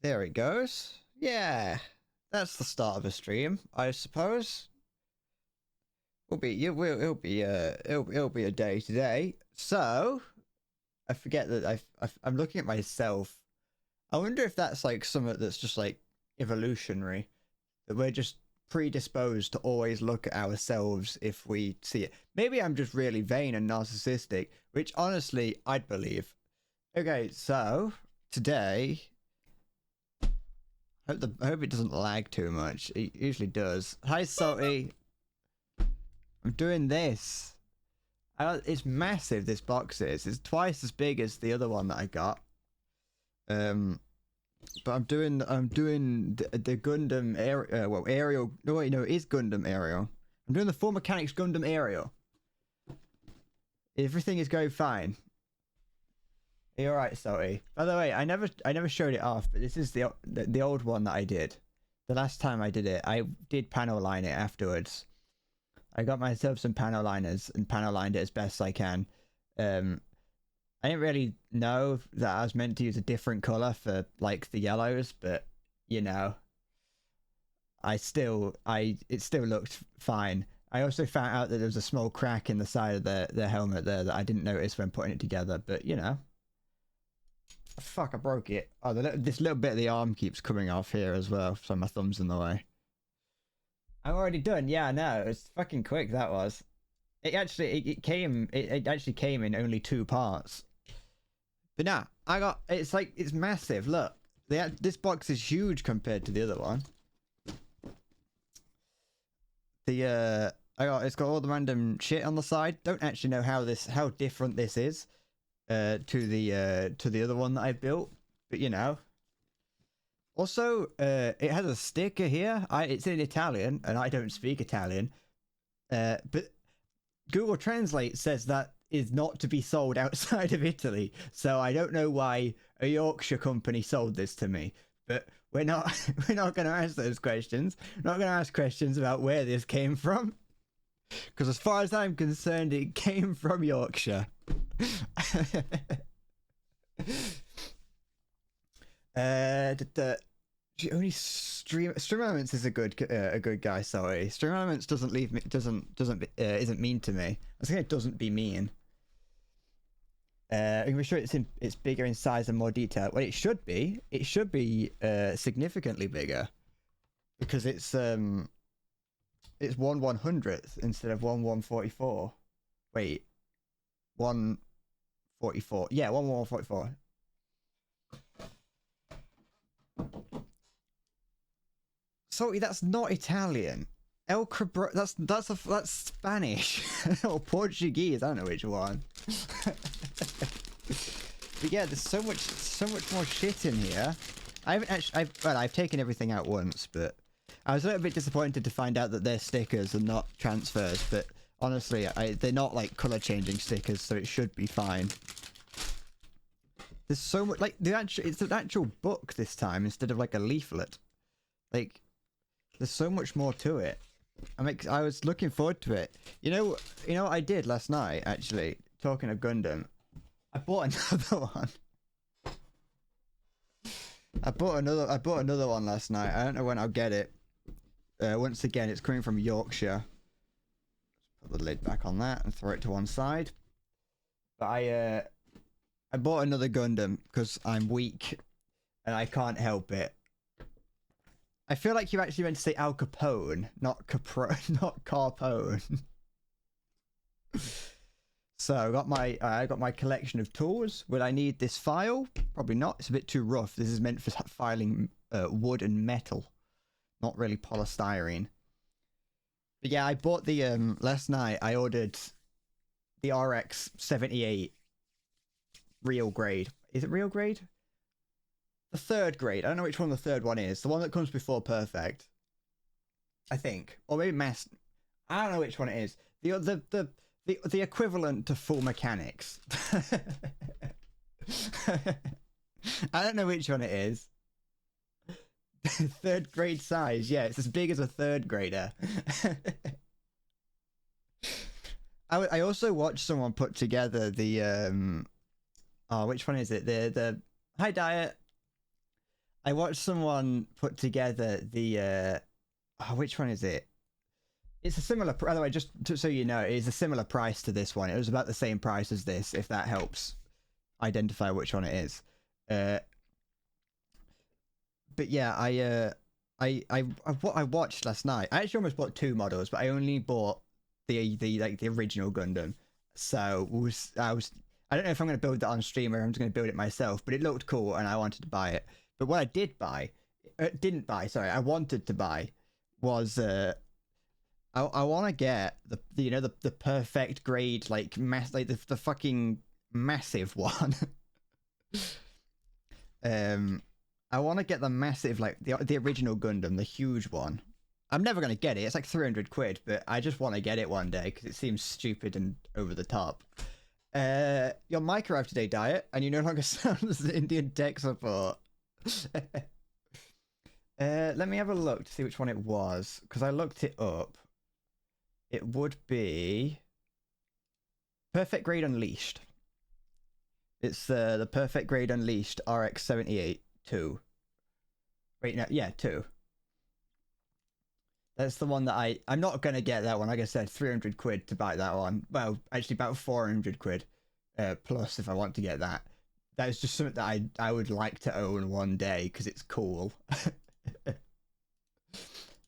There it goes. Yeah, that's the start of a stream, I suppose. It'll be a day today. So I forget that I'm looking at myself. I wonder if that's like something that's just like evolutionary, that we're just predisposed to always look at ourselves if we see it. Maybe I'm just really vain and narcissistic, which honestly I'd believe. Okay, so today I hope it doesn't lag too much. It usually does. Hi, Salty. I'm doing this. It's massive, this box is. It's twice as big as the other one that I got. But I'm doing the Gundam Aerial. No, wait, no, it is Gundam Aerial. I'm doing the full Mechanics Gundam Aerial. Everything is going fine. Are you alright, Salty? By the way, I never showed it off, but this is the old one that I did. The last time I did it, I did panel line it afterwards. I got myself some panel liners and panel lined it as best I can. I didn't really know that I was meant to use a different color for like the yellows, but you know, it still looked fine. I also found out that there was a small crack in the side of the helmet there that I didn't notice when putting it together, but you know. Fuck, I broke it. Oh, this little bit of the arm keeps coming off here as well, so my thumb's in the way. I'm already done. Yeah, I know. It's fucking quick, that was. It actually came in only 2 parts. But nah, it's massive. Look, this box is huge compared to the other one. It's got all the random shit on the side. Don't actually know how different this is to the other one that I built, but you know. Also, it has a sticker here. It's in Italian, and I don't speak Italian. But Google Translate says that is not to be sold outside of Italy. So I don't know why a Yorkshire company sold this to me. But we're not going to ask those questions. We're not going to ask questions about where this came from. Because as far as I'm concerned, it came from Yorkshire. Only Stream Elements is a good guy. Sorry, Stream Elements isn't mean to me. I was saying it doesn't be mean. I'm be sure it's bigger in size and more detail. Well, it should be. It should be significantly bigger because it's 1/100th instead of 1/144. Wait, 1/44. Yeah, 1/144. Sorry, that's not Italian. El Cabro. That's Spanish or Portuguese. I don't know which one. But yeah, there's so much more shit in here. I haven't actually. I've taken everything out once, but I was a little bit disappointed to find out that they're stickers and not transfers. But honestly, they're not like color changing stickers, so it should be fine. There's so much, like it's an actual book this time instead of like a leaflet. Like, there's so much more to it. I was looking forward to it. You know what I did last night, actually, talking of Gundam? I bought another one. I bought another one last night. I don't know when I'll get it. Once again, it's coming from Yorkshire. Just put the lid back on that and throw it to one side. But I bought another Gundam because I'm weak and I can't help it. I feel like you actually meant to say Al Capone, not Carpone. So I got my collection of tools. Will I need this file? Probably not. It's a bit too rough. This is meant for filing wood and metal, not really polystyrene. But yeah, I bought the last night. I ordered the RX 78 real grade. Is it real grade? The 3rd grade. I don't know which one the 3rd one is. The one that comes before perfect, I think, or maybe master. I don't know which one it is. The equivalent to full mechanics. I don't know which one it is. 3rd grade size. Yeah, it's as big as a 3rd grader. I also watched someone put together the which one is it? The Hi Diet. I watched someone put together the which one is it? It's a similar. By the way, just so you know, it is a similar price to this one. It was about the same price as this, if that helps identify which one it is. But yeah, I watched last night. I actually almost bought two models, but I only bought the original Gundam. So I don't know if I'm going to build that on stream or I'm just going to build it myself. But it looked cool, and I wanted to buy it. But what I didn't buy. Sorry, I wanted to buy was I want to get the perfect grade like the fucking massive one. I want to get the massive, like the original Gundam, the huge one. I'm never going to get it. It's like 300 quid, but I just want to get it one day because it seems stupid and over the top. Your mic arrived today, Diet, and you no longer sound as Indian tech support. Let me have a look to see which one it was, because I looked it up. It would be Perfect Grade Unleashed. It's the Perfect Grade Unleashed RX 78 2. Wait, no, yeah, 2. That's the one that I'm not gonna get that one. Like I said, 300 quid to buy that one. Well, actually about 400 quid plus if I want to get that. That is just something that I would like to own one day because it's cool.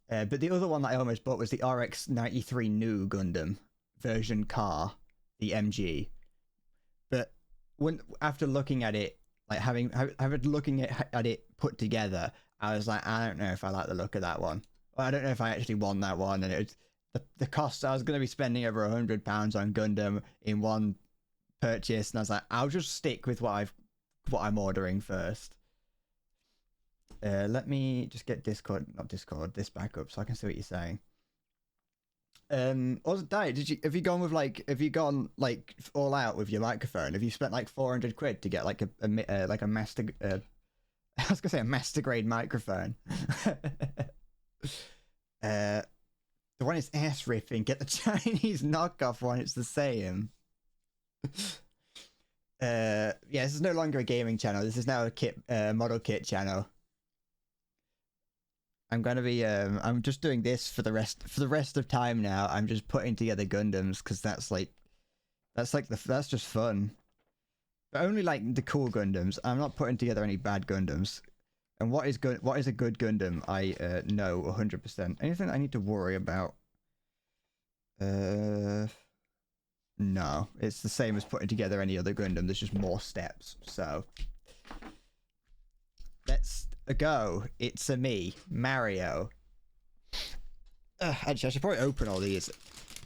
But the other one that I almost bought was the RX 93 new Gundam version car, the MG. But after looking at it, like having looking at it put together, I was like, I don't know if I like the look of that one. Well, I don't know if I actually want that one, and it's the cost. I was going to be spending over £100 on Gundam in one purchase, and I was like, I'll just stick with what I'm ordering first. Let me just get this back up so I can see what you're saying. Also, Diet, have you gone all out with your microphone? Have you spent like 400 quid to get like a master? I was gonna say a master grade microphone. The one is ass ripping. Get the Chinese knockoff one. It's the same. Yeah, this is no longer a gaming channel. This is now a model kit channel. I'm gonna be I'm just doing this for the rest of time now. I'm just putting together Gundams because that's just fun. But only like the cool Gundams. I'm not putting together any bad Gundams. And what is a good Gundam? I know 100%. Anything I need to worry about? No, it's the same as putting together any other Gundam. There's just more steps. So let's go. It's a me, Mario. Actually, I should probably open all these.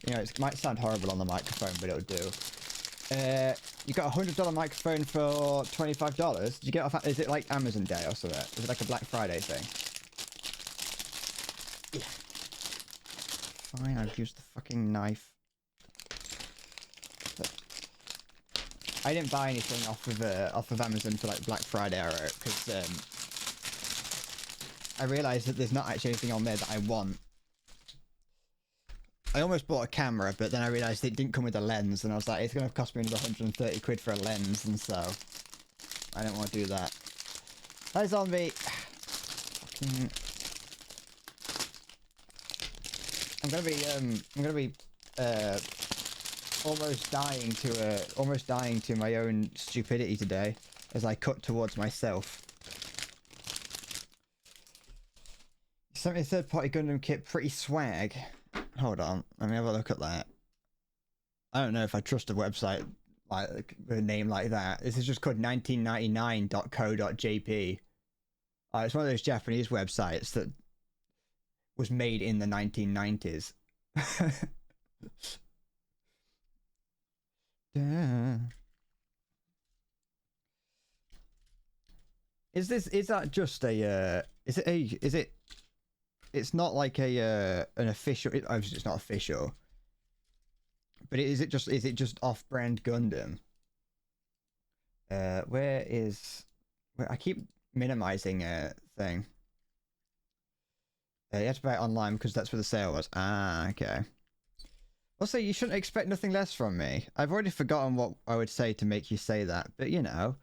You know, it might sound horrible on the microphone, but it'll do. You got a $100 microphone for $25. Did you get off? Is it like Amazon Day or something? Is it like a Black Friday thing? Yeah. Fine, I've used the fucking knife. But I didn't buy anything off of Amazon for like Black Friday because I realised that there's not actually anything on there that I want. I almost bought a camera, but then I realised it didn't come with a lens, and I was like, it's going to cost me another 130 quid for a lens, and so I don't want to do that. Hi, zombie. Fucking... I'm gonna be almost dying to my own stupidity today as I cut towards myself. You sent me a third-party Gundam kit, pretty swag. Hold on, let me have a look at that. I don't know if I trust a website like with a name like that. This is just called 1999.co.jp. It's one of those Japanese websites that was made in the 1990s. Is that just a it's not like an official, obviously it's not official, but is it just off-brand Gundam? Where I keep minimizing a thing. You have to buy it online because that's where the sale was. Ah, okay. Also, you shouldn't expect nothing less from me. I've already forgotten what I would say to make you say that, but you know.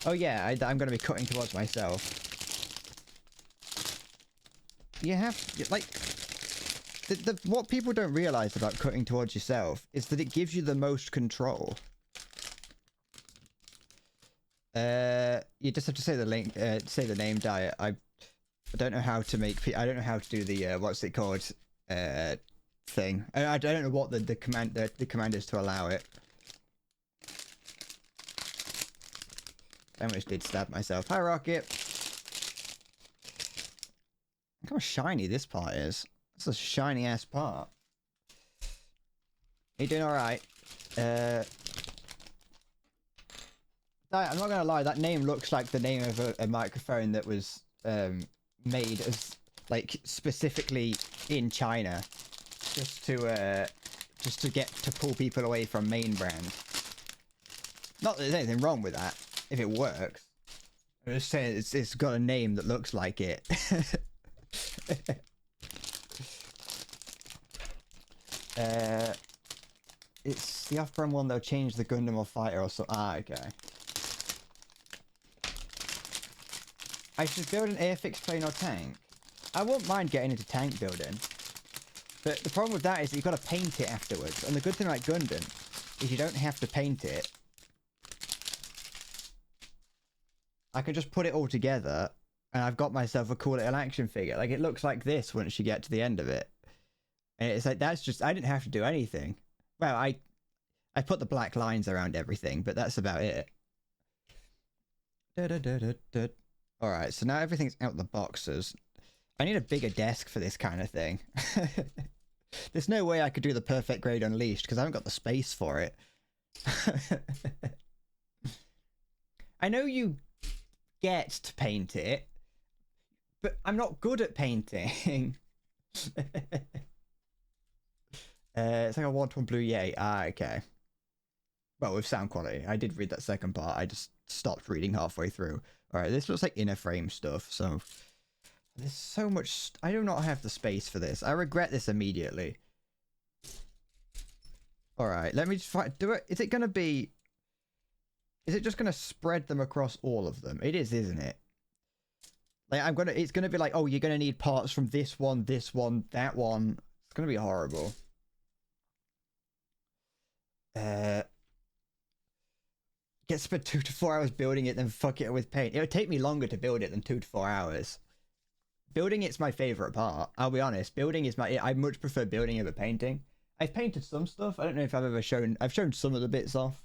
Oh yeah, I'm going to be cutting towards myself. You have, like, what people don't realize about cutting towards yourself is that it gives you the most control. You just have to say the link, say the name, Diet. I don't know how to make. I don't know how to do the what's it called thing. I don't know what the command is to allow it. I almost did stab myself. Hi, Rocket. Look how shiny this part is. It's a shiny ass part. You doing all right? I'm not gonna lie. That name looks like the name of a microphone that was made as like specifically in China, just to get to pull people away from main brand. Not that there's anything wrong with that if it works. I'm just saying it's got a name that looks like it. It's the off-brand one. They'll change the Gundam or fighter or so. Ah, okay. I should build an airfix plane or tank. I won't mind getting into tank building, but the problem with that is that you've got to paint it afterwards. And the good thing about Gundam is you don't have to paint it. I can just put it all together, and I've got myself a cool little action figure. Like, it looks like this once you get to the end of it. And it's like, that's just, I didn't have to do anything. Well, I put the black lines around everything, but that's about it. Alright, so now everything's out the boxes. I need a bigger desk for this kind of thing. There's no way I could do the perfect grade Unleashed, because I haven't got the space for it. I know you get to paint it, but I'm not good at painting. It's like a 1-to-1 blue, yay. Ah, okay. Well, with sound quality. I did read that second part. I just stopped reading halfway through. Alright, this looks like inner frame stuff, so... There's so much... I do not have the space for this. I regret this immediately. Alright, let me just do it. Is it going to be... Is it just going to spread them across all of them? It is, isn't it? Like, it's going to be like, oh, you're going to need parts from this one, that one. It's going to be horrible. Get spent 2 to 4 hours building it, then fuck it with paint. It would take me longer to build it than 2 to 4 hours. Building it's my favorite part. I'll be honest. Building is I much prefer building over painting. I've painted some stuff. I don't know if I've ever shown. I've shown some of the bits off.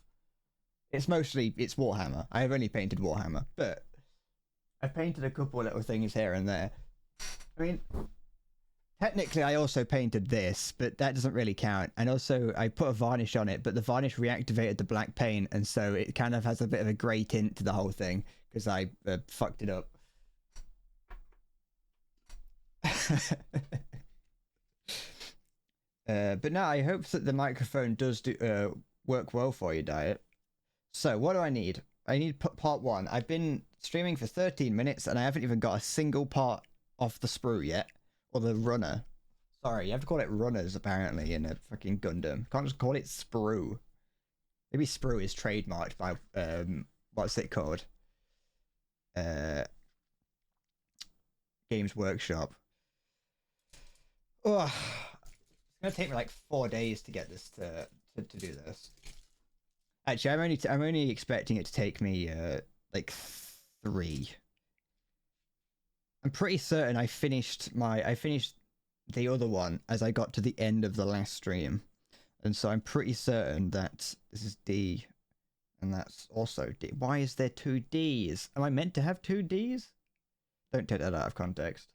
It's Warhammer. I have only painted Warhammer, but I've painted a couple of little things here and there. I mean, technically I also painted this, but that doesn't really count. And also I put a varnish on it, but the varnish reactivated the black paint, and so it kind of has a bit of a grey tint to the whole thing because I fucked it up. But no, I hope that the microphone does work well for you, Diet. So what do I need? I need part 1. I've been streaming for 13 minutes and I haven't even got a single part off the sprue yet. Or the runner. Sorry, you have to call it runners apparently in a fucking Gundam. Can't just call it sprue. Maybe sprue is trademarked by what's it called? Games Workshop. Oh, it's gonna take me like 4 days to get this to do this. Actually, I'm only expecting it to take me like 3. I'm pretty certain I finished the other one as I got to the end of the last stream, and so I'm pretty certain that this is D, and that's also D. Why is there 2 Ds? Am I meant to have 2 Ds? Don't take that out of context.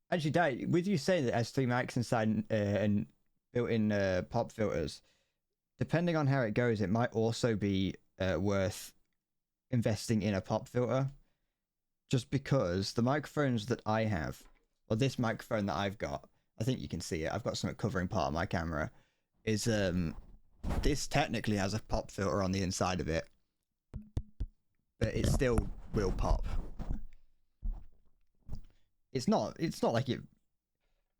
Actually, Dad, with you saying that it has 3 mics inside and built-in pop filters, depending on how it goes, it might also be worth investing in a pop filter. Just because the microphones that I have, or this microphone that I've got, I think you can see it. I've got something covering part of my camera. Is this technically has a pop filter on the inside of it, but it still will pop. It's not like it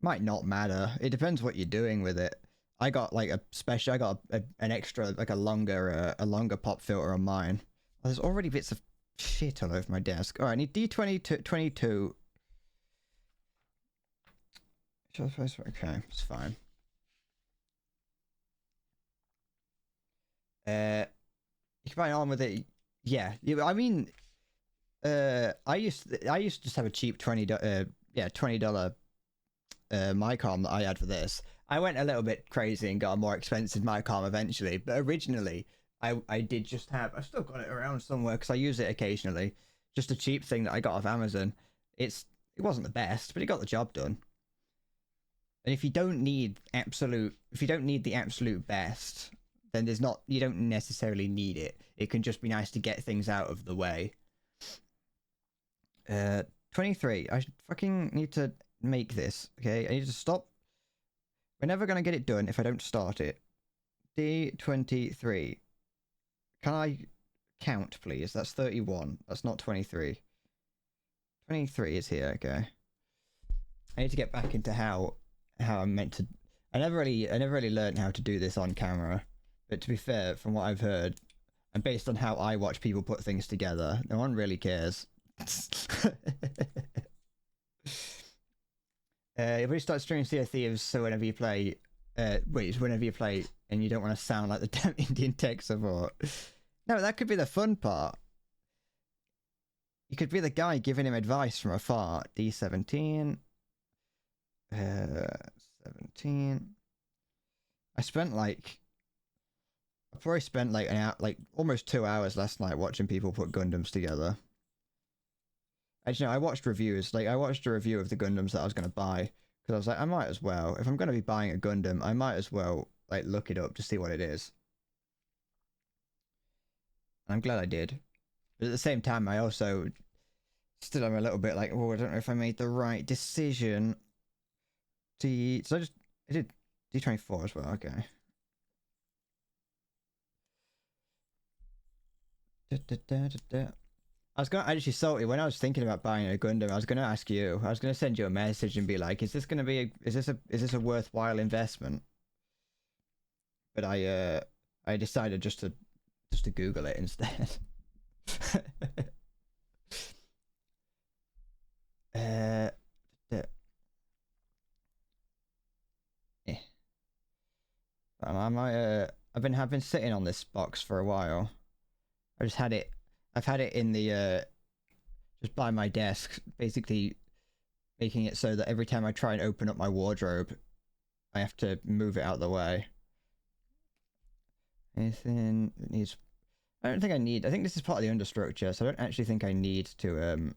might not matter. It depends what you're doing with it. I got like a special. I got an extra, like a longer pop filter on mine. There's already bits of shit all over my desk. All right, I need D22. Okay, it's fine. You can buy an arm with it. Yeah, I mean, I used to just have a cheap $20 mic arm that I had for this. I went a little bit crazy and got a more expensive mic arm eventually, but originally I did just have. I still got it around somewhere because I use it occasionally. Just a cheap thing that I got off Amazon. It wasn't the best, but it got the job done. And if you don't need the absolute best, then you don't necessarily need it. It can just be nice to get things out of the way. 23. I fucking need to make this, okay? I need to stop. We're never gonna get it done if I don't start it. D23. Can I count, please? That's 31. That's not 23. 23 is here, okay. I need to get back into how I'm meant to. I never really learned how to do this on camera. But to be fair, from what I've heard, and based on how I watch people put things together, no one really cares. Everybody start streaming Sea of Thieves, so whenever you play, whenever you play and you don't want to sound like the damn Indian tech support. No, that could be the fun part. You could be the guy giving him advice from afar. D17. 17. I probably spent like an hour, like almost 2 hours last night watching people put Gundams together. Actually, no, I watched reviews. Like, I watched a review of the Gundams that I was going to buy. Because I was like, I might as well. If I'm going to be buying a Gundam, I might as well, like, look it up to see what it is. And I'm glad I did. But at the same time, I also still am a little bit like, oh, I don't know if I made the right decision. So I did D24 as well, okay. I was gonna actually, Salty, when I was thinking about buying a Gundam, I was gonna ask you. I was gonna send you a message and be like, "Is this a worthwhile investment?" But I decided just to Google it instead. I've been sitting on this box for a while. I've had it in the just by my desk, basically making it so that every time I try and open up my wardrobe, I have to move it out of the way. Anything that needs? I don't think I need. I think this is part of the understructure, so I don't actually think I need to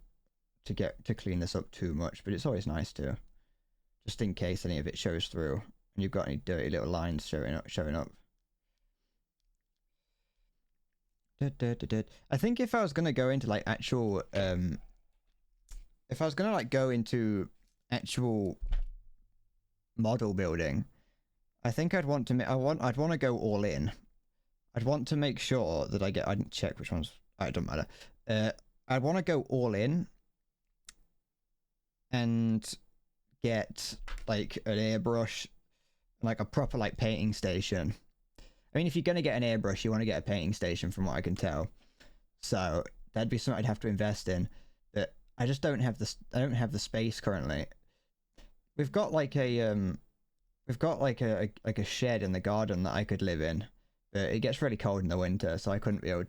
clean this up too much. But it's always nice to, just in case any of it shows through, and you've got any dirty little lines showing up. I think if I was gonna go into like actual, if I was gonna like go into actual model building, I think I'd want to go all in. I'd want to make sure that I didn't check which ones. It doesn't matter. I'd want to go all in and get like an airbrush, like a proper like painting station. I mean, if you're gonna get an airbrush, you want to get a painting station, from what I can tell. So that'd be something I'd have to invest in. But I just don't have this. I don't have the space currently. We've got like a shed in the garden that I could live in, but it gets really cold in the winter, so I won't be able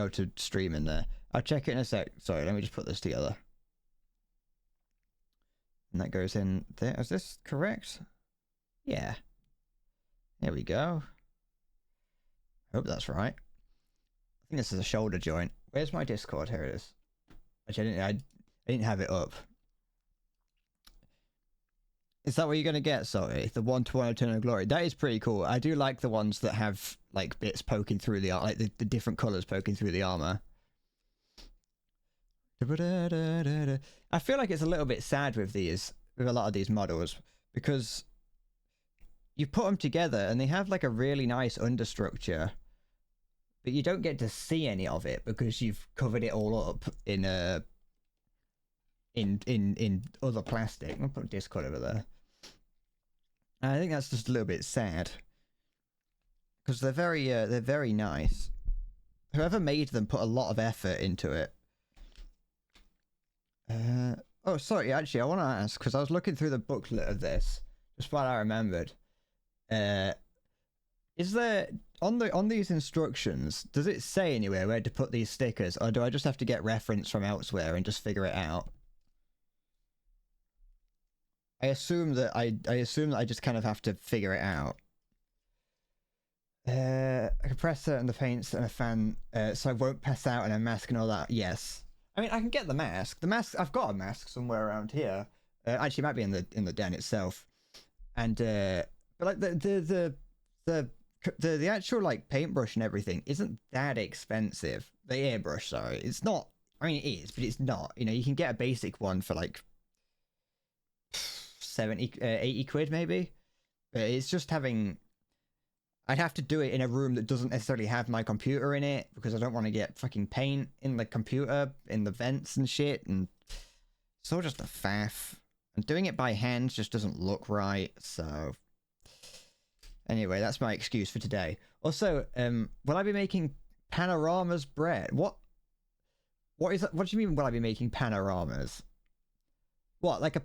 to stream in there. I'll check it in a sec. Sorry, let me just put this together. And that goes in there. Is this correct? Yeah. There we go. Hope that's right. I think this is a shoulder joint. Where's my Discord? Here it is. Actually, I didn't have it up. Is that what you're gonna get, sorry? The 1-to-1 Eternal Glory. That is pretty cool. I do like the ones that have like bits poking through the like the different colours poking through the armor. I feel like it's a little bit sad with a lot of these models, because you put them together and they have like a really nice understructure, but you don't get to see any of it because you've covered it all up in other plastic. I'll put Discord over there. And I think that's just a little bit sad. Because they're very nice. Whoever made them put a lot of effort into it. Oh, sorry, actually, I want to ask, because I was looking through the booklet of this, just while I remembered. Is there, on these instructions, does it say anywhere where to put these stickers, or do I just have to get reference from elsewhere and just figure it out? I assume that I just kind of have to figure it out. A compressor and the paints and a fan, so I won't pass out, and a mask and all that. Yes. I mean, I can get the mask. The mask, I've got a mask somewhere around here. Actually, it might be in the den itself. And but like the actual like paintbrush and everything isn't that expensive. The airbrush, sorry, it's not. I mean, it is, but it's not. You know, you can get a basic one for like 70, 80 quid maybe. But it's just having. I'd have to do it in a room that doesn't necessarily have my computer in it because I don't want to get fucking paint in the computer, in the vents and shit, and it's all just a faff. And doing it by hand just doesn't look right, so... Anyway, that's my excuse for today. Also, will I be making panoramas bread? What is that? What do you mean will I be making panoramas? What, like a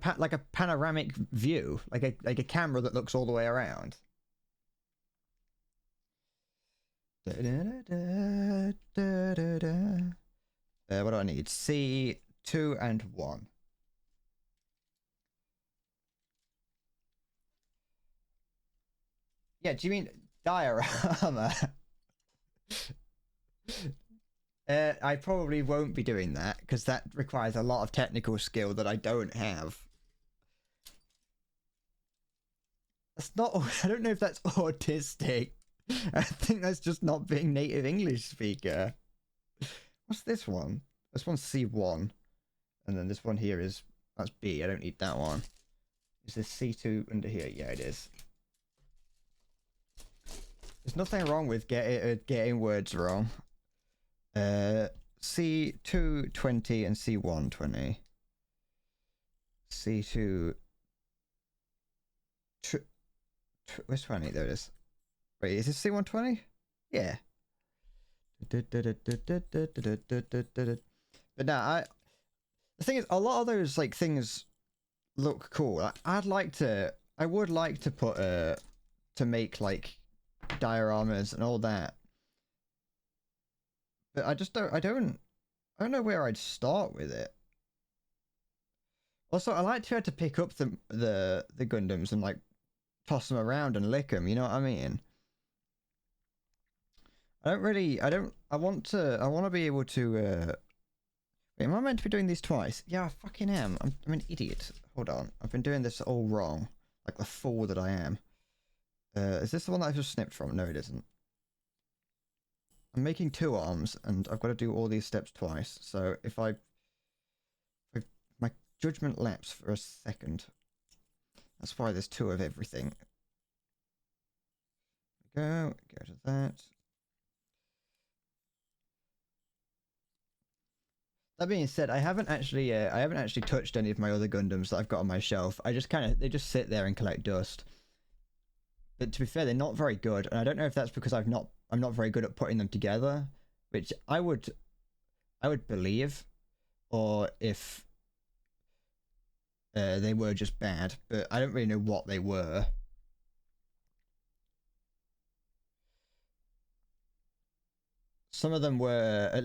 panoramic view? Like a camera that looks all the way around? What do I need? C, 2 and 1. Yeah, do you mean diorama? I probably won't be doing that because that requires a lot of technical skill that I don't have. That's not. I don't know if that's autistic. I think that's just not being native English speaker. What's this one? This one's C1. And then this one here is... That's B. I don't need that one. Is this C2 under here? Yeah, it is. There's nothing wrong with getting words wrong. C220 and C120. C2... Where's 20? There it is. Wait, is this C120? Yeah. But now, the thing is, a lot of those like things look cool. I would like to put to make like dioramas and all that. But I don't know where I'd start with it. Also, I like to be able to pick up the Gundams and like toss them around and lick them. You know what I mean? I want to be able to, wait, am I meant to be doing these twice? Yeah, I fucking am. I'm an idiot. Hold on. I've been doing this all wrong. Like the fool that I am. Is this the one that I just snipped from? No, it isn't. I'm making 2 arms, and I've got to do all these steps twice. So if my judgment lapse for a second. That's why there's 2 of everything. Go to that. That being said, I haven't actually touched any of my other Gundams that I've got on my shelf. They just sit there and collect dust. But to be fair, they're not very good, and I don't know if that's because I'm not very good at putting them together, which I would believe, or if they were just bad, but I don't really know what they were. Some of them were I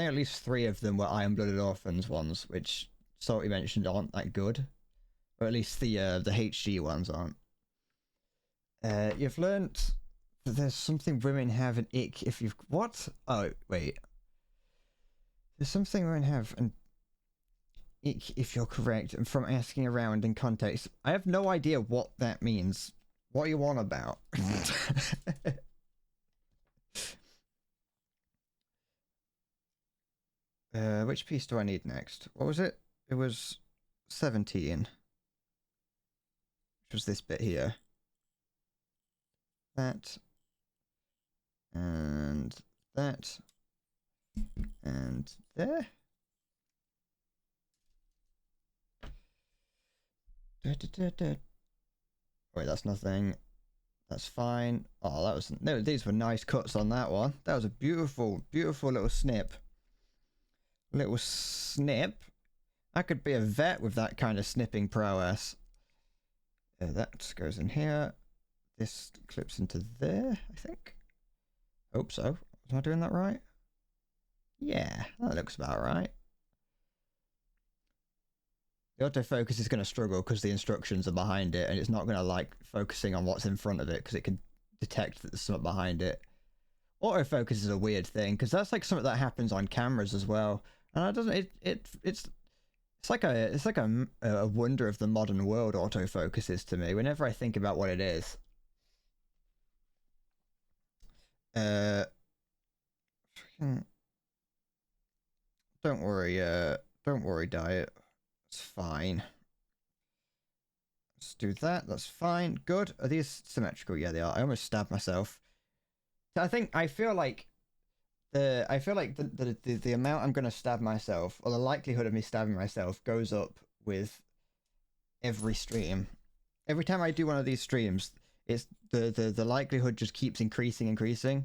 think at least 3 of them were Iron-Blooded Orphans ones, which Salty mentioned aren't that good. Or at least the HG ones aren't. You've learnt that there's something women have an ick if you've... What? Oh, wait. There's something women have an ick if you're correct, and from asking around in context. I have no idea what that means. What are you on about? Which piece do I need next? What was it? It was 17. Which was this bit here. That. And that. And there. Wait, that's nothing. That's fine. Oh, that was no. These were nice cuts on that one. That was a beautiful, beautiful little snip. Little snip. I could be a vet with that kind of snipping prowess. That goes in here. This clips into there, I think. Hope so. Was I doing that right? Yeah, that looks about right. The autofocus is going to struggle because the instructions are behind it, and it's not going to like focusing on what's in front of it because it can detect that there's something behind it. Autofocus is a weird thing because that's like something that happens on cameras as well, and it doesn't. It's like a wonder of the modern world. Autofocus is to me. Whenever I think about what it is. Don't worry, Diet. It's fine. Let's do that. That's fine. Good. Are these symmetrical? Yeah, they are. I almost stabbed myself. I feel like the amount I'm gonna stab myself, or the likelihood of me stabbing myself, goes up with every stream. Every time I do one of these streams, it's the likelihood just keeps increasing,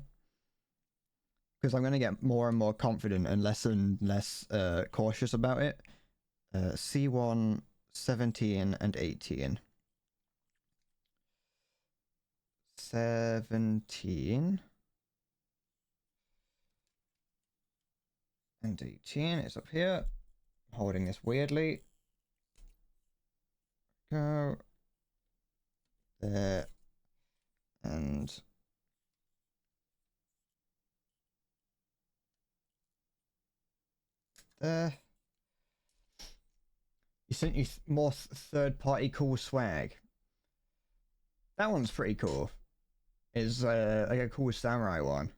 because I'm gonna get more and more confident and less cautious about it. C1, 17, and 18. 17 and 18 is up here. I'm holding this weirdly. Go there and there. You sent you more third-party cool swag. That one's pretty cool. It's like a cool samurai one.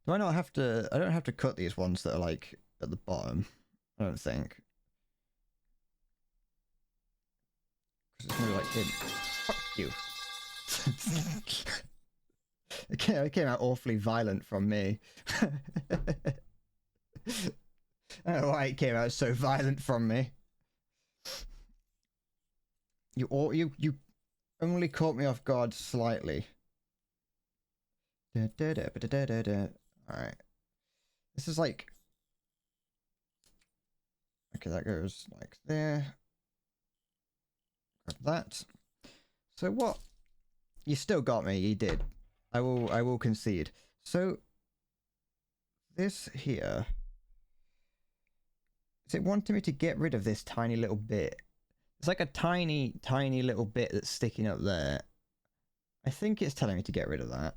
Do I not have to? I don't have to cut these ones that are like at the bottom. I don't think. Because it's more like him. Fuck you. It came out awfully violent from me. I don't know why it came out so violent from me. You only caught me off guard slightly. Alright. This is like... Okay, that goes like there. Grab that. So what? You still got me, you did. I will concede. So... This here... Is it wanting me to get rid of this tiny little bit? It's like a tiny, tiny little bit that's sticking up there. I think it's telling me to get rid of that.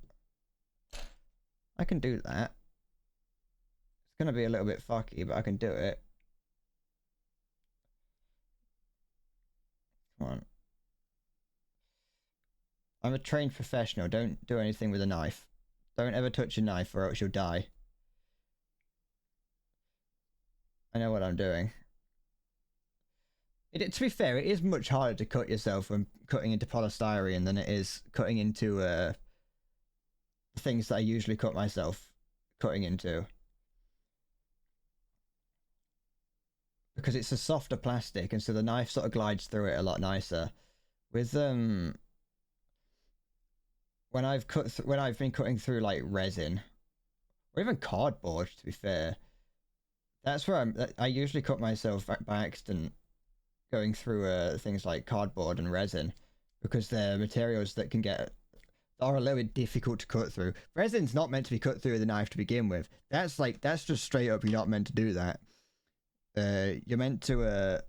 I can do that. It's going to be a little bit fucky, but I can do it. Come on. I'm a trained professional. Don't do anything with a knife. Don't ever touch a knife or else you'll die. I know what I'm doing. To be fair, it is much harder to cut yourself when cutting into polystyrene than it is cutting into things that I usually cut myself cutting into. Because it's a softer plastic, and so the knife sort of glides through it a lot nicer. With when I've been cutting through like resin or even cardboard, to be fair, that's where I usually cut myself by accident going through things like cardboard and resin, because they're materials that are a little bit difficult to cut through. Resin's not meant to be cut through with a knife to begin with. That's just straight up, you're not meant to do that. You're meant to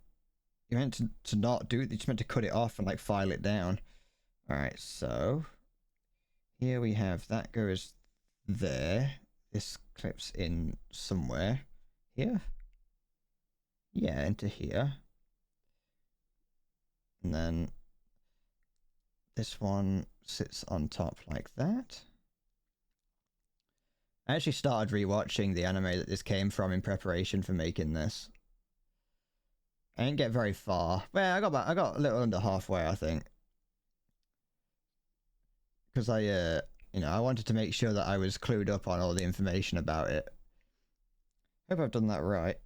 not do it. You're just meant to cut it off and like file it down. All right, so here we have that goes there. This clips in somewhere here. Yeah, into here. And then this one sits on top like that. I actually started rewatching the anime that this came from in preparation for making this. I didn't get very far. Well, I got a little under halfway, I think. Because I wanted to make sure that I was clued up on all the information about it. Hope I've done that right.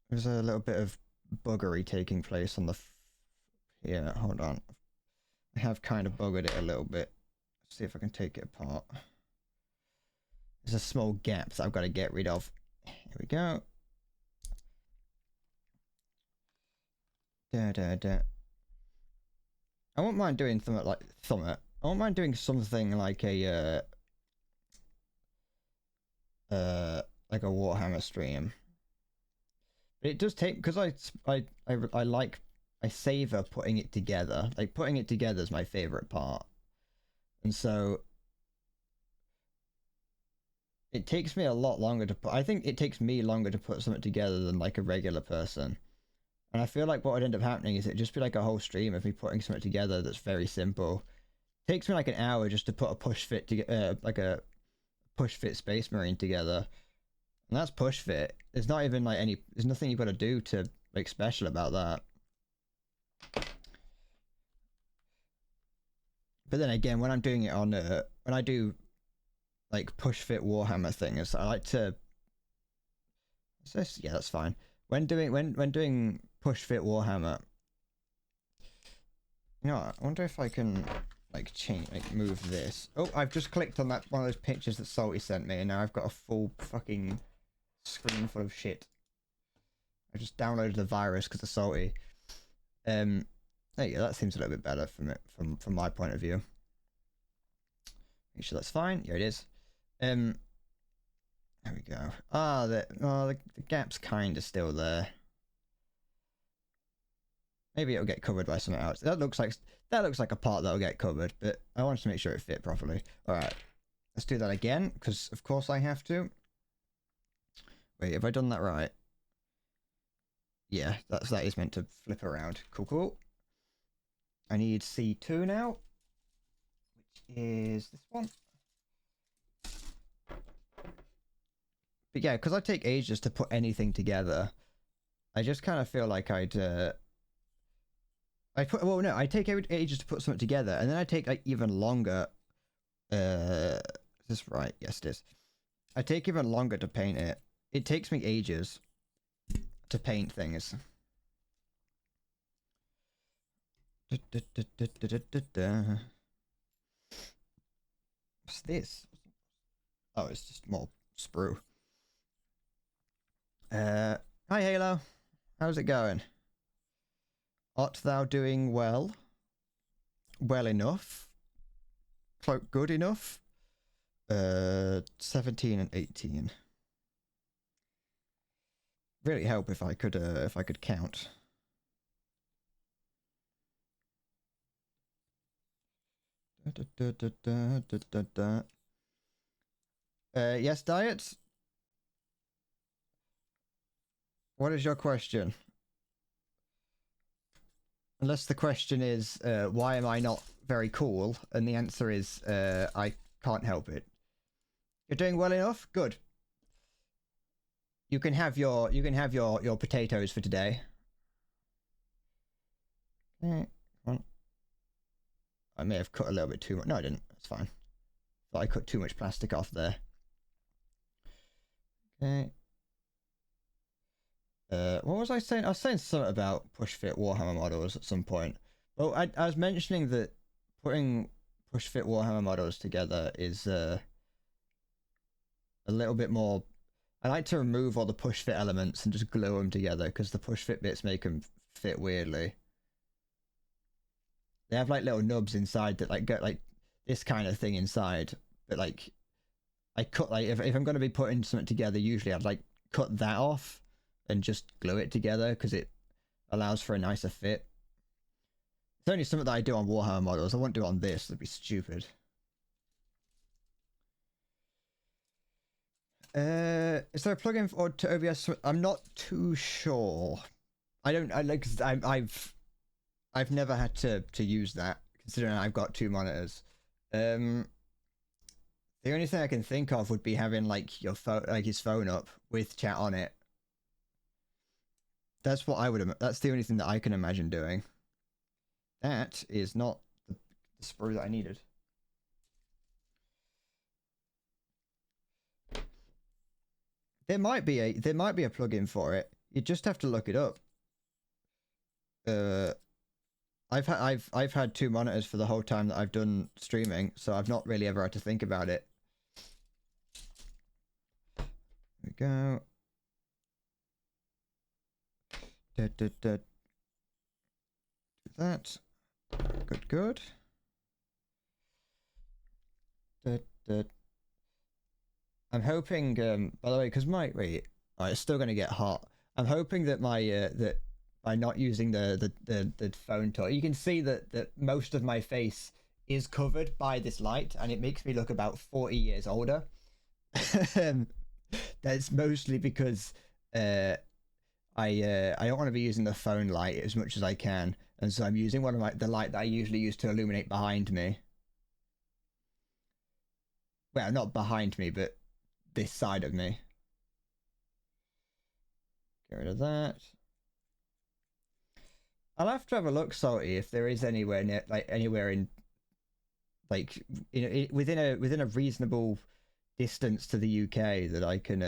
There's a little bit of buggery taking place on the here. Hold on. I have kind of buggered it a little bit. Let's see if I can take it apart. There's a small gap that I've got to get rid of. Here we go. I won't mind doing something like I won't mind doing something like a Warhammer stream. But it does take, because I savor putting it together. Like, putting it together is my favorite part. And so it takes me a lot longer to put, I think it takes me longer to put something together than like a regular person. And I feel like what would end up happening is it'd just be like a whole stream of me putting something together that's very simple. It takes me like an hour just to put a push fit like a push fit Space Marine together. And that's push fit. There's not even like there's nothing you've got to do to make special about that. But then again, when I'm doing it on when I do like push fit Warhammer things, I like to. Yeah, that's fine. When doing push fit Warhammer, you know, I wonder if I can like move this. Oh, I've just clicked on that one of those pictures that Salty sent me, and now I've got a full fucking screen full of shit. I just downloaded the virus because of Salty. There you go. That seems a little bit better from my point of view. Make sure that's fine. Here it is. There we go. The gap's kind of still there. Maybe it'll get covered by something else. That looks like a part that'll get covered, but I wanted to make sure it fit properly. All right, let's do that again because of course I have to. Wait, have I done that right? Yeah, that is meant to flip around. Cool. I need C2 now, which is this one. But yeah, because I take ages to put anything together, I just kind of feel like I take ages to put something together, and then I take like even longer. Is this right? Yes, it is. I take even longer to paint it. It takes me ages to paint things. What's this? Oh, it's just more sprue. Hi Halo, how's it going? Art thou doing well? Well enough? Good enough? 17 and 18. Really help if I could count. Yes, Diet? What is your question? Unless the question is, why am I not very cool? And the answer is, I can't help it. You're doing well enough? Good. You can have your potatoes for today. Okay, come on. I may have cut a little bit too much. No, I didn't. That's fine. But I cut too much plastic off there. Okay. What was I saying? I was saying something about push fit Warhammer models at some point. Well, I was mentioning that putting push fit Warhammer models together is a little bit more. I like to remove all the push fit elements and just glue them together because the push fit bits make them fit weirdly. They have like little nubs inside that like get like this kind of thing inside, but like I cut like if I'm going to be putting something together, usually I'd like cut that off and just glue it together because it allows for a nicer fit. It's only something that I do on Warhammer models. I won't do it on this. That'd be stupid. Is there a plugin for to OBS? I'm not too sure. I've never had to use that considering I've got two monitors. The only thing I can think of would be having like your phone, like his phone up with chat on it. That's what I would. That's the only thing that I can imagine doing. That is not the sprue that I needed. There might be a plugin for it. You just have to look it up. I've had two monitors for the whole time that I've done streaming, so I've not really ever had to think about it. There we go. Do that. Good. I'm hoping, by the way, because it's still gonna get hot. I'm hoping that my that by not using the phone tool, you can see that most of my face is covered by this light, and it makes me look about 40 years older. That's mostly because I don't want to be using the phone light as much as I can, and so I'm using the light that I usually use to illuminate behind me. Well, not behind me, but this side of me. Get rid of that. I'll have to have a look, Salty, if there is anywhere near, anywhere in, within a reasonable distance to the UK that I can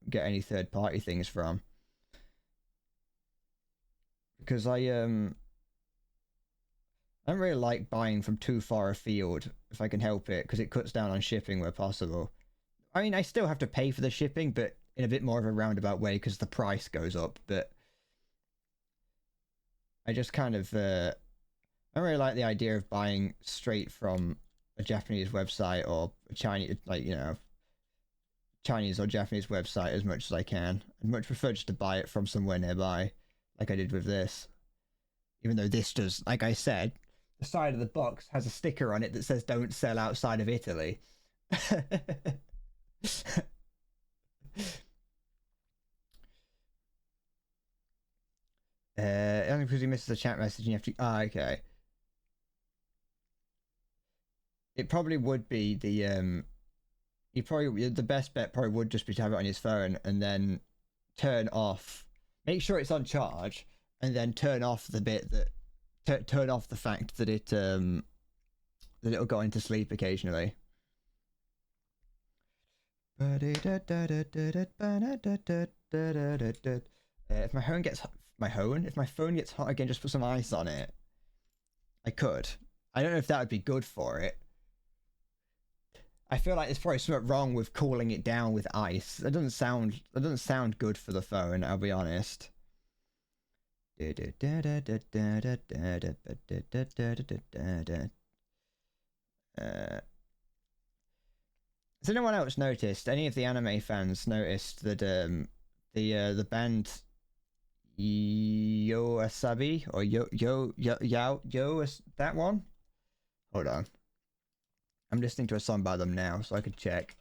get any third-party things from. Because I don't really like buying from too far afield if I can help it, because it cuts down on shipping where possible. I mean, I still have to pay for the shipping, but in a bit more of a roundabout way because the price goes up. But I just kind of I don't really like the idea of buying straight from a Japanese website or a Chinese, Chinese or Japanese website as much as I can. I'd much prefer just to buy it from somewhere nearby, like I did with this. Even though this does, like I said, the side of the box has a sticker on it that says "Don't sell outside of Italy." Only because he misses a chat message and you have to. Ah, okay. It probably would be the the best bet probably would just be to have it on his phone and then turn off. Make sure it's on charge, and then turn off the bit that turn off the fact that that it'll go into sleep occasionally. If my phone gets hot again, just put some ice on it. I could. I don't know if that would be good for it. I feel like there's probably something wrong with cooling it down with ice. That doesn't sound good for the phone, I'll be honest. Has anyone else noticed? Any of the anime fans noticed that the band Yoasabi or Yo that one? Hold on. I'm listening to a song by them now, so I could check.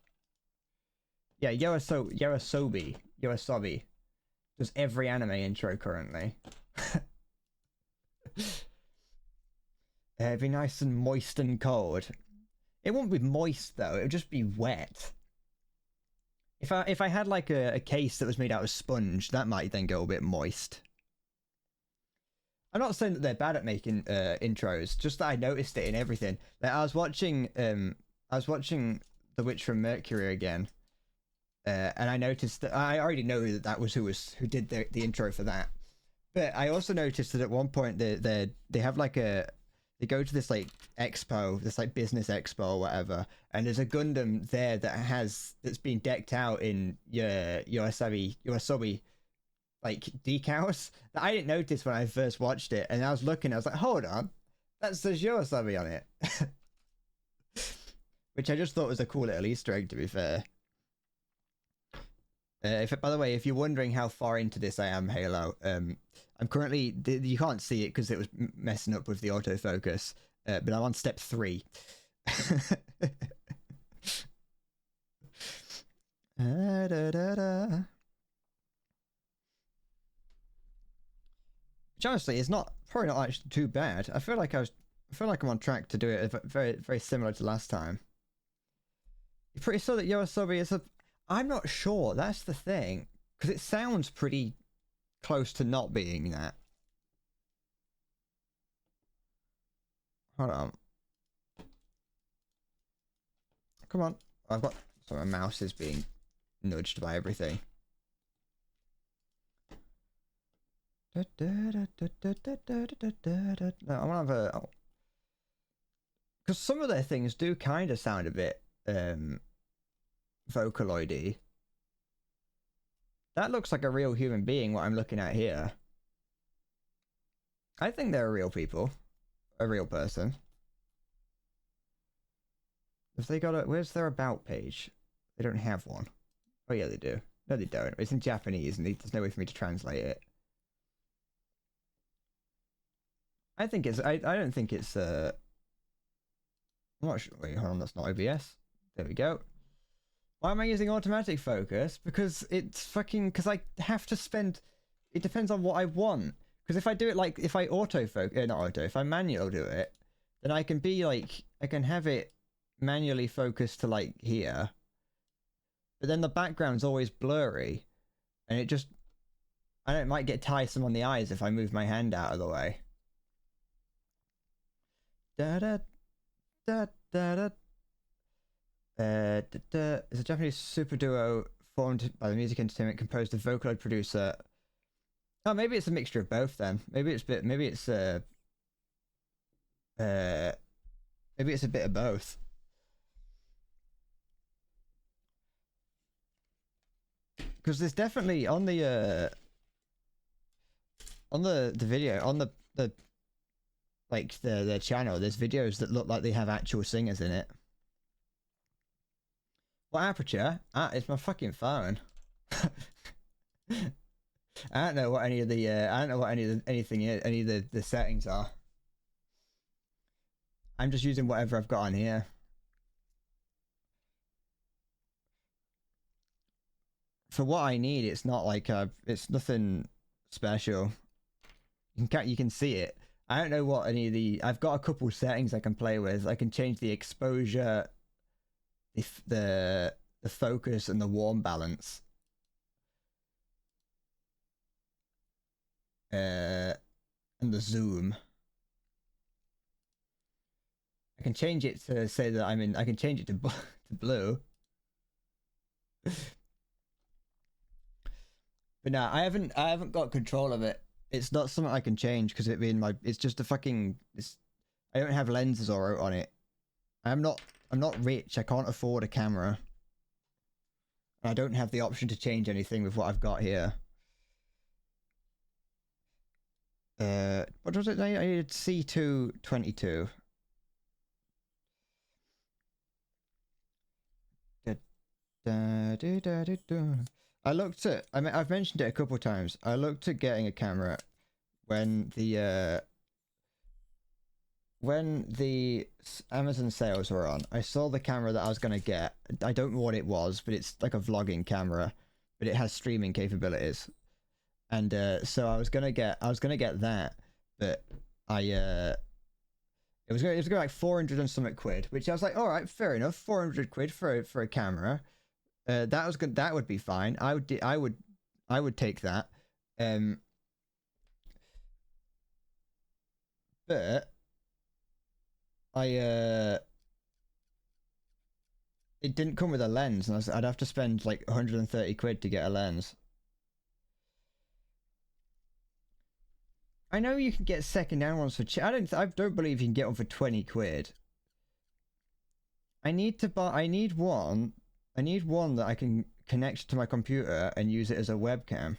Yeah, Yoasobi does every anime intro currently. It'd be nice and moist and cold. It won't be moist though, it would just be wet. If I had like a case that was made out of sponge, that might then go a bit moist. I'm not saying that they're bad at making intros, just that I noticed it in everything. Like I was watching The Witch from Mercury again, and I noticed that I already know that was who did the intro for that. But I also noticed that at one point they have like they go to this like expo, this like business expo or whatever, and there's a Gundam there that's been decked out in Yoasobi like decals that I didn't notice when I first watched it, and I was looking, I was like, hold on, that says Yoasobi on it. Which I just thought was a cool little Easter egg, to be fair. By the way, if you're wondering how far into this I am, Halo, I'm currently, you can't see it because it was messing up with the autofocus, but I'm on step 3. Which honestly is probably not actually too bad. I feel like I'm on track to do it very, very similar to last time. You're pretty sure that Yoasobi is I'm not sure. That's the thing, because it sounds pretty close to not being that. Hold on. Come on. So my mouse is being nudged by everything. No, I want to have a... Because some of their things do kind of sound a bit Vocaloid-y. That looks like a real human being, what I'm looking at here. I think they're real people. A real person. If they got a... Where's their about page? They don't have one. Oh yeah, they do. No, they don't. It's in Japanese, and there's no way for me to translate it. I think it's... I don't think it's... I'm not sure. Wait, hold on. That's not OBS. There we go. Why am I using automatic focus? Because it's fucking... Because I have to spend... It depends on what I want. Because if I do it like... If I autofocus... not auto. If I manual do it, then I can be like... I can have it manually focused to like here. But then the background's always blurry. And it just... I know it might get tiresome on the eyes if I move my hand out of the way. Is a Japanese super duo formed by the music entertainment composed of Vocaloid producer. Oh, maybe it's a mixture of both then. Maybe it's a bit of both. Because there's definitely on the video on the like the channel, there's videos that look like they have actual singers in it. What aperture? Ah, it's my fucking phone. I don't know what any of the any of the settings are. I'm just using whatever I've got on here. For what I need, it's not like it's nothing special. You can see it. I don't know what any of the... I've got a couple settings I can play with. I can change the exposure, the focus, and the warm balance. And the zoom. I can change it to say that I'm in... I can change it to blue. But no, I haven't got control of it. It's not something I can change because it's just a fucking... I don't have lenses or on it. I'm not rich. I can't afford a camera. And I don't have the option to change anything with what I've got here. What was it? I needed C222. I looked at... I mean, I've mentioned it a couple of times. I looked at getting a camera when the Amazon sales were on. I saw the camera that I was going to get. I don't know what it was, but it's like a vlogging camera, but it has streaming capabilities. And so I was gonna get that, but it was gonna be like 400 and something quid, which I was like, all right, fair enough, 400 quid for a camera. That was good. That would be fine. I would take that. But it didn't come with a lens, and I'd have to spend like 130 quid to get a lens. I know you can get second-hand ones for cheap. I don't believe you can get one for 20 quid. I need one that I can connect to my computer and use it as a webcam.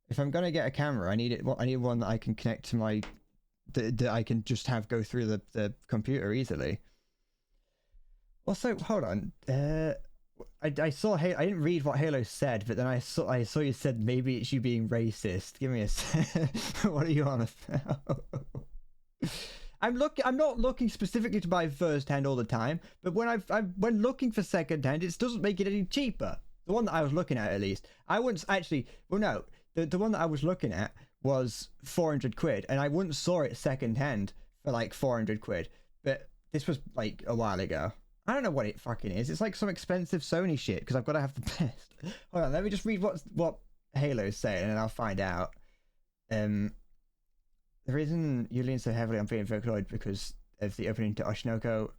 If I'm gonna get a camera, I need one that I can connect to my that I can just have go through the computer easily. Also, hold on. I saw I didn't read what Halo said, but then I saw you said maybe it's you being racist. Give me a what are you on about? I'm not looking specifically to buy first hand all the time, but when when looking for second hand, it doesn't make it any cheaper. The one that I was looking at least. I once actually, well no, the one that I was looking at was 400 quid, and I once saw it second hand for like 400 quid, but this was like a while ago. I don't know what it fucking is. It's like some expensive Sony shit because I've got to have the best. Hold on, let me just read what Halo's saying and then I'll find out. The reason you lean so heavily on being Vocaloid because of the opening to Oshinoko.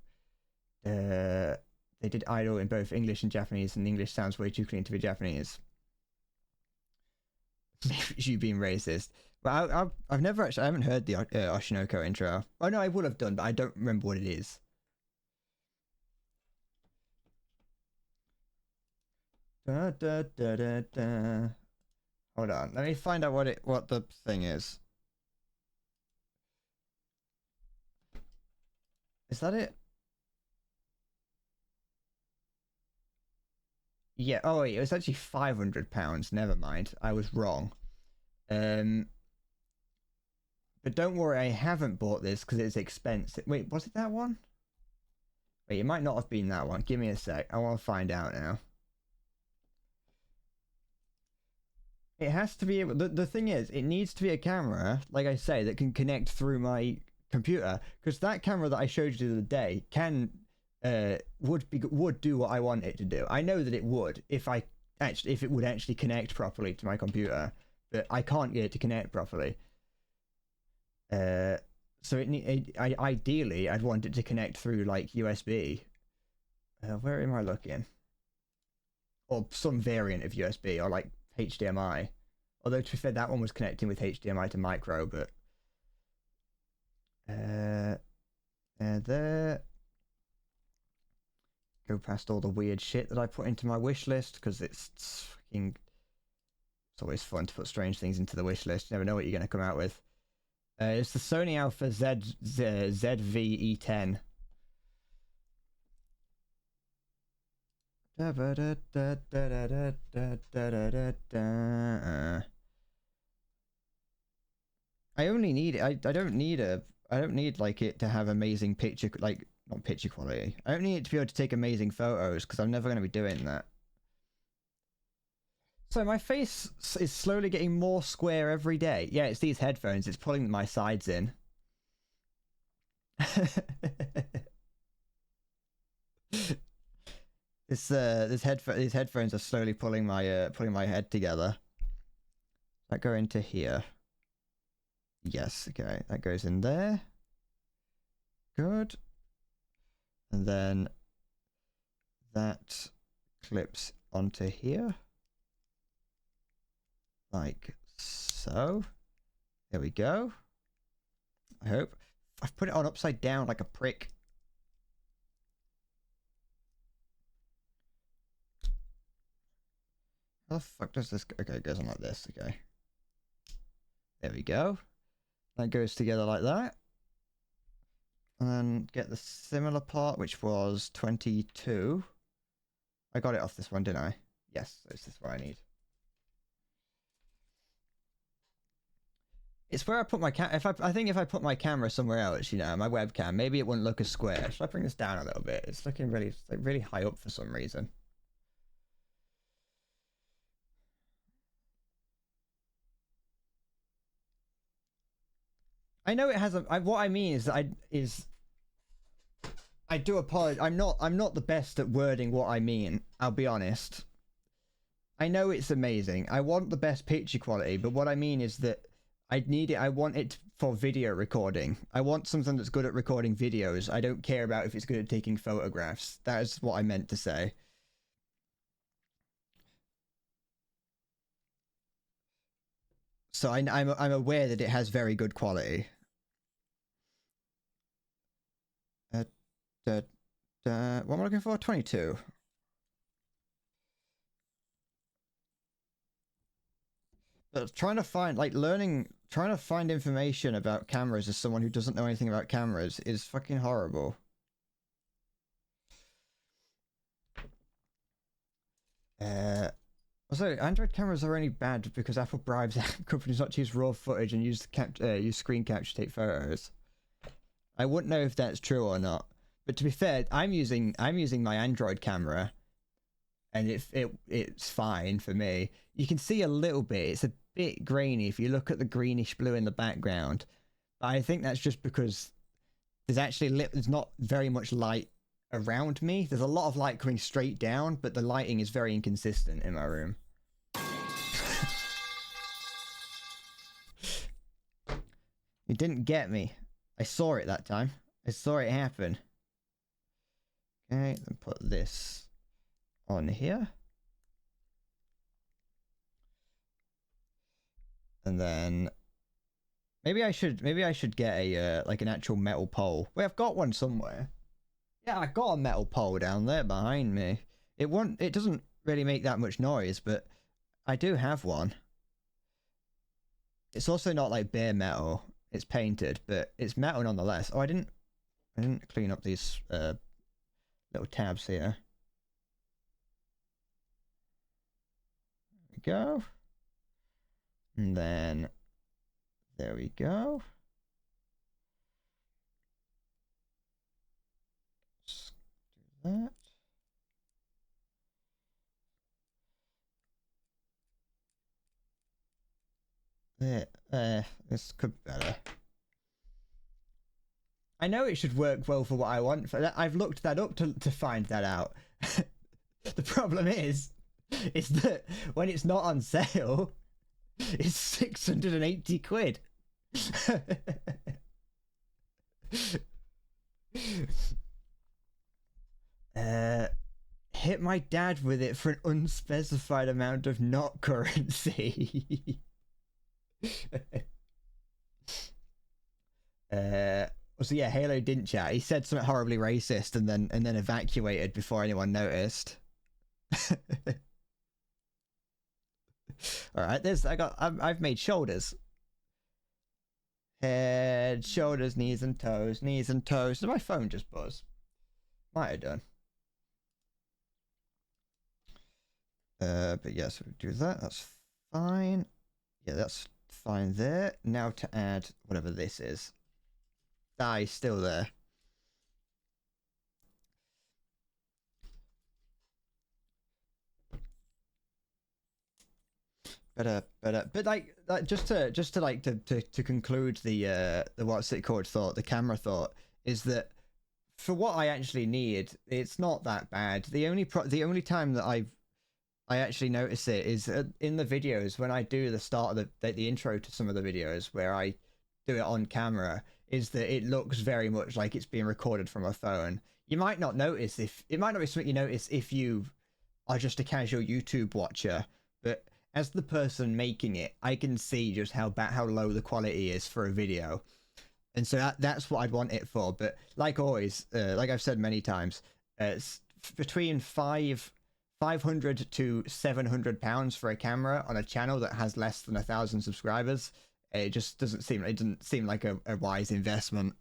They did idle in both English and Japanese, and the English sounds way too clean to be Japanese. Maybe it's you being racist. But I've never actually, I haven't heard the Oshinoko intro. Oh no, I would have done, but I don't remember what it is. Da, da, da, da, da. Hold on, let me find out what the thing is. Is that it? Yeah. Oh wait, it was actually £500. Never mind, I was wrong. But don't worry, I haven't bought this because it's expensive. Wait, was it that one? Wait, it might not have been that one. Give me a sec. I want to find out now. It has to be able. The thing is, it needs to be a camera, like I say, that can connect through my computer. Because that camera that I showed you the other day would do what I want it to do. I know that it would if it would actually connect properly to my computer, but I can't get it to connect properly. So ideally I'd want it to connect through like USB. Where am I looking? Or some variant of USB, or like HDMI. Although to be fair, that one was connecting with HDMI to micro, but there. Go past all the weird shit that I put into my wish list because it's fucking. It's always fun to put strange things into the wish list. You never know what you're going to come out with. It's the Sony Alpha ZV-E10. I only need I don't need like it to have amazing picture, like not picture quality. I don't need it to be able to take amazing photos because I'm never going to be doing that. So my face is slowly getting more square every day. Yeah, it's these headphones. It's pulling my sides in. These headphones are slowly pulling my head together. That go into here. Yes, okay. That goes in there. Good. And then that clips onto here. Like so. There we go. I hope. I've put it on upside down like a prick. How the fuck does this go? Okay, it goes on like this. Okay. There we go. That goes together like that. And then get the similar part, which was 22. I got it off this one, didn't I? Yes, this is what I need. It's where I put my I think if I put my camera somewhere else, you know, my webcam, maybe it wouldn't look as square. Should I bring this down a little bit? It's looking really high up for some reason. I know it has a. What I mean is that I do apologize. I'm not the best at wording what I mean. I'll be honest. I know it's amazing. I want the best picture quality, but what I mean is that I need it. I want it for video recording. I want something that's good at recording videos. I don't care about if it's good at taking photographs. That is what I meant to say. So I'm aware that it has very good quality. What am I looking for? 22. But trying to find information about cameras as someone who doesn't know anything about cameras is fucking horrible. Also, Android cameras are only bad because Apple bribes companies not to use raw footage and use screen capture to take photos. I wouldn't know if that's true or not. But to be fair, I'm using my Android camera, and it's fine for me. You can see a little bit. It's a bit grainy if you look at the greenish blue in the background. But I think that's just because there's not very much light around me. There's a lot of light coming straight down, but the lighting is very inconsistent in my room. You didn't get me. I saw it that time. I saw it happen. Okay, then put this on here. And then maybe I should get a like an actual metal pole. Wait, I've got one somewhere. Yeah, I got a metal pole down there behind me. It doesn't really make that much noise, but I do have one. It's also not like bare metal. It's painted, but it's metal nonetheless. Oh, I didn't clean up these little tabs here. There we go. And then there we go. Let's do that. There, this could be better. I know it should work well for what I want. For that, I've looked that up to find that out. The problem is that when it's not on sale, it's 680 quid. Hit my dad with it for an unspecified amount of not currency. So yeah, Halo didn't chat. He said something horribly racist and then evacuated before anyone noticed. All right, I've made shoulders, head, shoulders, knees and toes, knees and toes. Did my phone just buzz? Might have done. But yes, we do that. That's fine. Yeah, that's fine there. Now to add whatever this is. Die still there. But like just to conclude the what's it called thought, the camera thought, is that for what I actually need, it's not that bad. The only time that I actually notice it is in the videos when I do the start of the intro to some of the videos where I do it on camera, is that it looks very much like it's being recorded from a phone. You might not notice it might not be something you notice if you are just a casual YouTube watcher, but as the person making it, I can see just how low the quality is for a video. And so that's what I'd want it for. But like always, like I've said many times, it's between 500 to 700 pounds for a camera on a channel that has less than 1,000 subscribers. It just doesn't seem like a wise investment.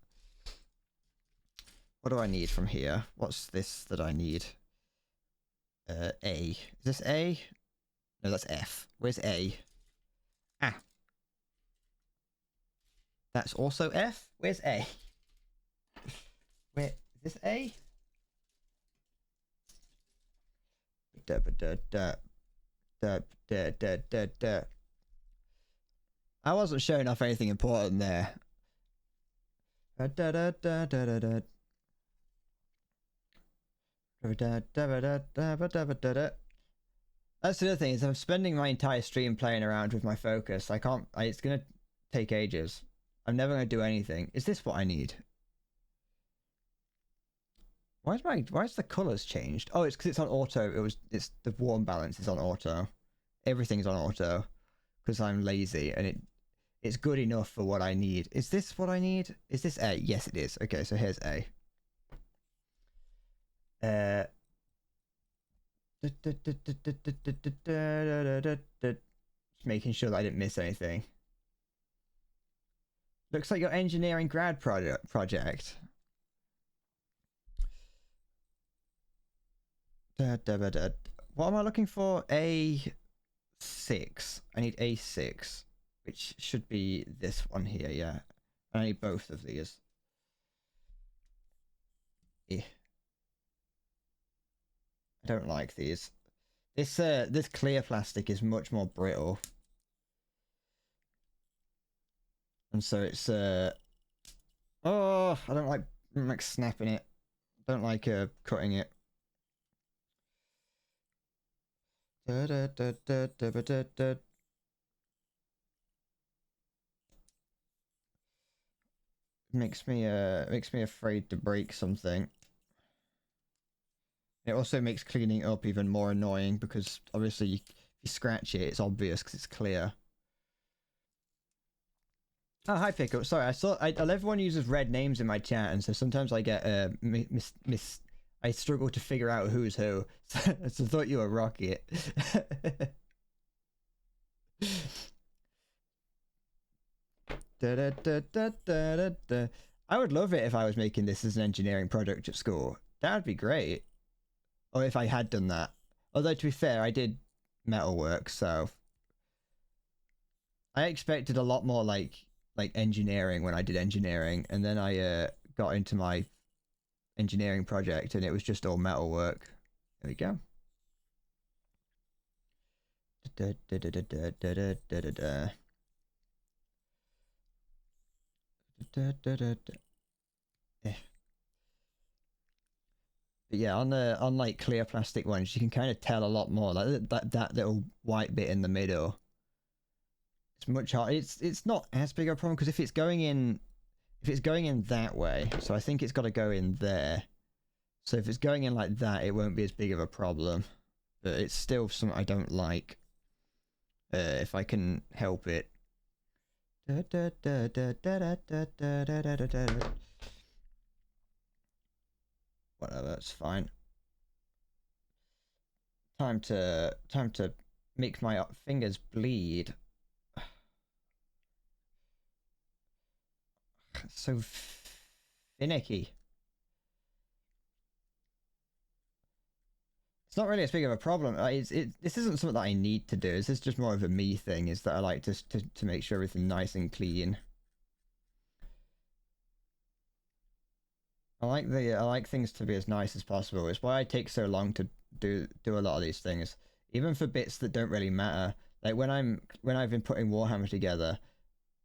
What do I need from here? What's this that I need? A. Is this A? No, that's F. Where's A? Ah. That's also F? Where's A? Where is this A? I wasn't showing off anything important there. That's the other thing, is I'm spending my entire stream playing around with my focus. It's gonna take ages. I'm never gonna do anything. Is this what I need? Why's the colours changed? Oh, it's because it's on auto. It's the warm balance is on auto. Everything's on auto. Because I'm lazy and it's good enough for what I need. Is this what I need? Is this A? Yes, it is. Okay, so here's A. Just making sure that I didn't miss anything. Looks like your engineering grad project. What am I looking for? A6. I need A6, which should be this one here, yeah. I need both of these. I don't like these. This clear plastic is much more brittle. And so it's oh, I don't like snapping it. I don't like cutting it. Makes me afraid to break something. It also makes cleaning up even more annoying because obviously if you scratch it, it's obvious because it's clear. Oh, hi, Pickle. Sorry, I saw everyone uses red names in my chat, and so sometimes I get I struggle to figure out who's who. So I thought you were Rocket. I would love it if I was making this as an engineering project at school. That would be great. Or if I had done that. Although to be fair, I did metalwork, so I expected a lot more like engineering when I did engineering, and then I got into my engineering project and it was just all metalwork. There we go. But yeah, on like clear plastic ones, you can kind of tell a lot more. Like that little white bit in the middle. It's much harder. It's not as big of a problem because if it's going in that way, so I think it's got to go in there. So if it's going in like that, it won't be as big of a problem. But it's still something I don't like. If I can help it. Whatever, it's fine. Time to make my fingers bleed. So finicky. It's not really as big of a problem. This isn't something that I need to do. This is just more of a me thing. Is that I like to make sure everything's nice and clean. I like things to be as nice as possible. It's why I take so long to do a lot of these things, even for bits that don't really matter. Like when I've been putting Warhammer together,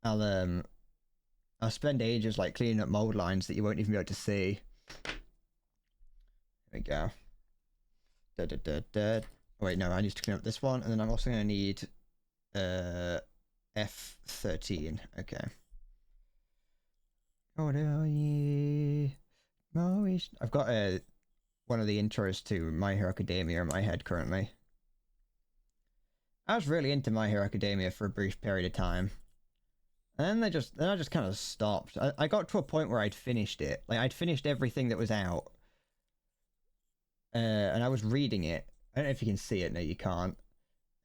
I'll spend ages like cleaning up mold lines that you won't even be able to see. There we go. Wait, no, I need to clean up this one, and then I'm also gonna need F13. Okay. Oh, I've got one of the intros to My Hero Academia in my head currently. I was really into My Hero Academia for a brief period of time. And then I just kind of stopped. I got to a point where I'd finished it. Like I'd finished everything that was out. And I was reading it. I don't know if you can see it. No, you can't.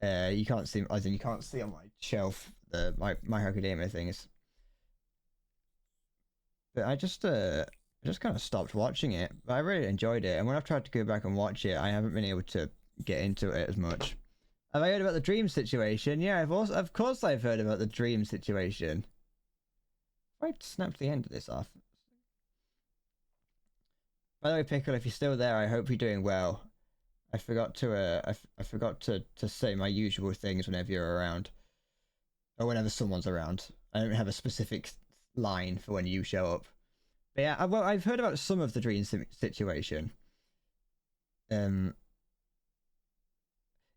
You can't see, as in you can't see on my shelf my Hero Academia things. But I just kind of stopped watching it. But I really enjoyed it. And when I've tried to go back and watch it, I haven't been able to get into it as much. Have I heard about the dream situation? Yeah, of course I've heard about the dream situation. I snapped the end of this off. By the way, Pickle, if you're still there, I hope you're doing well. I forgot to I forgot to say my usual things whenever you're around, or whenever someone's around. I don't have a specific line for when you show up. But yeah, well, I've heard about some of the dream situation.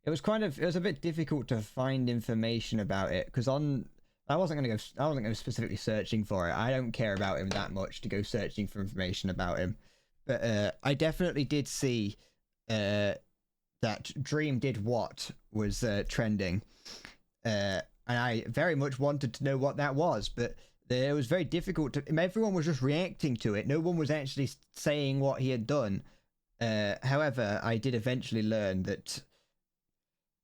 It was a bit difficult to find information about it because I wasn't gonna go specifically searching for it. I don't care about him that much to go searching for information about him. But I definitely did see that Dream Did What was trending. And I very much wanted to know what that was, but it was very difficult to... Everyone was just reacting to it. No one was actually saying what he had done. However, I did eventually learn that...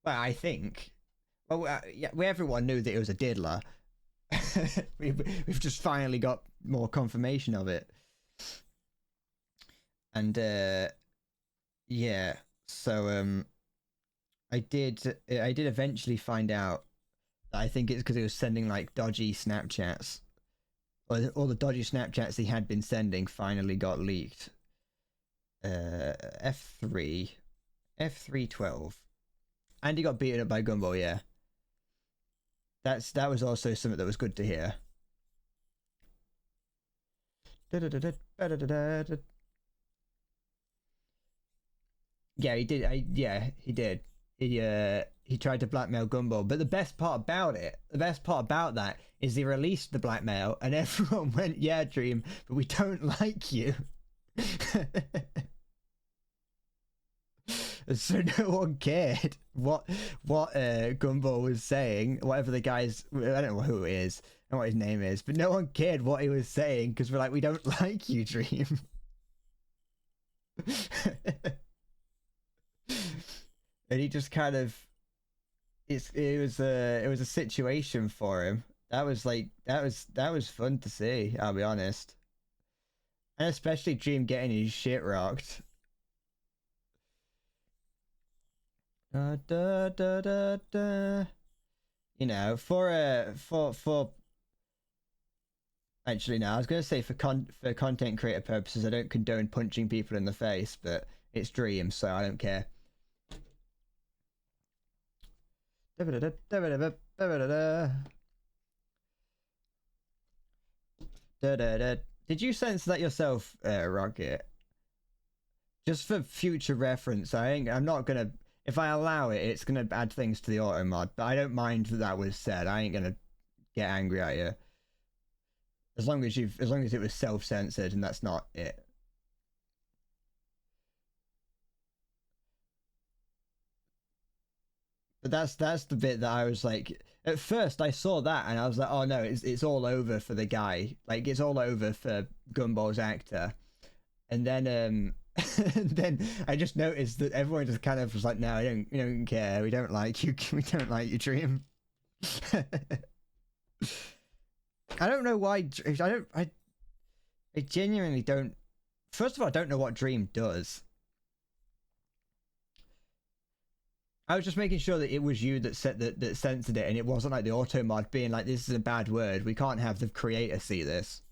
Well, I think... Well, yeah, everyone knew that it was a diddler. We've just finally got more confirmation of it. And yeah, so I did eventually find out that I think it's because he was sending like dodgy Snapchats, or all the dodgy Snapchats he had been sending finally got leaked. F312, and he got beaten up by Gumball. Yeah, that was also something that was good to hear. Yeah, he did. He did. He tried to blackmail Gumball, but the best part about that is he released the blackmail, and everyone went, "Yeah, Dream, but we don't like you." So no one cared what Gumball was saying. Whatever the guys, I don't know who it is. know what his name is, but no one cared what he was saying because we're like, we don't like you, Dream. And he just kind of, it was a situation for him. That was like that was fun to see. I'll be honest, and especially Dream getting his shit rocked. Da, da, da, da, da. You know, for actually, no, I was gonna say for content creator purposes, I don't condone punching people in the face, but it's Dream, so I don't care. Did you sense that yourself, Rocket? Just for future reference, I'm not gonna. If I allow it, it's gonna add things to the auto mod, but I don't mind that was said. I ain't gonna get angry at you. As long as it was self-censored and that's not it. But that's the bit that I was like, at first I saw that and I was like, oh no, it's all over for the guy. Like it's all over for Gumball's actor. And then and then I just noticed that everyone just kind of was like, no, we don't care. We don't like you. We don't like you, Dream. I don't know why. I genuinely don't. First of all, I don't know what Dream does. I was just making sure that it was you that that censored it, and it wasn't like the auto mod being like, "This is a bad word. We can't have the creator see this."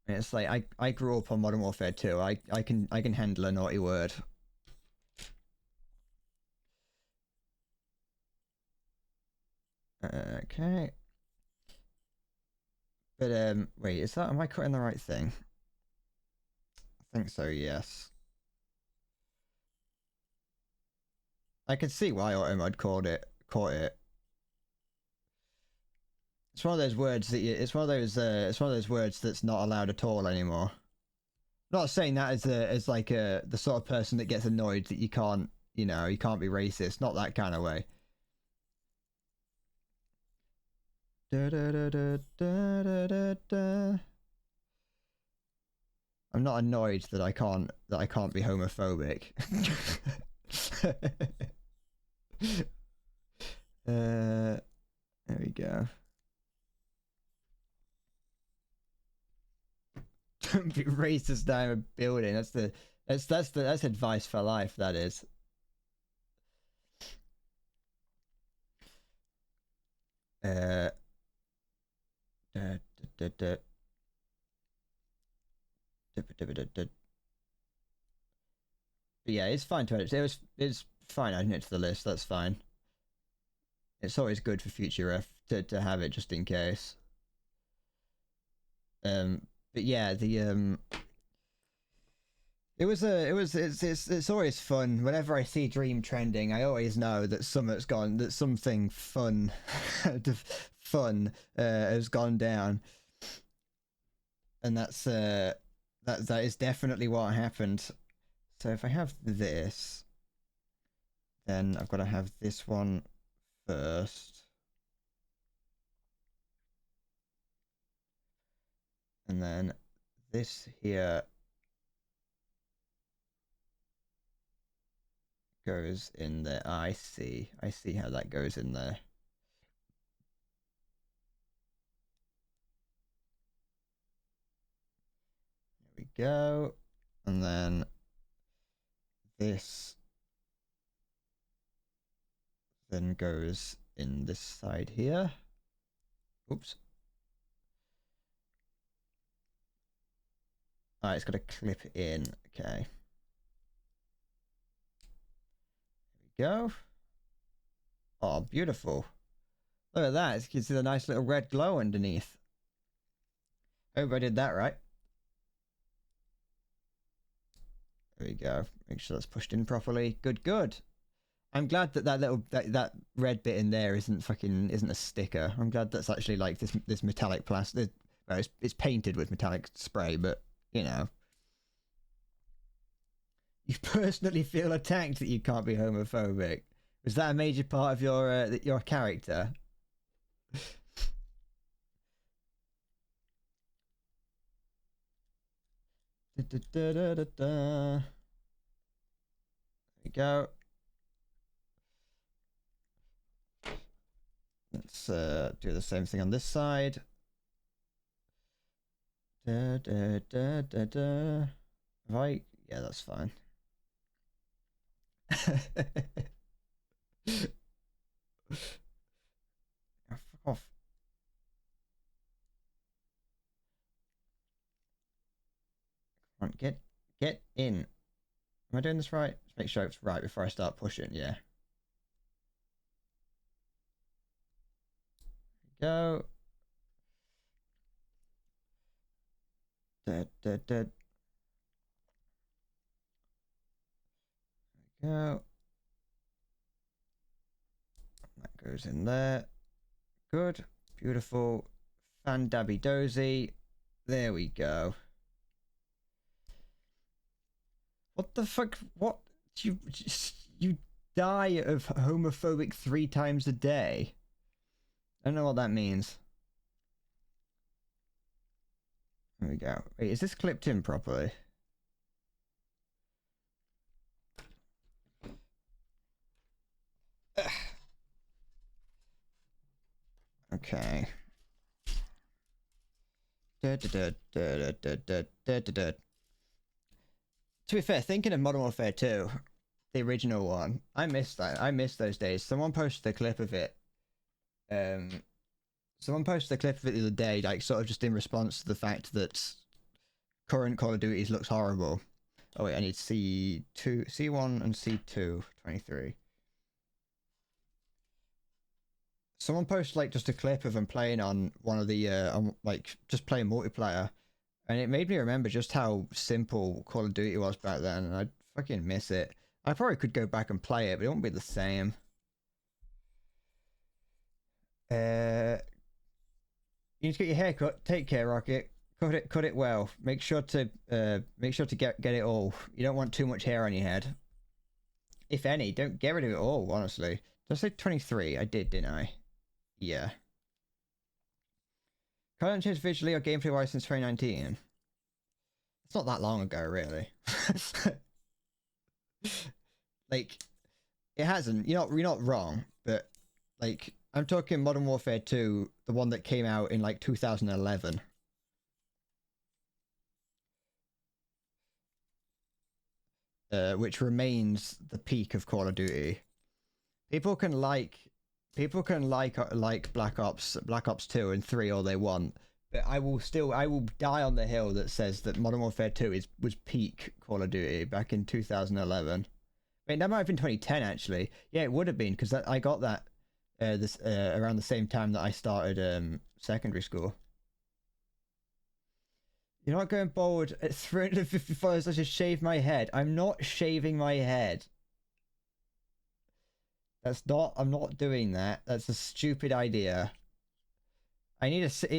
And it's like I grew up on Modern Warfare 2. I can handle a naughty word. Okay. But wait, am I cutting the right thing? I think so, yes. I can see why Automod caught it. It's one of those words that it's one of those words that's not allowed at all anymore. I'm not saying that as like the sort of person that gets annoyed that you can't be racist, not that kind of way. Da, da, da, da, da, da, da. I'm not annoyed that I can't be homophobic. There we go. Don't be racist down a building. That's advice for life. That is. But yeah, it's fine to edit. It's fine adding it to the list. That's fine. It's always good for future ref to have it just in case. But yeah, it's always fun. Whenever I see Dream trending, I always know that something fun has gone down, and that is definitely what happened. So if I have this, then I've got to have this one first. And then this here goes in there. I see how that goes in there. There we go. And then this then goes in this side here. Oops. Alright, it's got to clip in. Okay. There we go. Oh, beautiful. Look at that. You can see the nice little red glow underneath. Hope I did that right. There we go. Make sure that's pushed in properly. Good. I'm glad that red bit in there isn't a sticker. I'm glad that's actually like this metallic plastic. Well, it's painted with metallic spray, but you know. You personally feel attacked that you can't be homophobic. Was that a major part of your character? There we go. Let's do the same thing on this side. Right? Yeah, that's fine. Oh, fuck off. Come on, get in. Am I doing this right? Let's make sure it's right before I start pushing. Yeah. Go. There we go. That goes in there. Good. Beautiful. Fan dabby dozy. There we go. What the fuck? What? You die of homophobic 3 times a day? I don't know what that means. There we go. Wait, is this clipped in properly? Ugh. Okay. To be fair, thinking of Modern Warfare 2, the original one, I missed that. I missed those days. Someone posted a clip of it. Someone posted a clip of it the other day, like sort of just in response to the fact that current Call of Duties looks horrible. Oh wait, I need C2, C1 and C2, 23. Someone posted like just a clip of him playing on one of the like just playing multiplayer, and it made me remember just how simple Call of Duty was back then, and I fucking miss it. I probably could go back and play it, but it won't be the same. You need to get your hair cut. Take care, Rocket. Cut it well. Make sure to get it all. You don't want too much hair on your head. If any, don't get rid of it all, honestly. Did I say 23? I did, didn't I? Yeah. Can't change visually or gameplay wise since 2019. It's not that long ago, really. Like, it hasn't. You're not wrong, but like I'm talking Modern Warfare 2, the one that came out in like 2011. Which remains the peak of Call of Duty. People can like Black Ops 2 and 3 all they want, but I will die on the hill that says that Modern Warfare 2 was peak Call of Duty back in 2011. Wait, that might have been 2010 actually. Yeah, it would have been because I got that around the same time that I started secondary school. You're not going bald at 350 followers. Let's just shave my head. I'm not shaving my head. I'm not doing that. That's a stupid idea. It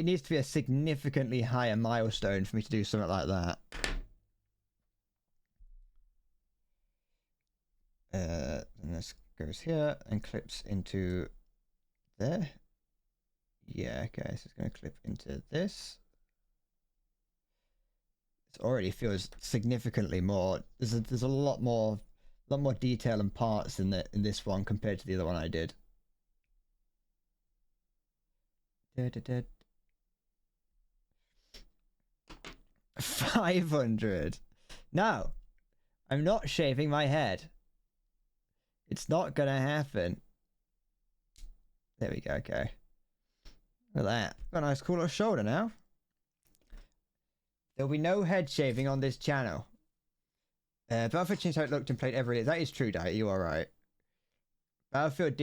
needs to be a significantly higher milestone for me to do something like that. And this goes here and clips into there. Yeah, okay, so it's going to clip into this. It already feels significantly more. There's a lot more detail and parts in this one compared to the other one I did. 500. No, I'm not shaving my head. It's not gonna happen. There we go. Okay. Look at that. Got a nice cool little shoulder now. There'll be no head shaving on this channel. Battlefield changed how it looked and played every day. That is true, Diet. You are right. Battlefield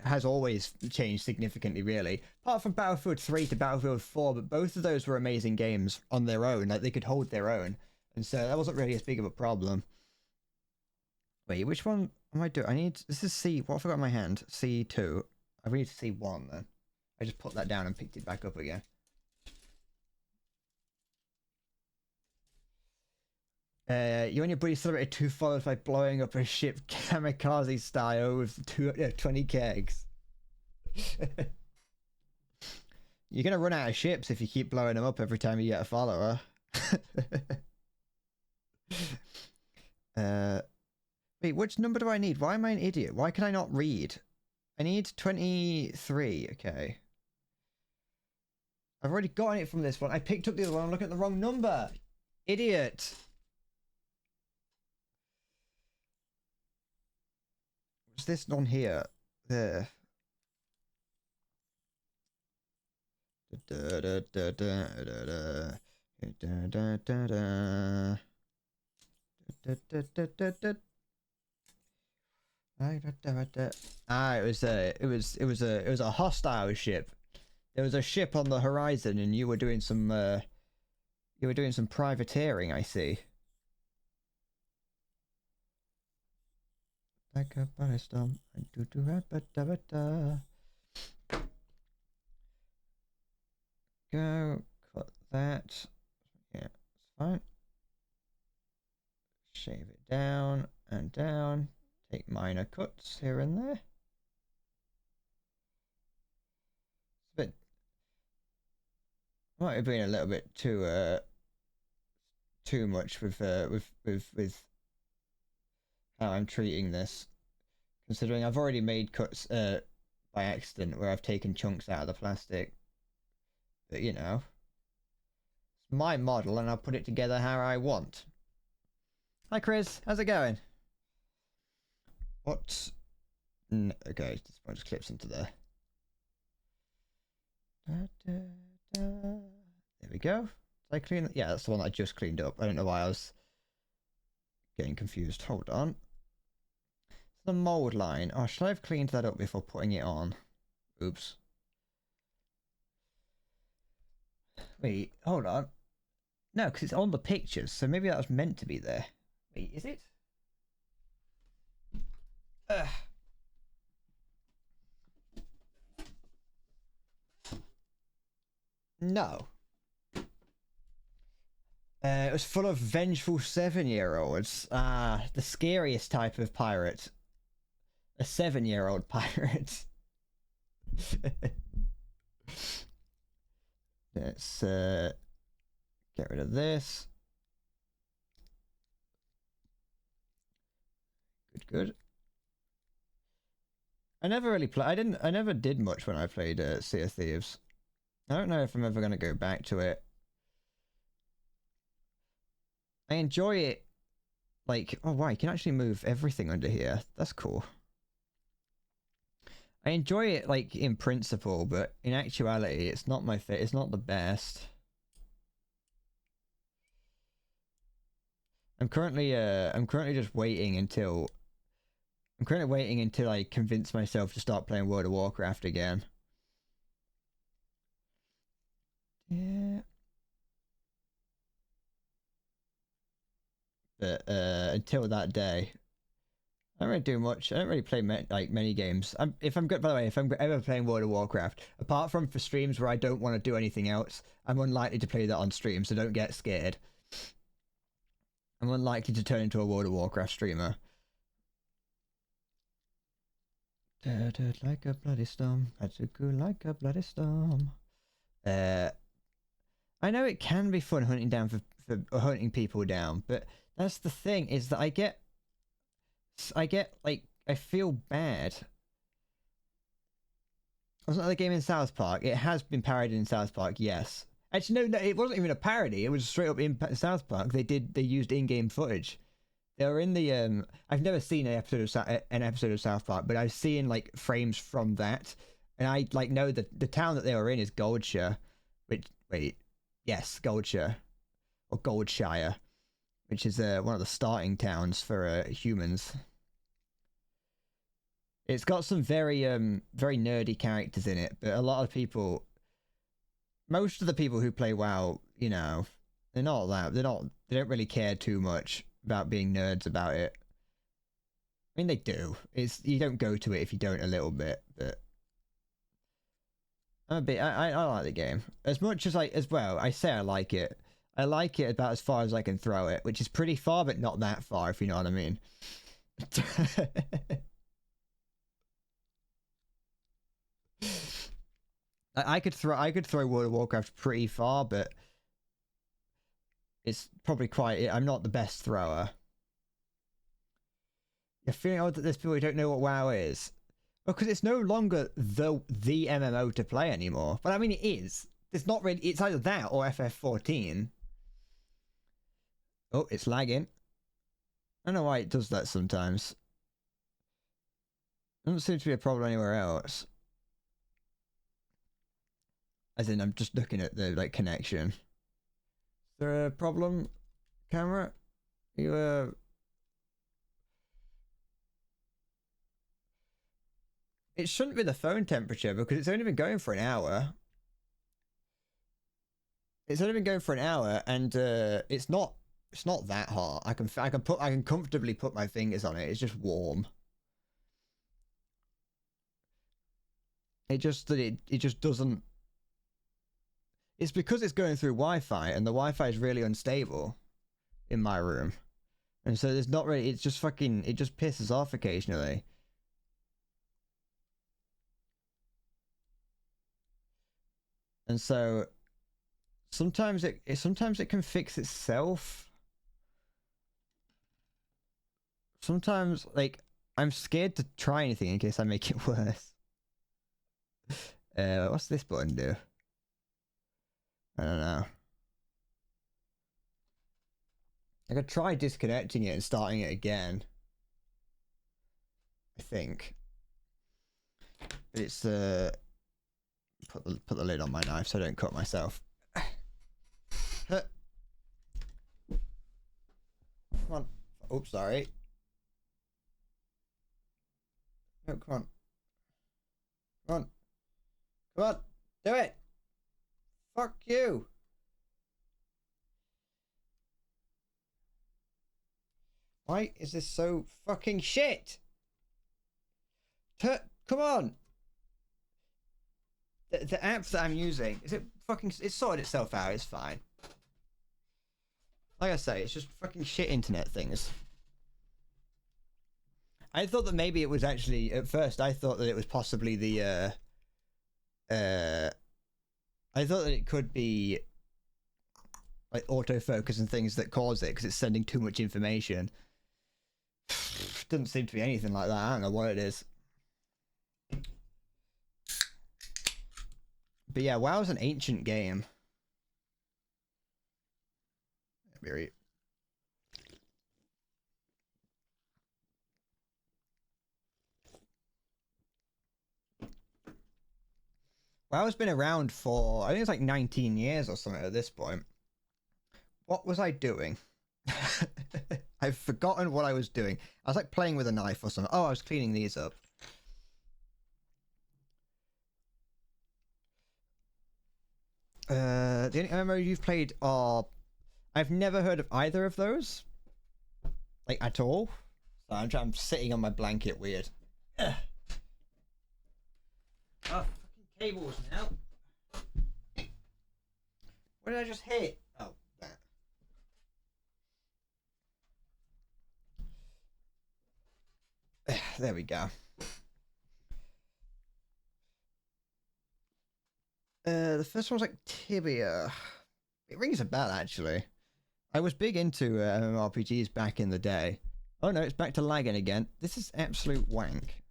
has always changed significantly, really. Apart from Battlefield 3 to Battlefield 4, but both of those were amazing games on their own. Like, they could hold their own. And so that wasn't really as big of a problem. Wait, which one am I doing? This is C. What have I got in my hand? C2. I need C1 then. I just put that down and picked it back up again. You and your buddy celebrated 2 followers by blowing up a ship kamikaze style with 20 kegs. You're gonna run out of ships if you keep blowing them up every time you get a follower. Wait, which number do I need? Why am I an idiot? Why can I not read? I need 23. Okay. I've already gotten it from this one. I picked up the other one. I'm looking at the wrong number. Idiot. What's this on here? There. Ah, it was a hostile ship. There was a ship on the horizon, and you were doing some privateering. I see. Like a ballista, go cut that. Yeah, it's fine. Shave it down and down. Take minor cuts here and there. It's a bit. Might have been a little bit too much with how I'm treating this, considering I've already made cuts by accident where I've taken chunks out of the plastic. But you know, it's my model and I'll put it together how I want. Hi Chris, how's it going? What? Okay, this one just clips into there. There we go. Did I clean it? Yeah, that's the one I just cleaned up. I don't know why I was getting confused. Hold on. The mold line. Oh, should I have cleaned that up before putting it on? Oops. Wait, hold on. No, because it's on the pictures, so maybe that was meant to be there. Wait, is it? No. It was full of vengeful 7-year-olds. Ah, the scariest type of pirate. A 7-year-old pirate. Let's get rid of this. Good. I never really played. I never did much when I played Sea of Thieves. I don't know if I'm ever gonna go back to it. I enjoy it. Like, oh wow, you can actually move everything under here. That's cool. I enjoy it like in principle, but in actuality, it's not my fit. It's not the best. I'm currently just waiting until. I'm currently waiting until I convince myself to start playing World of Warcraft again. Yeah. But until that day, I don't really do much. I don't really play many games. If I'm good, by the way, if I'm ever playing World of Warcraft, apart from for streams where I don't want to do anything else, I'm unlikely to play that on stream. So don't get scared. I'm unlikely to turn into a World of Warcraft streamer. Like a bloody storm, that's a good like a bloody storm. I know it can be fun hunting down for hunting people down, but that's the thing is that I get like I feel bad. Wasn't that the game in South Park? It has been parodied in South Park, yes. Actually, no, it wasn't even a parody. It was straight up in South Park. They used in-game footage. They were in the I've never seen an episode of South Park, but I've seen like frames from that, and I like know that the town that they were in is Goldshire, which yes, Goldshire or Goldshire, which is one of the starting towns for humans. It's got some very nerdy characters in it, but a lot of people, most of the people who play WoW, you know, they don't really care too much about being nerds about it. I mean, they do. You don't go to it if you don't a little bit, but I'm a bit. I like the game as much as I say I like it. I like it about as far as I can throw it, which is pretty far, but not that far, if you know what I mean. I could throw World of Warcraft pretty far, but it's probably quite. I'm not the best thrower. You're feeling odd that there's people who don't know what WoW is. Because it's no longer the MMO to play anymore. But I mean, it is. It's not really. It's either that or FF14. Oh, it's lagging. I don't know why it does that sometimes. Doesn't seem to be a problem anywhere else. As in, I'm just looking at the like connection. Is there a problem, camera? You It shouldn't be the phone temperature because it's only been going for an hour. It's only been going for an hour, and it's not that hot. I can comfortably put my fingers on it. It's just warm. It just doesn't. It's because it's going through Wi-Fi, and the Wi-Fi is really unstable in my room, and so there's not really. It's just fucking. It just pisses off occasionally. And so sometimes it can fix itself. Sometimes like I'm scared to try anything in case I make it worse. What's this button do? I don't know. I could try disconnecting it and starting it again. I think. But it's put the lid on my knife so I don't cut myself. Come on. Oops, sorry. No, come on. Come on. Come on. Do it. Fuck you. Why is this so fucking shit? Come on. The app that I'm using, it's sorted itself out, it's fine. Like I say, it's just fucking shit internet things. I thought that maybe it was actually, at first I thought that it was possibly the, I thought that it could be like autofocus and things that cause it because it's sending too much information. Doesn't seem to be anything like that. I don't know what it is. But yeah, WoW's an ancient game. Very. WoW's been around for, I think it's like 19 years or something at this point. What was I doing? I've forgotten what I was doing. I was like playing with a knife or something. Oh, I was cleaning these up. The only MMO you've played are... I've never heard of either of those. Like, at all. So I'm sitting on my blanket weird. Ugh. Oh, fucking cables now. What did I just hit? Oh, that. There we go. The first one's like Tibia. It rings a bell, actually. I was big into MMORPGs back in the day. Oh no, it's back to lagging again. This is absolute wank.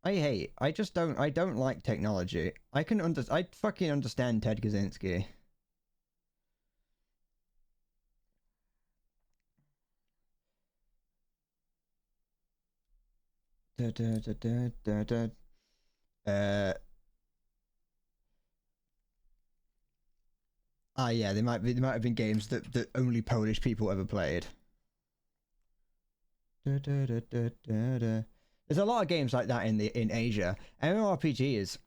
I don't like technology. I fucking understand Ted Kaczynski. Yeah, there might have been games that only Polish people ever played. There's a lot of games like that in Asia. MMORPGs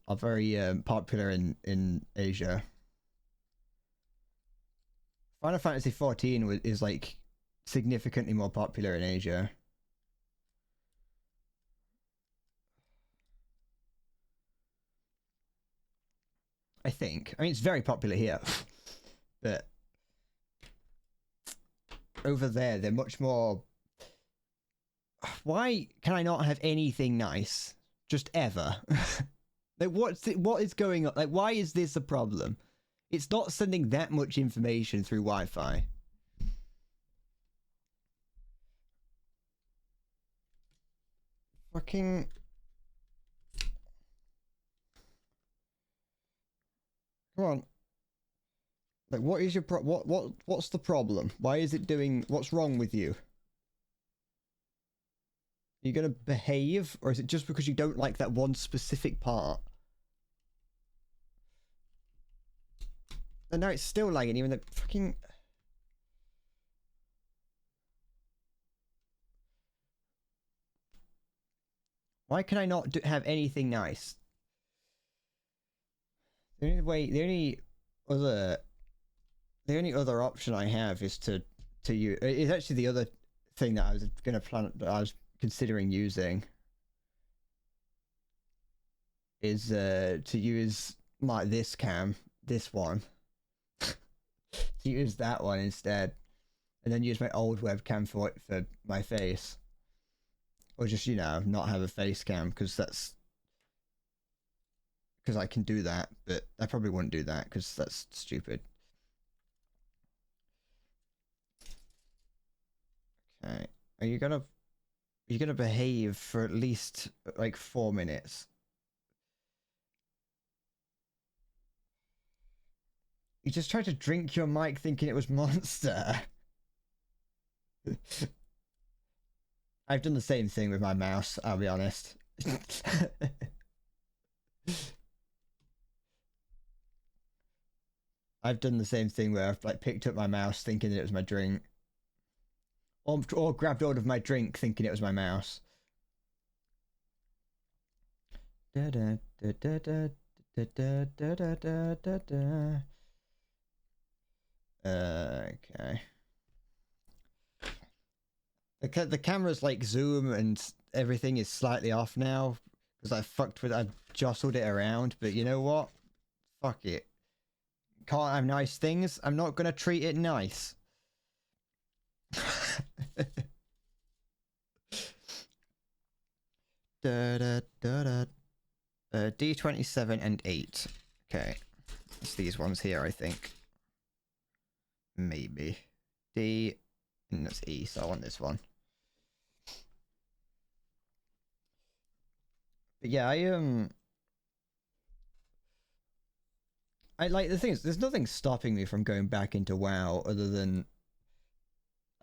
are very popular in Asia. Final Fantasy 14 is like significantly more popular in Asia. I think. I mean, it's very popular here, but over there they're much more. why can I not have anything nice? Just ever. Like, what is going on? Like, why is this a problem? It's not sending that much information through Wi-Fi. Fucking... Come on. Like, what is your what's the problem? Why is it doing... What's wrong with you? Are you gonna behave? Or is it just because you don't like that one specific part? And now it's still lagging, even though fucking... Why can I not have anything nice? The only other option I have is to use... It's actually the other thing that I was gonna plan... That I was considering using. Is to use like this cam, this one. To use that one instead, and then use my old webcam for my face, or just, you know, not have a face cam because I can do that, but I probably wouldn't do that because that's stupid. Okay, are you gonna behave for at least like 4 minutes? You just tried to drink your mic thinking it was Monster. I've done the same thing with my mouse, I'll be honest. I've done the same thing where I've like picked up my mouse thinking that it was my drink. Or grabbed hold of my drink thinking it was my mouse. Okay. The camera's like zoom and everything is slightly off now because I've jostled it around, but you know what? Fuck it. Can't have nice things. I'm not gonna treat it nice. D27 and 8. Okay. It's these ones here, I think. Maybe. D, and that's E, so I want this one. But yeah, I like, the thing is, there's nothing stopping me from going back into WoW other than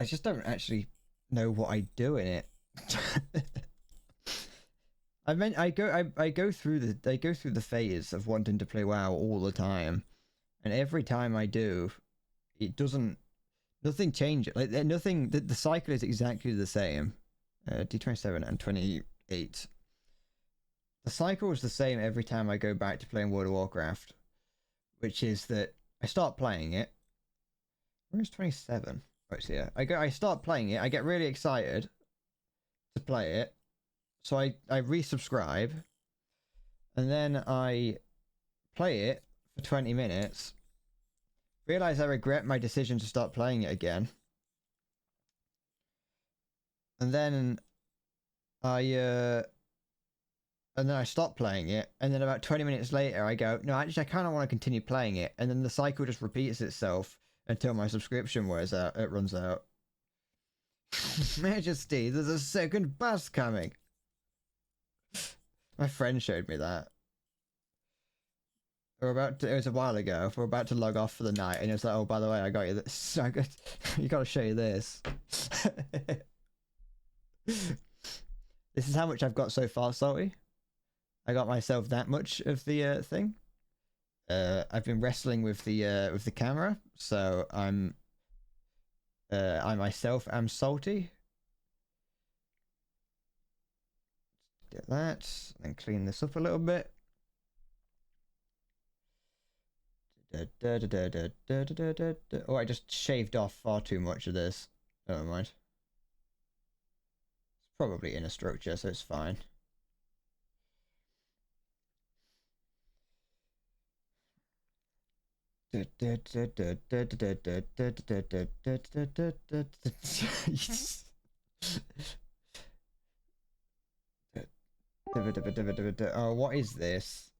I just don't actually know what I do in it. I go through the phase of wanting to play WoW all the time, and every time I do, it doesn't. Nothing changes. Like nothing. The cycle is exactly the same. D27 and 28. The cycle is the same every time I go back to playing World of Warcraft, which is that I start playing it. Where's 27? Oh, it's here. I start playing it. I get really excited to play it. So I resubscribe, and then I play it for 20 minutes, realize I regret my decision to start playing it again, and then I stop playing it, and then about 20 minutes later I go, no, actually I kind of want to continue playing it, and then the cycle just repeats itself until my subscription runs out. Majesty, there's a second bus coming. My friend showed me that. It was a while ago. We're about to log off for the night, and it was like, oh, by the way, I got you this. So you gotta show you this. This is how much I've got so far, Salty. I got myself that much of the thing. I've been wrestling with the camera, so I myself am salty. Get that, and clean this up a little bit. Oh, I just shaved off far too much of this. Never mind. It's probably in a structure, so it's fine. Oh, what is this?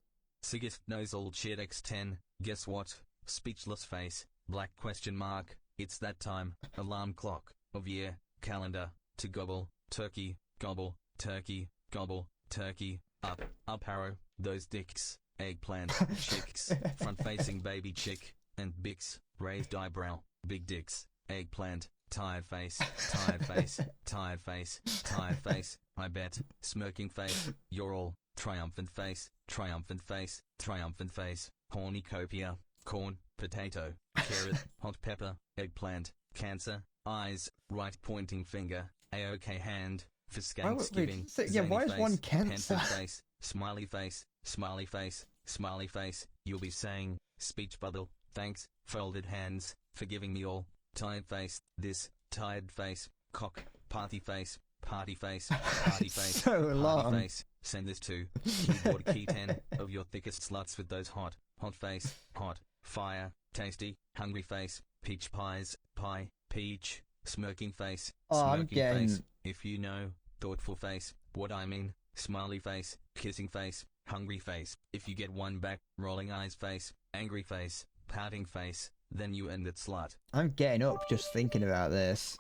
Siggest knows all shit X10. Guess what? Speechless face. Black question mark. It's that time. Alarm clock. Of year. Calendar. To gobble. Turkey. Gobble. Turkey. Gobble. Turkey. Up arrow. Those dicks. Eggplant. Chicks. Front facing baby chick. And bix. Raised eyebrow. Big dicks. Eggplant. Tired face. Tired face. Tired face. Tired face. I bet. Smirking face. You're all. Triumphant face. Triumphant face. Triumphant face. Cornucopia. Corn. Potato. Carrot. Hot pepper. Eggplant. Cancer. Eyes. Right pointing finger. A-OK hand. For Thanksgiving. Yeah, why is one cancer? Pencil face. Smiley face. Smiley face. Smiley face. You'll be saying. Speech bubble. Thanks. Folded hands. For giving me all. Tired face. This. Tired face. Cock. Party face. Party face. Party face. So long. Party face. Send this to keyboard key 10 of your thickest sluts with those hot face, hot, fire, tasty, hungry face, peach pies, pie, peach, smirking face, smirking face, if you know, thoughtful face, what I mean, smiley face, kissing face, hungry face, if you get one back, rolling eyes face, angry face, pouting face, then you end it slut. I'm getting up just thinking about this.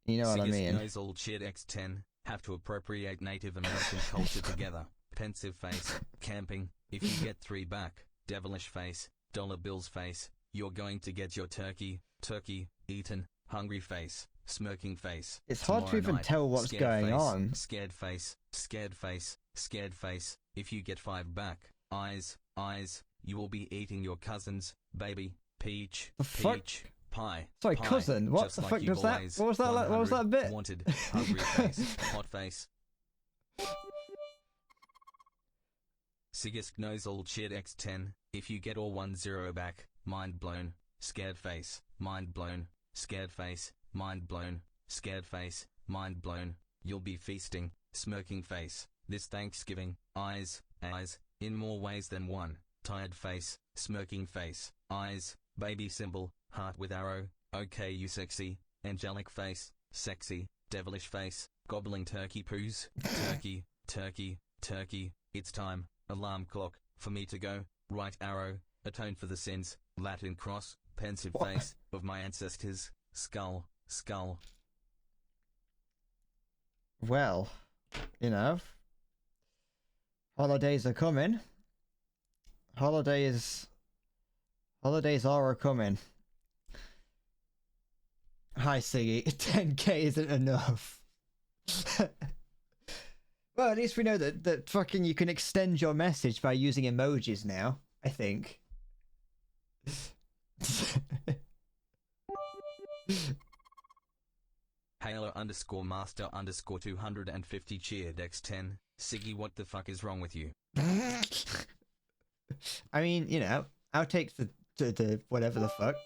You know what I mean? Knows all shit X10. Have to appropriate Native American culture together. Pensive face. Camping. If you get 3 back. Devilish face. Dollar bills face. You're going to get your turkey. Turkey. Eaten. Hungry face. Smirking face. It's hard to even tell what's going on. Scared face. Scared face. Scared face. If you get 5 back. Eyes. Eyes. You will be eating your cousin's. Baby. Peach. Peach. Pie. Sorry, pie, cousin. What the fuck was that? What was that? What was that bit? Wanted. Hungry face. Hot face. Siggest knows all shit X10. If you get all 1-0 back. Mind blown. Scared face. Mind blown. Scared face. Mind blown. Scared face. Mind blown. You'll be feasting. Smirking face. This Thanksgiving. Eyes. Eyes. In more ways than one. Tired face. Smirking face. Eyes. Baby symbol. Heart with arrow. Okay, you sexy. Angelic face. Sexy. Devilish face. Gobbling turkey poos. Turkey. Turkey. Turkey. It's time. Alarm clock. For me to go. Right arrow. Atone for the sins. Latin cross. Pensive face. Of my ancestors. Skull. Skull. Well, you know. Holidays are coming. Holidays are coming. Hi, Siggy. 10k isn't enough. Well, at least we know that fucking you can extend your message by using emojis now, I think. Halo _master _250 cheered X10. Siggy, what the fuck is wrong with you? I mean, you know, I'll take the whatever the fuck.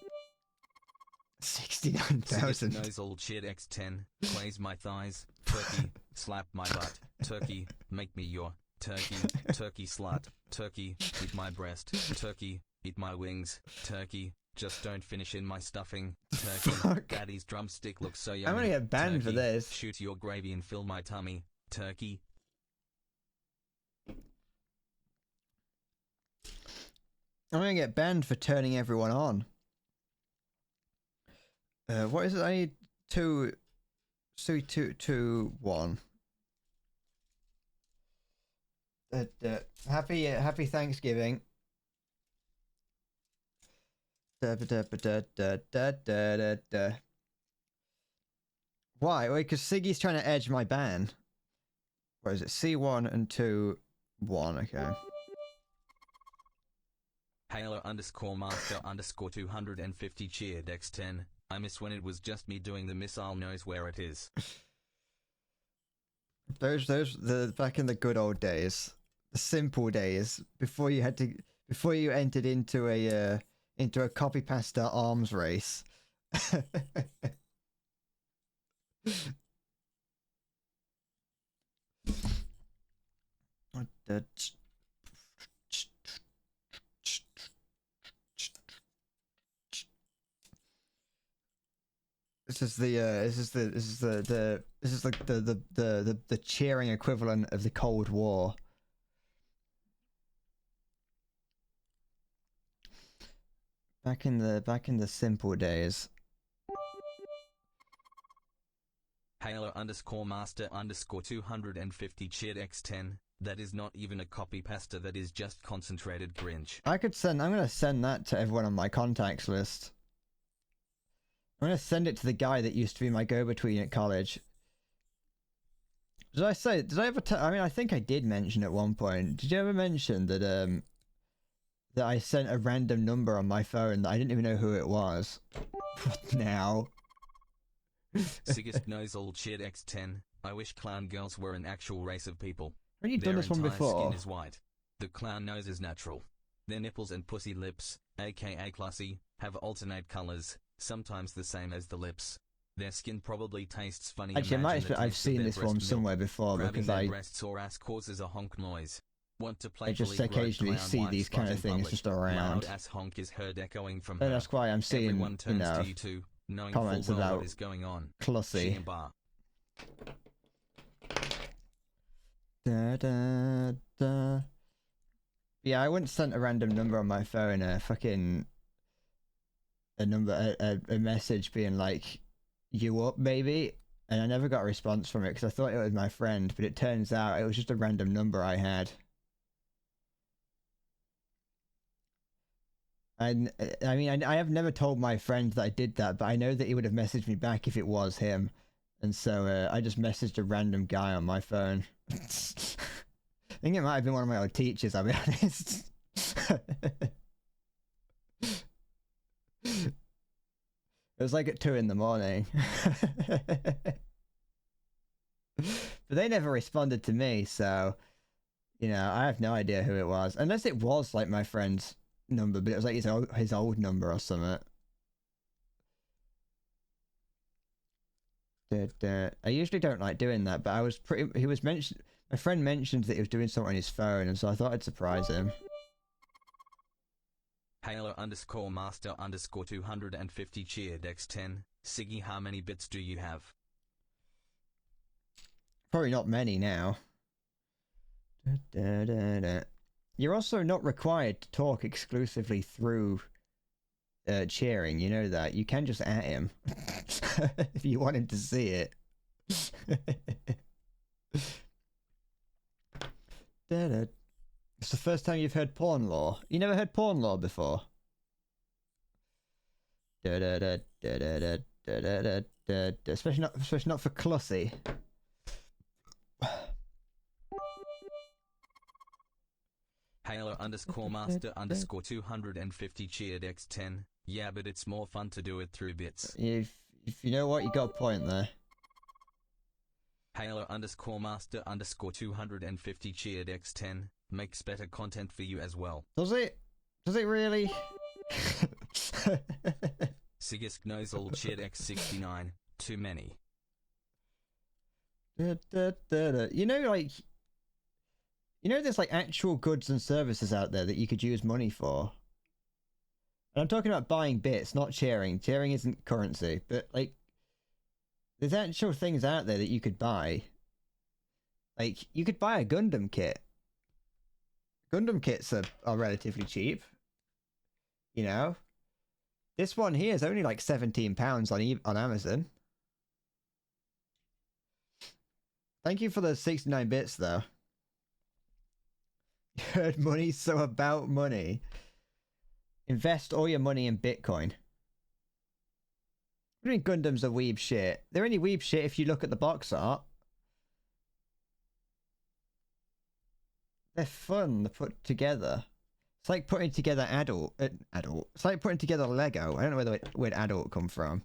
69,000. Knows all shit X10. Plays my thighs. Turkey. Slap my butt. Turkey. Make me your turkey. Turkey slut. Turkey. Eat my breast. Turkey. Eat my wings. Turkey. Just don't finish in my stuffing. Turkey. Fuck. Daddy's drumstick looks so yummy. I'm gonna get banned for this. Shoot your gravy and fill my tummy. Turkey. I'm gonna get banned for turning everyone on. What is it? I need 2, 1. Happy Thanksgiving. Why? Wait, because Siggy's trying to edge my ban. What is it? C1 and 2, 1. Okay. Halo _master _250 cheered X10. I miss when it was just me doing the missile knows where it is. Those the back in the good old days, the simple days before you entered into a copy pasta arms race. This is like the cheering equivalent of the Cold War. Back in the simple days. Halo underscore master underscore 250 cheered X10. That is not even a copy pasta, that is just concentrated Grinch. I'm gonna send that to everyone on my contacts list. I'm gonna send it to the guy that used to be my go-between at college. Did I ever I mean, I think I did mention at one point. Did you ever mention that that I sent a random number on my phone that I didn't even know who it was? What now? Siggest knows all cheered X10. I wish clown girls were an actual race of people. Haven't you done this one before? Their entire skin is white. The clown nose is natural. Their nipples and pussy lips, aka classy, have alternate colors, sometimes the same as the lips. Their skin probably tastes funny. Actually, I've seen this one somewhere before because their breasts or ass causes a honk noise. Want to play? I just occasionally see these kind of things just around. Loud ass honk is heard echoing from her. her. That's why I'm seeing, everyone turns to you too, knowing comments full well about what is going on. Clussy. Da, da, da. Yeah, I wouldn't send a random number on my phone, a message being like, "You up, baby?" And I never got a response from it because I thought it was my friend, but it turns out it was just a random number I had. And I mean, I have never told my friend that I did that, but I know that he would have messaged me back if it was him. And so I just messaged a random guy on my phone. I think it might have been one of my old teachers, I'll be honest. It was like at 2 in the morning. But they never responded to me, so, you know, I have no idea who it was. Unless it was like my friend's number, but it was like his old number or something. I usually don't like doing that, but my friend mentioned that he was doing something on his phone, and so I thought I'd surprise him. Halo underscore master underscore 250 cheered X10. Siggy, how many bits do you have? Probably not many now. You're also not required to talk exclusively through cheering, you know that. You can just at him if you want him to see it. It's the first time you've heard porn law. You never heard porn law before? Especially not for Clussy. Halo underscore master underscore 250 cheered X10. Yeah, but it's more fun to do it through bits. If you know what, you got a point there. Halo underscore master underscore 250 cheered X10. Makes better content for you as well. Does it? Does it really? Sigisk knows all cheered X69. Too many. You know, like... You know there's like actual goods and services out there that you could use money for? And I'm talking about buying bits, not cheering. Cheering isn't currency, but like... There's actual things out there that you could buy. Like, you could buy a Gundam kit. Gundam kits are relatively cheap. You know? This one here is only like £17 on Amazon. Thank you for the 69 bits, though. You heard money, so about money. Invest all your money in Bitcoin. What do you mean Gundams are weeb shit? They're only weeb shit if you look at the box art. They're fun to put together. It's like putting together adult. It's like putting together Lego. I don't know where adult come from.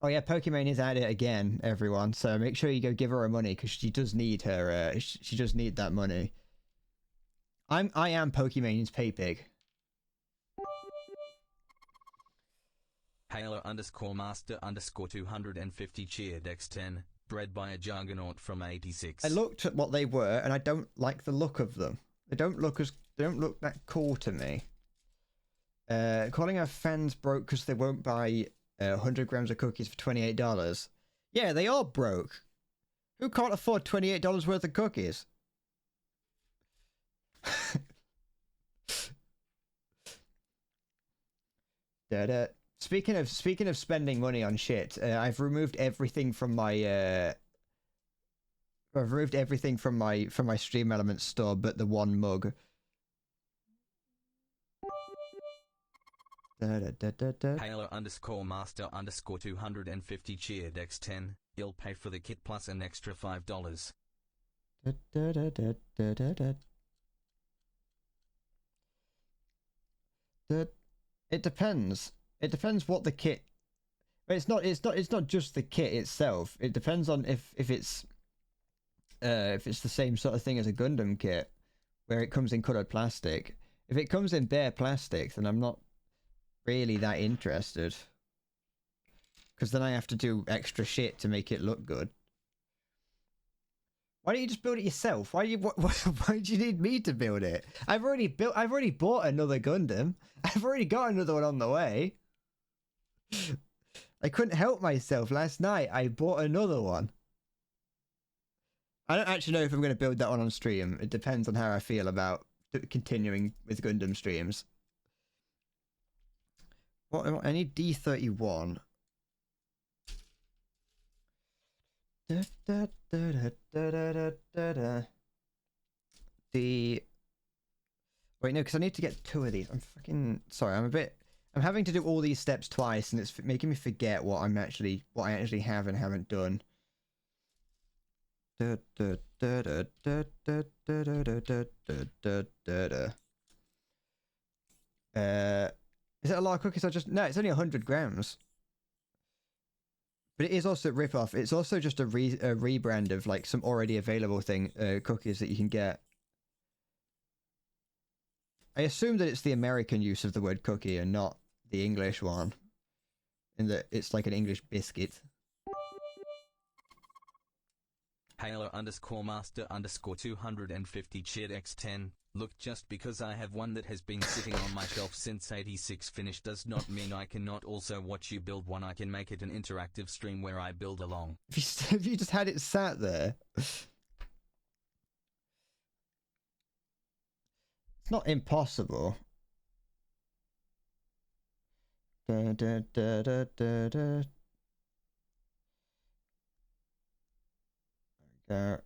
Oh yeah, Pokimane is at it again, everyone. So make sure you go give her money because she does need her. She does need that money. I am Pokimane's pay pig. Halo underscore master underscore 250 cheered X10. Bred by a juggernaut from 86. I looked at what they were, and I don't like the look of them. They don't look that cool to me. Calling our fans broke because they won't buy 100 grams of cookies for $28. Yeah, they are broke. Who can't afford $28 worth of cookies? Da-da. Speaking of spending money on shit, I've removed everything from my Stream Elements store but the one mug. Halo underscore master underscore 250 cheered x10. You'll pay for the kit plus an extra $5. It depends. It depends what the kit. But it's not just the kit itself. It depends on if it's the same sort of thing as a Gundam kit, where it comes in colored plastic. If it comes in bare plastic, then I'm not really that interested. Because then I have to do extra shit to make it look good. Why don't you just build it yourself? Why do you need me to build it? I've already bought another Gundam. I've already got another one on the way. I couldn't help myself. Last night I bought another one. I don't actually know if I'm going to build that one on stream. It depends on how I feel about continuing with Gundam streams. What? I need D31. Wait, no, because I need to get 2 of these. I'm fucking sorry. I'm having to do all these steps twice, and it's making me forget what I actually have and haven't done. Is it a lot of cookies? No, it's only 100 grams. But it is also rip-off. It's also just a rebrand of like some already available cookies that you can get. I assume that it's the American use of the word cookie and not the English one. In that it's like an English biscuit. Halo underscore master underscore 250 cheered x10. Look, just because I have one that has been sitting on my shelf since 86 finished does not mean I cannot also watch you build one. I can make it an interactive stream where I build along. If you just had it sat there. It's not impossible. There.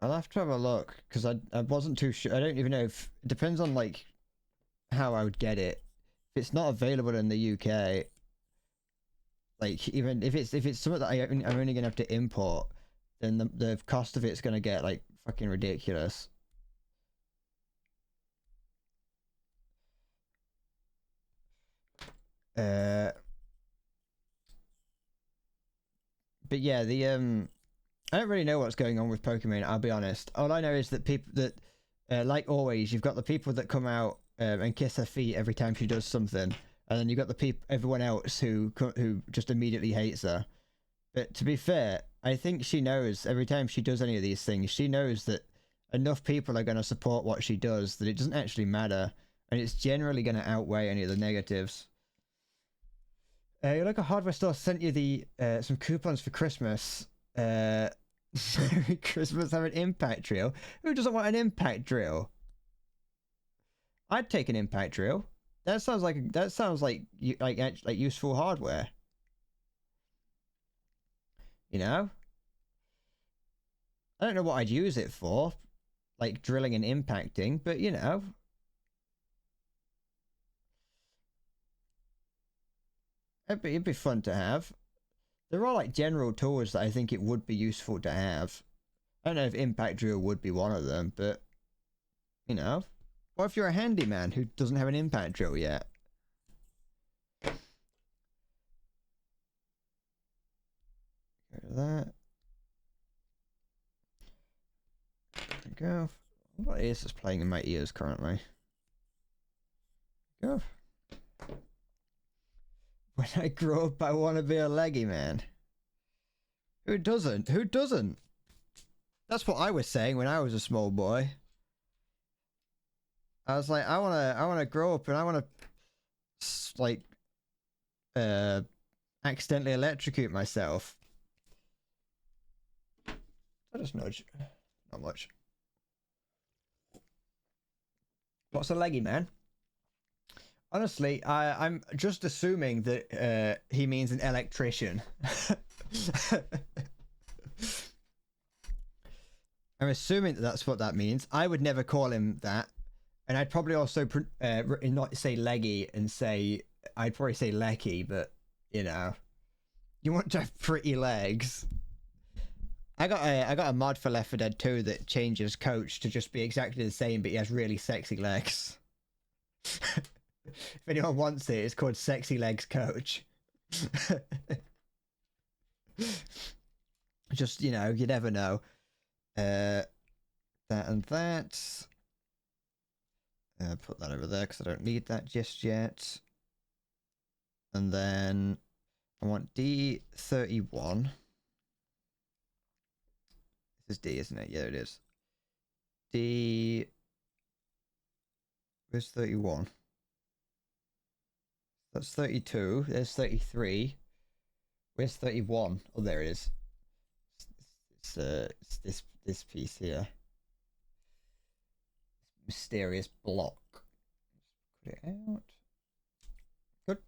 I'll have to have a look because I wasn't too sure. I don't even know if it depends on like how I would get it. If it's not available in the UK, like even if it's something that I'm only gonna have to import, then the cost of it's gonna get like fucking ridiculous. But yeah, I don't really know what's going on with Pokemon, I'll be honest. All I know is that people that, like always, you've got the people that come out and kiss her feet every time she does something, and then you've got everyone else who just immediately hates her. But to be fair, I think she knows every time she does any of these things, she knows that enough people are going to support what she does that it doesn't actually matter, and it's generally going to outweigh any of the negatives. Your local hardware store sent you some coupons for Christmas. Merry Christmas, have an impact drill. Who doesn't want an impact drill? I'd take an impact drill. That sounds like useful hardware. You know? I don't know what I'd use it for, like drilling and impacting, but you know. It'd be fun to have. There are like general tools that I think it would be useful to have. I don't know if impact drill would be one of them, but you know, what if you're a handyman who doesn't have an impact drill yet? Go to that. There we go. What is this playing in my ears currently? Go. When I grow up, I want to be a leggy man. Who doesn't? Who doesn't? That's what I was saying when I was a small boy. I was like, I wanna grow up and I wanna like uh accidentally electrocute myself. I just nudge. Not much. What's a leggy, man? Honestly, I'm just assuming that he means an electrician. I'm assuming that that's what that means. I would never call him that, and I'd probably also not say leggy and say I'd probably say lecky, but you know, you want to have pretty legs. I got a mod for Left 4 Dead 2 that changes Coach to just be exactly the same, but he has really sexy legs. If anyone wants it, it's called Sexy Legs Coach. Just, you know, you never know. That and that. Put that over there because I don't need that just yet. And then I want D31. This is D, isn't it? Yeah, it is. D. Where's 31? That's 32. There's 33. Where's 31? Oh, there it is. It's this piece here. Mysterious block. Put it out. Good.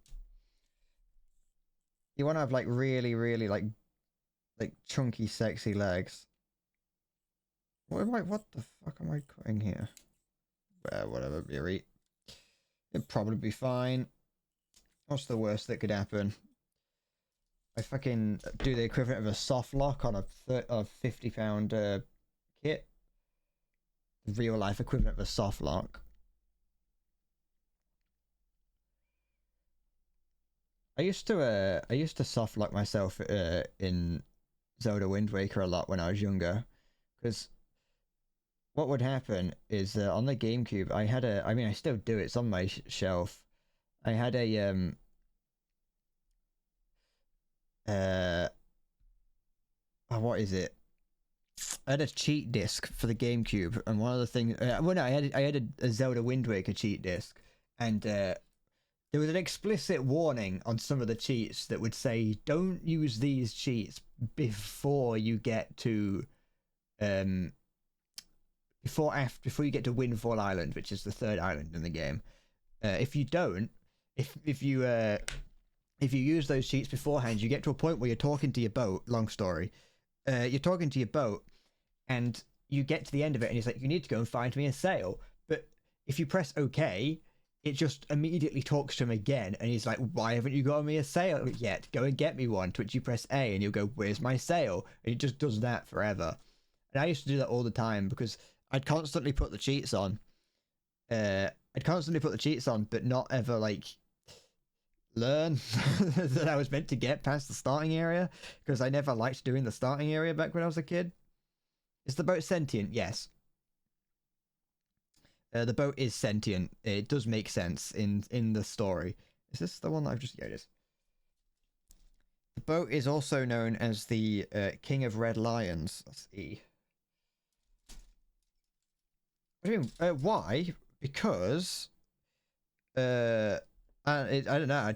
You want to have like really, really like chunky, sexy legs. What the fuck am I cutting here? Well, whatever, Beery. It'd probably be fine. What's the worst that could happen? I fucking do the equivalent of a soft lock on a 50-pound kit. The real life equivalent of a soft lock. I used to soft lock myself in Zelda Wind Waker a lot when I was younger, because what would happen is on the GameCube I had I mean I still do, it's on my shelf. I had a what is it? I had a cheat disc for the GameCube, and one of the things, well, no, I had a Zelda Wind Waker cheat disc, and there was an explicit warning on some of the cheats that would say, "Don't use these cheats before you get to, before you get to Windfall Island, which is the third island in the game. If you don't, if you use those cheats beforehand, you get to a point where you're talking to your boat. Long story, you're talking to your boat, and you get to the end of it, and he's like, "You need to go and find me a sail." But if you press OK, it just immediately talks to him again, and he's like, "Why haven't you got me a sail yet? Go and get me one." To which you press A, and you'll go, "Where's my sail?" And it just does that forever. And I used to do that all the time because I'd constantly put the cheats on. But not ever like learn that I was meant to get past the starting area, because I never liked doing the starting area back when I was a kid. Is the boat sentient? Yes. The boat is sentient. It does make sense in the story. Is this the one that I've just... Yeah, it is. The boat is also known as the King of Red Lions. That's E. What do you mean? Why? Because... I don't know.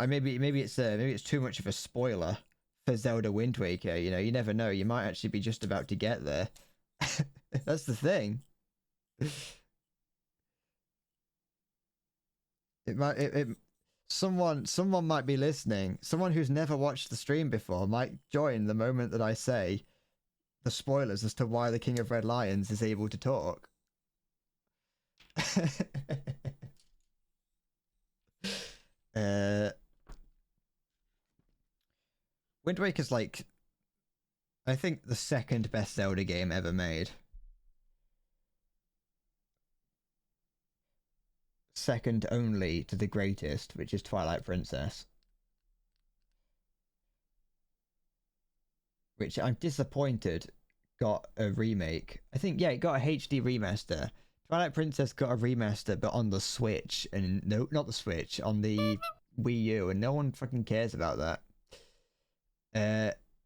Maybe it's too much of a spoiler for Zelda Wind Waker. You know, you never know. You might actually be just about to get there. That's the thing. Someone might be listening. Someone who's never watched the stream before might join the moment that I say the spoilers as to why the King of Red Lions is able to talk. Wind Waker's like, I think, the second best Zelda game ever made. Second only to the greatest, which is Twilight Princess. Which I'm disappointed got a remake. I think, yeah, it got a HD remaster. Twilight Princess got a remaster, but on the Switch, and no, not the Switch, on the Wii U, and no one fucking cares about that.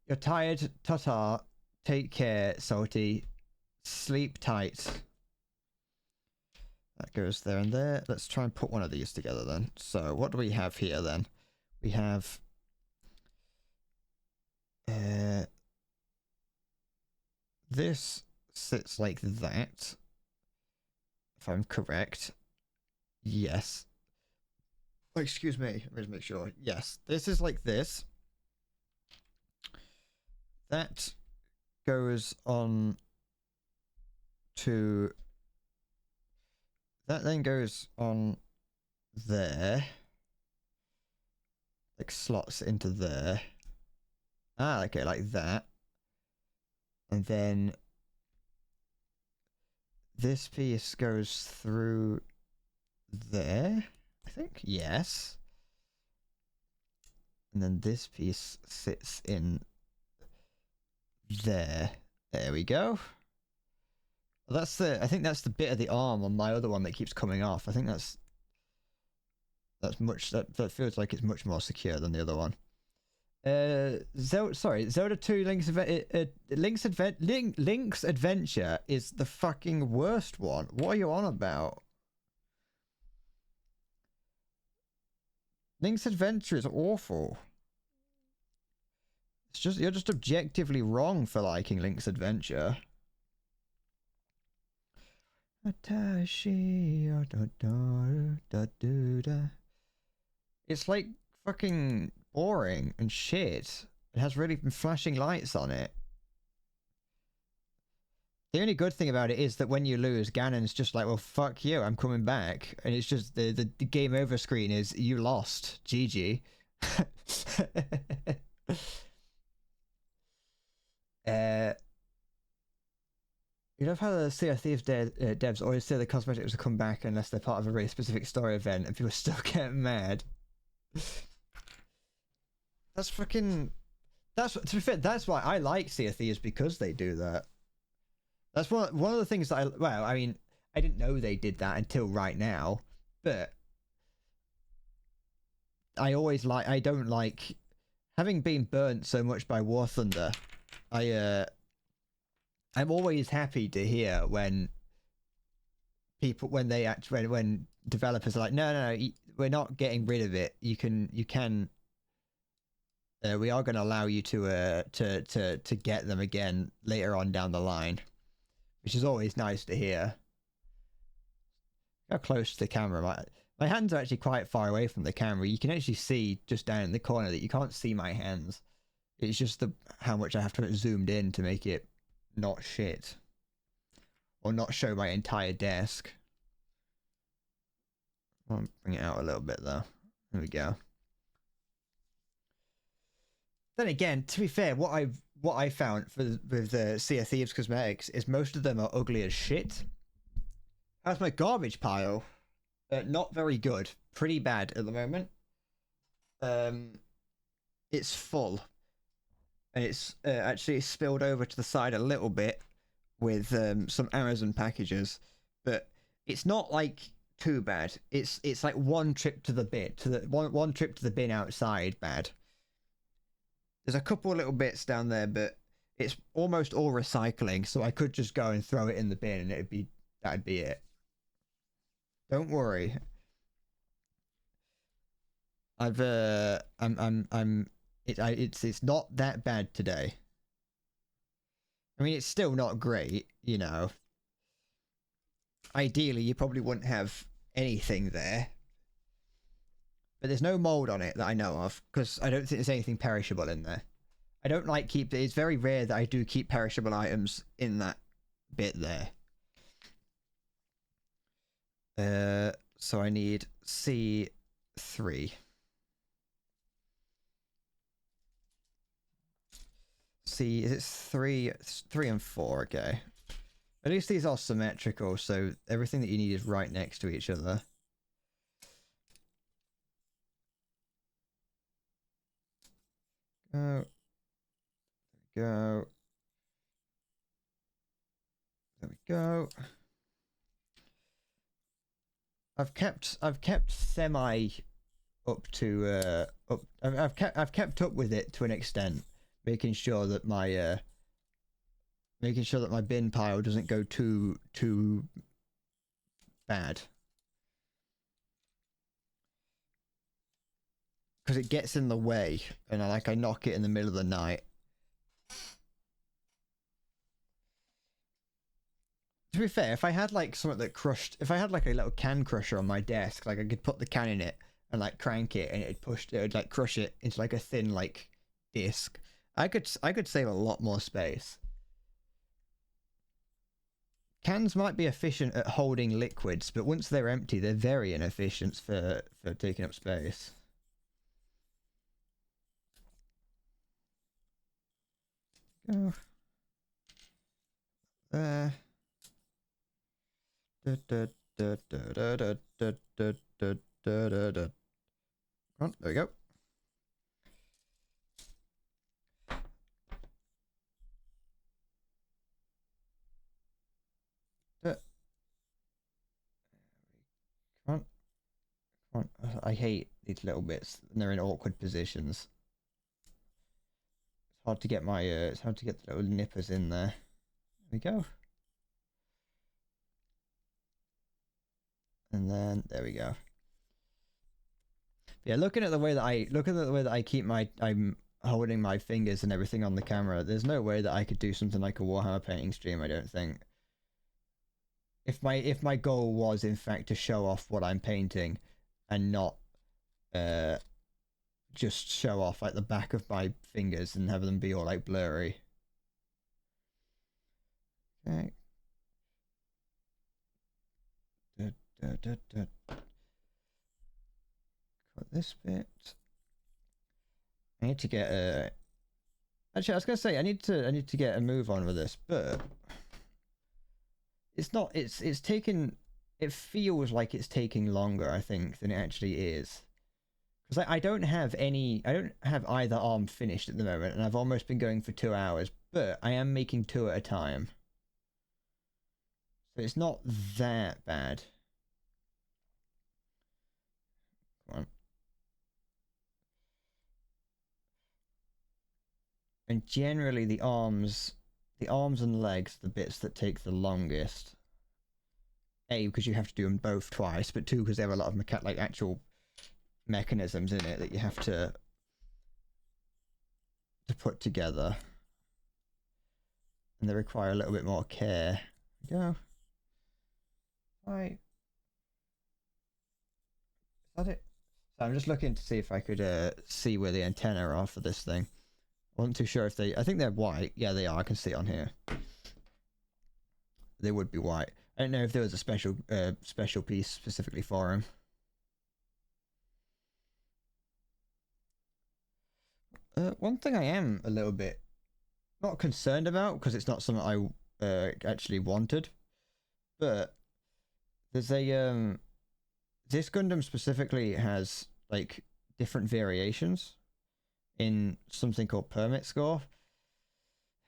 You're tired, ta-ta, take care, Salty, sleep tight. That goes there and there. Let's try and put one of these together then. So what do we have here then? We have this sits like that, if I'm correct. Yes. Oh, excuse me. Let me make sure. Yes, this is like this. That goes on to... That then goes on there. Like slots into there. Ah, okay, like that. And then this piece goes through there, I think. Yes. And then this piece sits in there. There we go. Well, that's the... I think that's the bit of the arm on my other one that keeps coming off. I think that's much... That feels like it's much more secure than the other one. Zelda 2 Link's Adventure is the fucking worst one. What are you on about? Link's Adventure is awful. It's just... You're just objectively wrong for liking Link's Adventure. It's like fucking boring and shit. It has really been flashing lights on it. The only good thing about it is that when you lose, Ganon's just like, well, fuck you, I'm coming back. And it's just the game over screen is, you lost. GG. You love how the Sea of Thieves devs always say the cosmetics will come back unless they're part of a really specific story event, and people still get mad. That's fucking... to be fair, that's why I like Sea of Thieves, because they do that. That's one of the things that I... Well, I mean, I didn't know they did that until right now, but I don't like... Having been burnt so much by War Thunder, I'm always happy to hear when developers are like, no, we're not getting rid of it. You can we are going to allow you to get them again later on down the line, which is always nice to hear. How close to the camera? My hands are actually quite far away from the camera. You can actually see just down in the corner that you can't see my hands. It's just how much I have to zoomed in to make it not shit, or not show my entire desk. I'll bring it out a little bit though. There we go. Then again, to be fair, what I found with the Sea of Thieves cosmetics is most of them are ugly as shit. How's my garbage pile? Not very good. Pretty bad at the moment. It's full. And it's actually spilled over to the side a little bit with some Amazon packages, but it's not like too bad. It's like one trip to the bin, one trip to the bin outside bad. There's a couple little bits down there, but it's almost all recycling, so I could just go and throw it in the bin and that'd be it. Don't worry. It's not that bad today. I mean, it's still not great, you know. Ideally, you probably wouldn't have anything there. But there's no mold on it that I know of, because I don't think there's anything perishable in there. I don't like it's very rare that I do keep perishable items in that bit there. So I need C3. Is it 3 and 4? Okay. At least these are symmetrical, so everything that you need is right next to each other. Go. There we go. There we go. I've kept semi up to I've kept up with it to an extent, making sure that my bin pile doesn't go too bad. Because it gets in the way, and I knock it in the middle of the night. To be fair, if I had like something that crushed, if I had like a little can crusher on my desk, like I could put the can in it and like crank it, and it would like crush it into like a thin like disc. I could save a lot more space. Cans might be efficient at holding liquids, but once they're empty, they're very inefficient for taking up space. Go there. Da, da, da, da, da, da, da, da, da, da, da. Come on, there we go. Come on. Come on. I hate these little bits. And they're in awkward positions. It's hard to get my it's hard to get the little nippers in there. There we go. And then there we go. Yeah, looking at the way that I keep I'm holding my fingers and everything on the camera, there's no way that I could do something like a Warhammer painting stream, I don't think. If my goal was in fact to show off what I'm painting and not just show off like the back of my fingers and have them be all like blurry. Okay. Got this bit. I need to get a. Actually, I was gonna say I need to get a move on with this, but it's not. It's taken. It feels like it's taking longer, I think, than it actually is. Because I don't have either arm finished at the moment, and I've almost been going for 2 hours, but I am making 2 at a time. So it's not that bad. Come on. And generally the arms and legs are the bits that take the longest. A, because you have to do them both twice, but 2, because they have a lot of actual mechanisms in it that you have to put together. And they require a little bit more care. Go. Right. Is that it? So I'm just looking to see if I could see where the antennae are for this thing. I wasn't too sure if they. I think they're white. Yeah, they are. I can see it on here. They would be white. I don't know if there was a special piece specifically for him. One thing I am a little bit not concerned about, because it's not something I actually wanted, but there's a this Gundam specifically has like different variations in something called permit score.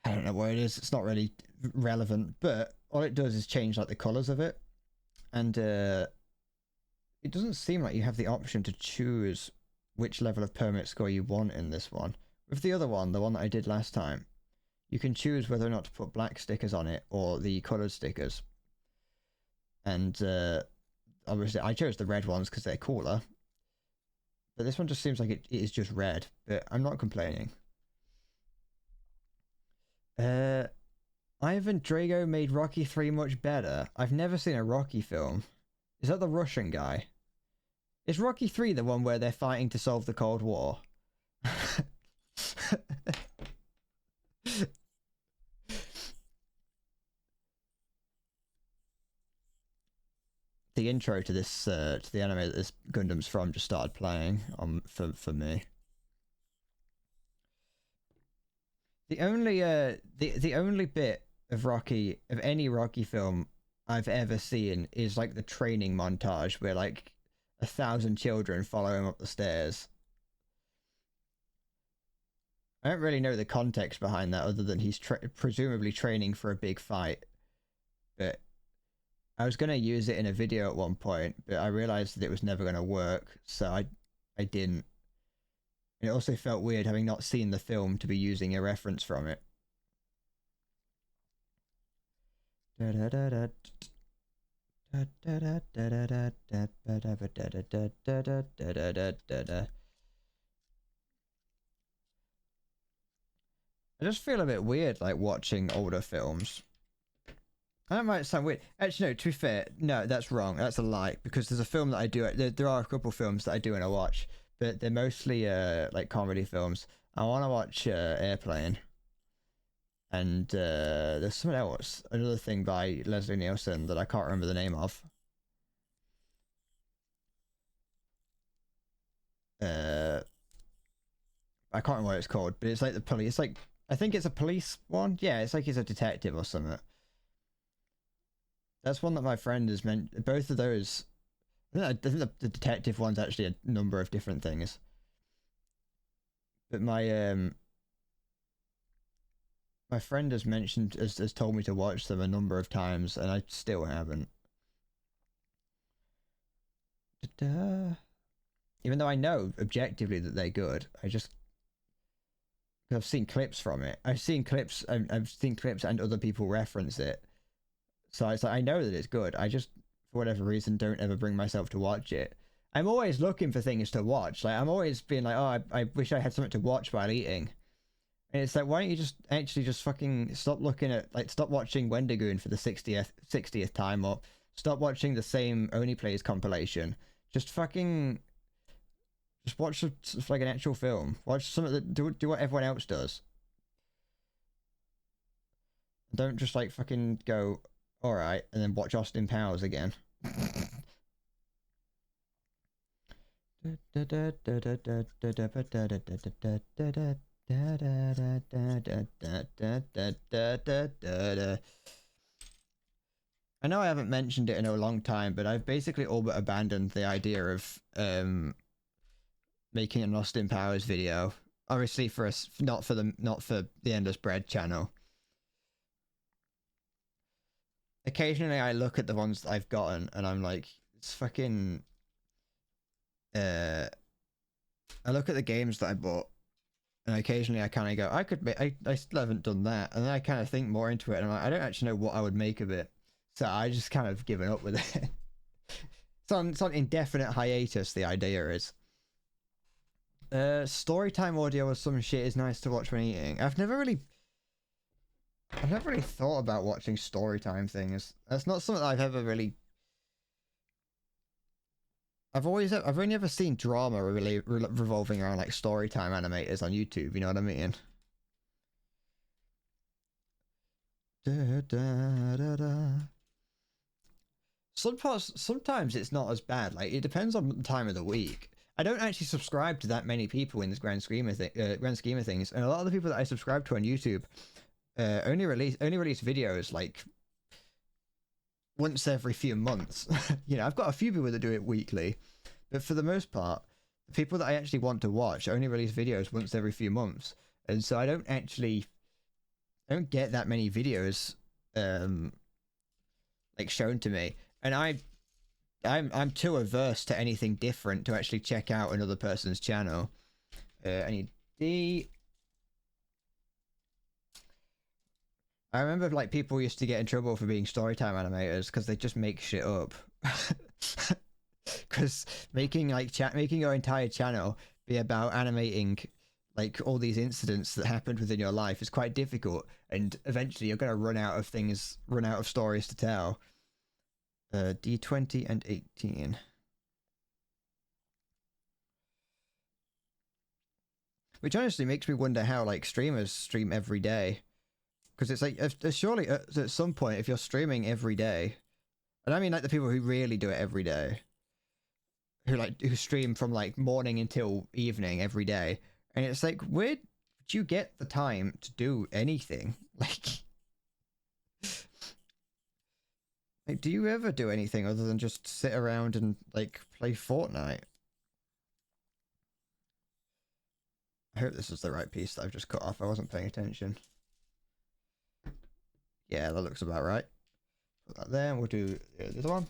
I don't know what it is. It's not really relevant, but all it does is change like the colors of it, and it doesn't seem like you have the option to choose which level of permit score you want in this one. With the other one, the one that I did last time, you can choose whether or not to put black stickers on it or the colored stickers. And obviously I chose the red ones because they're cooler. But this one just seems like it is just red, but I'm not complaining. Ivan Drago made Rocky 3 much better. I've never seen a Rocky film. Is that the Russian guy? Is Rocky 3 the one where they're fighting to solve the Cold War? The intro to this to the anime that this Gundam's from just started playing for me. The only bit of any Rocky film I've ever seen is like the training montage where like 1,000 children follow him up the stairs. I don't really know the context behind that other than he's presumably training for a big fight. But I was going to use it in a video at one point, but I realized that it was never going to work, so I didn't. And it also felt weird having not seen the film to be using a reference from it. Da, da, da, da. I just feel a bit weird, like, watching older films. That might sound weird. Actually, no, to be fair, no, that's wrong. That's a lie. Because there's a film that I do, there are a couple films that I do want to watch, but they're mostly, like, comedy films. I want to watch, Airplane. And, there's something else, another thing by Leslie Nielsen that I can't remember the name of. I can't remember what it's called, but it's like the police. It's like, I think it's a police one. Yeah, it's like he's a detective or something. That's one that my friend has meant. Both of those. I think the detective one's actually a number of different things. But my friend has mentioned has told me to watch them a number of times, and I still haven't. Even though I know objectively that they're good, I just I've seen clips from it. I've seen clips. I've seen clips, and other people reference it. So it's like I know that it's good. I just, for whatever reason, don't ever bring myself to watch it. I'm always looking for things to watch. Like I'm always being like, oh, I wish I had something to watch while eating. And it's like, why don't you just actually just fucking stop looking at, like, stop watching Wendigoon for the 60th time, or stop watching the same Only Plays compilation. Just fucking just watch like an actual film. Watch something that do what everyone else does. Don't just like fucking go, all right, and then watch Austin Powers again. I know I haven't mentioned it in a long time, but I've basically all but abandoned the idea of making an Austin Powers video. Obviously, for us, not for the Endless Bread channel. Occasionally, I look at the ones that I've gotten, and I'm like, it's fucking. I look at the games that I bought, and occasionally I kind of go, I could make. I still haven't done that, and then I kind of think more into it, and I'm like, I don't actually know what I would make of it, so I just kind of given up with it. It's on indefinite hiatus. The idea is. Storytime audio or some shit is nice to watch when eating. I've never really thought about watching storytime things. That's not something I've ever really. I've only ever seen drama really revolving around like storytime animators on YouTube. You know what I mean? Da, da, da, da. Sometimes it's not as bad. Like it depends on the time of the week. I don't actually subscribe to that many people in this grand scheme of things, and a lot of the people that I subscribe to on YouTube only release videos like once every few months. You know, I've got a few people that do it weekly, but for the most part, the people that I actually want to watch only release videos once every few months, and so I don't get that many videos like shown to me, and I'm too averse to anything different to actually check out another person's channel. I need D. I remember like people used to get in trouble for being storytime animators because they just make shit up. Because making your entire channel be about animating like all these incidents that happened within your life is quite difficult, and eventually you're gonna run out of stories to tell. D20 and 18. Which honestly makes me wonder how like streamers stream every day, because it's like surely at some point if you're streaming every day, and I mean like the people who really do it every day, who stream from like morning until evening every day, and it's like where would you get the time to do anything? Like do you ever do anything other than just sit around and like play Fortnite? I hope this is the right piece that I've just cut off. I wasn't paying attention. Yeah, that looks about right. Put that there, and we'll do the other one.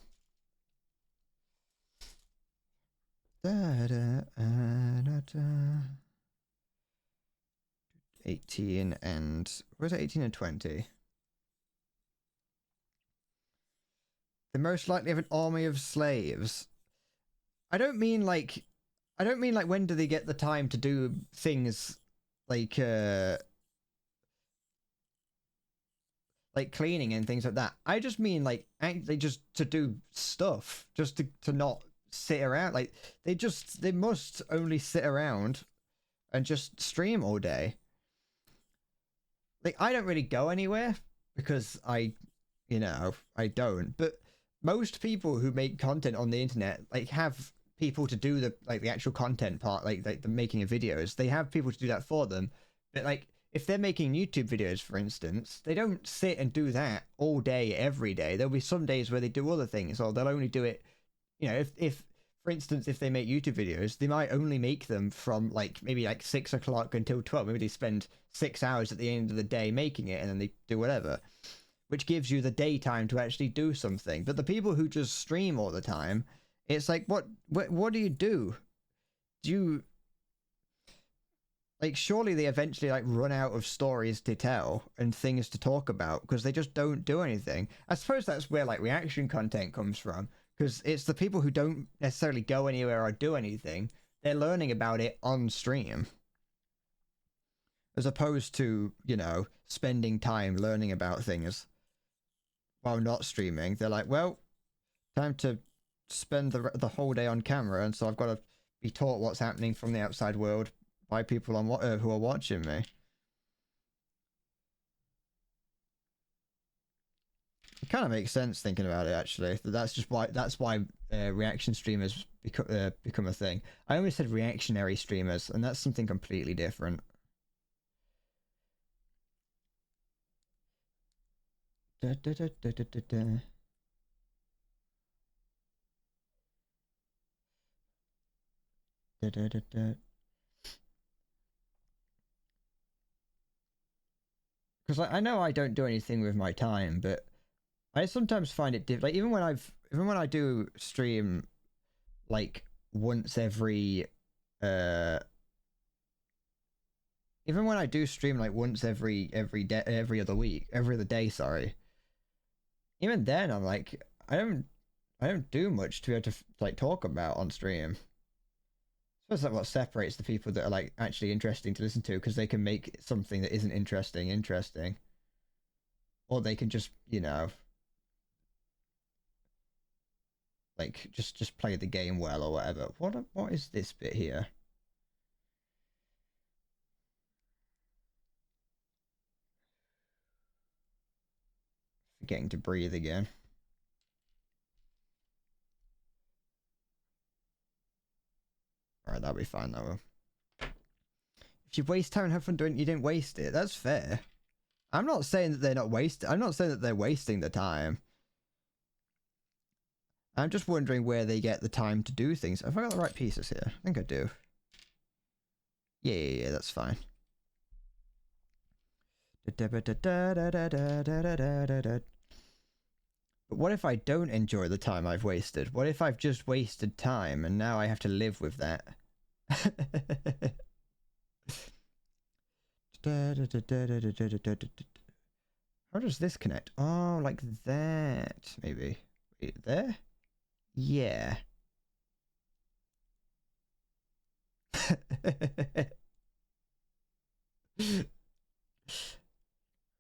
Da, da, da, da. 18 and... Where's it 18 and 20? They most likely have an army of slaves. I don't mean like when do they get the time to do things like cleaning and things like that. I just mean like actually just to do stuff, just to not sit around. Like they must only sit around and just stream all day. Like I don't really go anywhere because I don't. But most people who make content on the internet like have people to do the actual content part, like the making of videos. They have people to do that for them. But like if they're making YouTube videos, for instance, they don't sit and do that all day, every day. There'll be some days where they do other things, or they'll only do it, if for instance, if they make YouTube videos, they might only make them from maybe 6 o'clock until 12. Maybe they spend 6 hours at the end of the day making it, and then they do whatever, which gives you the daytime to actually do something. But the people who just stream all the time, it's like, what do you do? Do you surely they eventually run out of stories to tell and things to talk about because they just don't do anything. I suppose that's where reaction content comes from, because it's the people who don't necessarily go anywhere or do anything. They're learning about it on stream, as opposed to spending time learning about things while not streaming. They're like, well, time to spend the whole day on camera, and so I've got to be taught what's happening from the outside world by people who are watching me. It kind of makes sense thinking about it, actually. That's why reaction streamers become a thing. I always said reactionary streamers, and that's something completely different. Da, da, da, da, da, da, da. Da, da, da, da. Because I know I don't do anything with my time, but I sometimes find it even when I do stream once every even when I do stream once every day, every other week, every other day, sorry. Even then I'm like, I don't do much to be able to talk about on stream. I suppose that's what separates the people that are actually interesting to listen to, because they can make something that isn't interesting, or they can just just play the game well or whatever. What is this bit here? Forgetting to breathe again. Alright, that'll be fine though. If you waste time and have fun doing it, you didn't waste it. That's fair. I'm not saying that I'm not saying that they're wasting the time. I'm just wondering where they get the time to do things. Have I got the right pieces here? I think I do. Yeah, that's fine. But what if I don't enjoy the time I've wasted? What if I've just wasted time and now I have to live with that? How does this connect? Oh, like that, maybe. Wait, there? Yeah.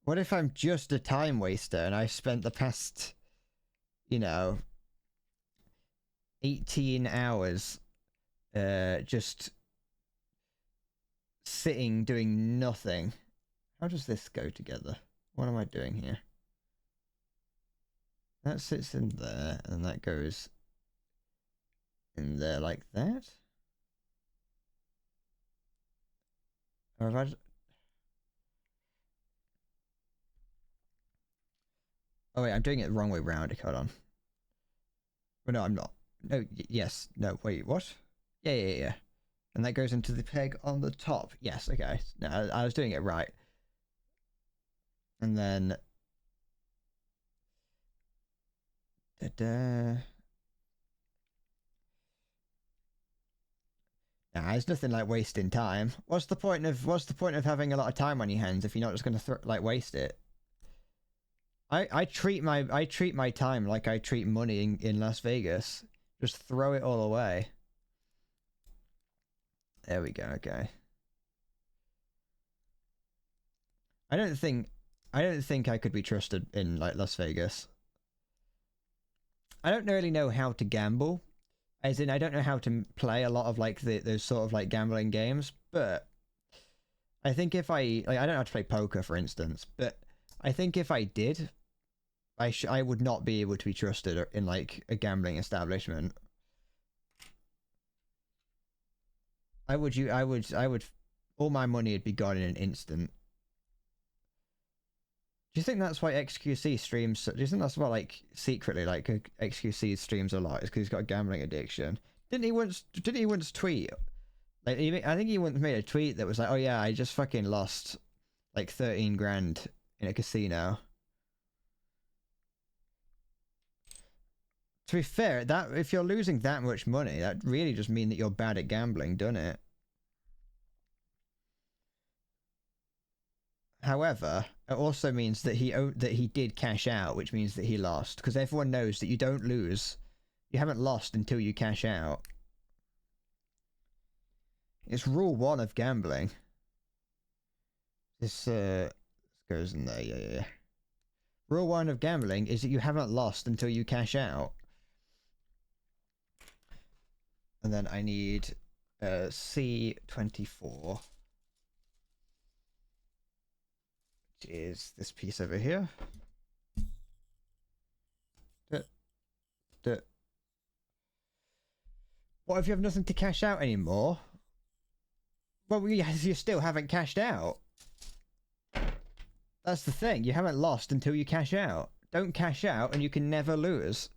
What if I'm just a time waster and I've spent the past 18 hours just sitting doing nothing? How does this go together? What am I doing here? That sits in there, and that goes in there like that. Or have I... Oh wait, I'm doing it the wrong way round. Hold on. Well, no, I'm not. No, yes. No, wait, what? Yeah. And that goes into the peg on the top. Yes, okay. No, I was doing it right. And then... Nah, there's nothing like wasting time. What's the point of having a lot of time on your hands if you're not just gonna waste it? I treat my time like I treat money in Las Vegas. Just throw it all away. There we go. Okay. I don't think I could be trusted in like Las Vegas. I don't really know how to gamble, as in I don't know how to play a lot of like those sort of like gambling games. But I think if I don't know how to play poker, for instance. But I think if I did, I would not be able to be trusted in like a gambling establishment. I would all my money would be gone in an instant. Do you think that's why XQC streams? Do you think that's why, like, secretly, like, XQC streams a lot? Is because he's got a gambling addiction? Didn't he once tweet? Like, I think he once made a tweet that was like, "Oh yeah, I just fucking lost like 13 grand in a casino." To be fair, that if you're losing that much money, that really just means that you're bad at gambling, doesn't it? However, it also means that he did cash out, which means that he lost, because everyone knows that you don't lose, you haven't lost until you cash out. It's rule 1 of gambling. This goes in there, yeah. Rule 1 of gambling is that you haven't lost until you cash out. And then I need C24. Is this piece over here. What if you have nothing to cash out anymore? Well, you still haven't cashed out. That's the thing. You haven't lost until you cash out. Don't cash out and you can never lose.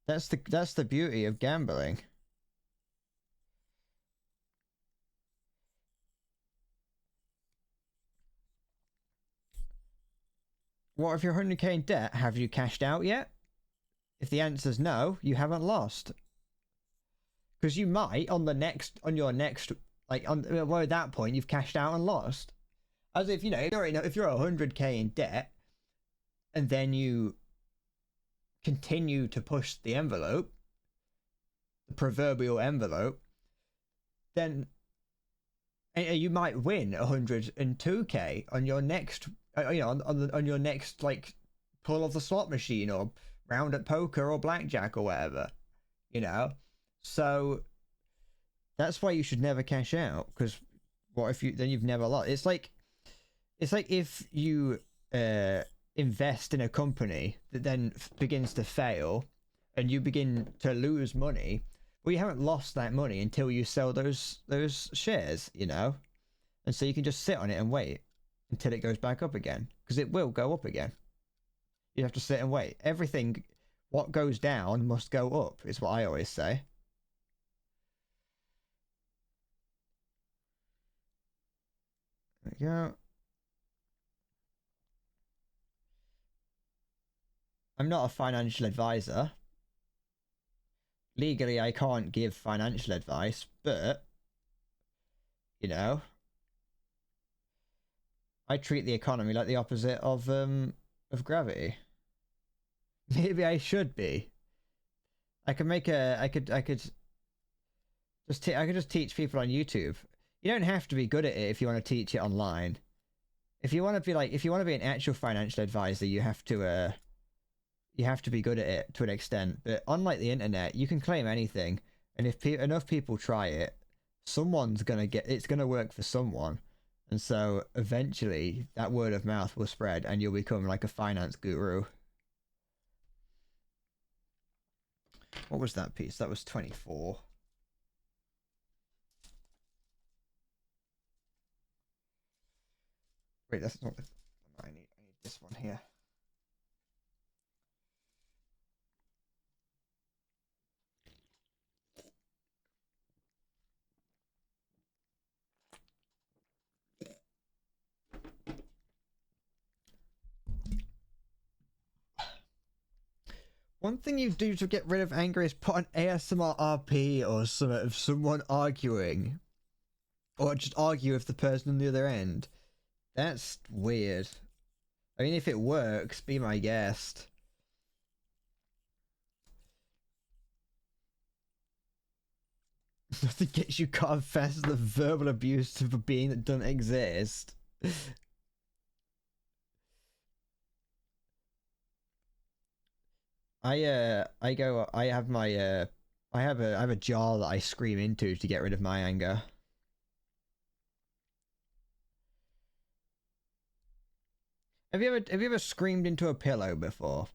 That's the beauty of gambling. What if you're 100k in debt? Have you cashed out yet? If the answer's no, you haven't lost. Because you might on your next well, at that point you've cashed out and lost. As if, you know, if you're 100k in debt and then you continue to push the envelope, the proverbial envelope, then you might win 102k on your next on your next like pull of the slot machine or round at poker or blackjack or whatever, you know. So that's why you should never cash out, because what if you've never lost? It's like if you invest in a company that then begins to fail and you begin to lose money. Well, you haven't lost that money until you sell those shares, you know, and so you can just sit on it and wait until it goes back up again, because it will go up again. You have to sit and wait. Everything, what goes down must go up, is what I always say. There we go. I'm not a financial advisor. Legally, I can't give financial advice, but, you know, I treat the economy like the opposite of gravity. Maybe I should be. I could just teach people on YouTube. You don't have to be good at it if you want to teach it online. If you want to be an actual financial advisor, you have to be good at it to an extent. But unlike the internet, you can claim anything, and if enough people try it, it's gonna work for someone, and so eventually that word of mouth will spread, and you'll become like a finance guru. What was that piece? That was 24. Wait, that's not the... I need this one here. One thing you do to get rid of anger is put an ASMR RP or something of someone arguing. Or just argue with the person on the other end. That's weird. I mean, if it works, be my guest. Nothing gets you caught faster than verbal abuse of a being that doesn't exist. I have my I have a jar that I scream into to get rid of my anger. Have you ever screamed into a pillow before?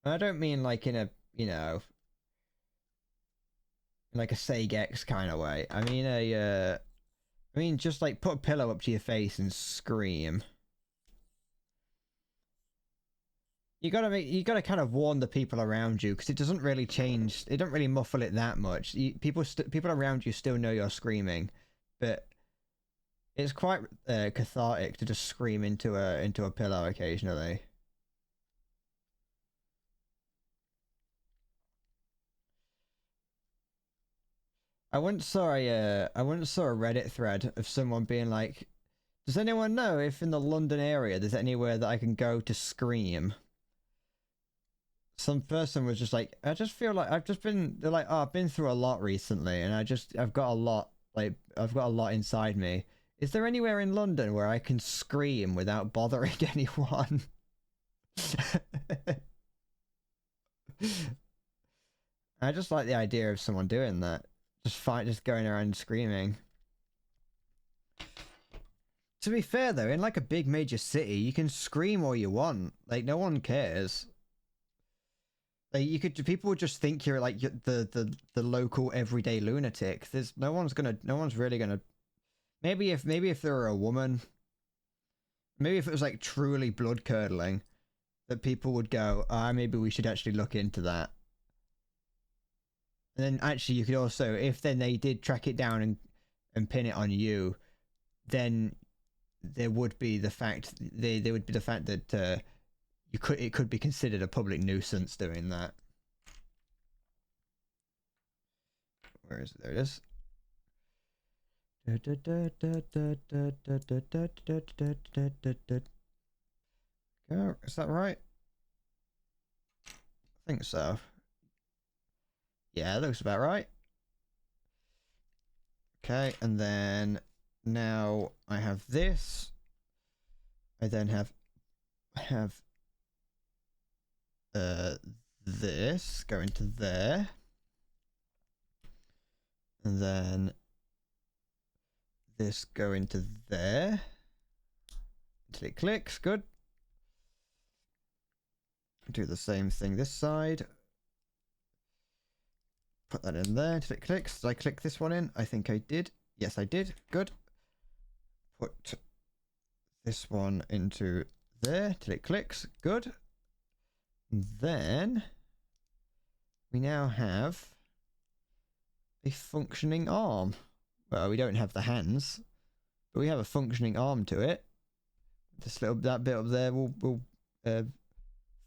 And I don't mean like in a, you know, like a Sagex kind of way. I mean I mean just like put a pillow up to your face and scream. You gotta kind of warn the people around you because it doesn't really change. It don't really muffle it that much. People around you still know you're screaming, but it's quite cathartic to just scream into a pillow occasionally. I once saw a Reddit thread of someone being like, "Does anyone know if in the London area there's anywhere that I can go to scream?" Some person was just like, I just feel like they're like, oh, I've been through a lot recently and I've got a lot, like, I've got a lot inside me. Is there anywhere in London where I can scream without bothering anyone? I just like the idea of someone doing that. Just going around screaming. To be fair though, in like a big major city, you can scream all you want. Like, no one cares. Like, people would just think you're like the local everyday lunatic. There's no one's really gonna. Maybe if there were a woman, maybe if it was like truly blood curdling, that people would go, ah, maybe we should actually look into that. And then actually, you could also, if then they did track it down and pin it on you, then there would be the fact there would be the fact that it could be considered a public nuisance doing that. Where is it? There it is. Is that right? I think so. Yeah, that looks about right. Okay, and then now I have this. I then have this go into there. And then this go into there. Until it clicks, good. Do the same thing this side. Put that in there until it clicks. Did I click this one in? I think I did. Yes, I did. Good. Put this one into there till it clicks. Good. And then we now have a functioning arm. Well, we don't have the hands, but we have a functioning arm to it. That bit up there will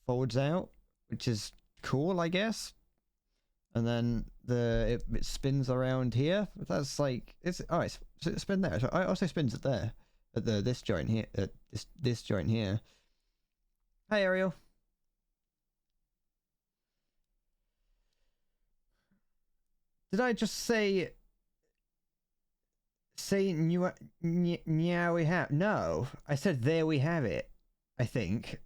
forwards out, which is cool, I guess. And then it spins around here. That's like it spin there. So it also spins it there at this joint here. At this joint here. Hi, Ariel. Did I just say meow we have? No, I said there we have it. I think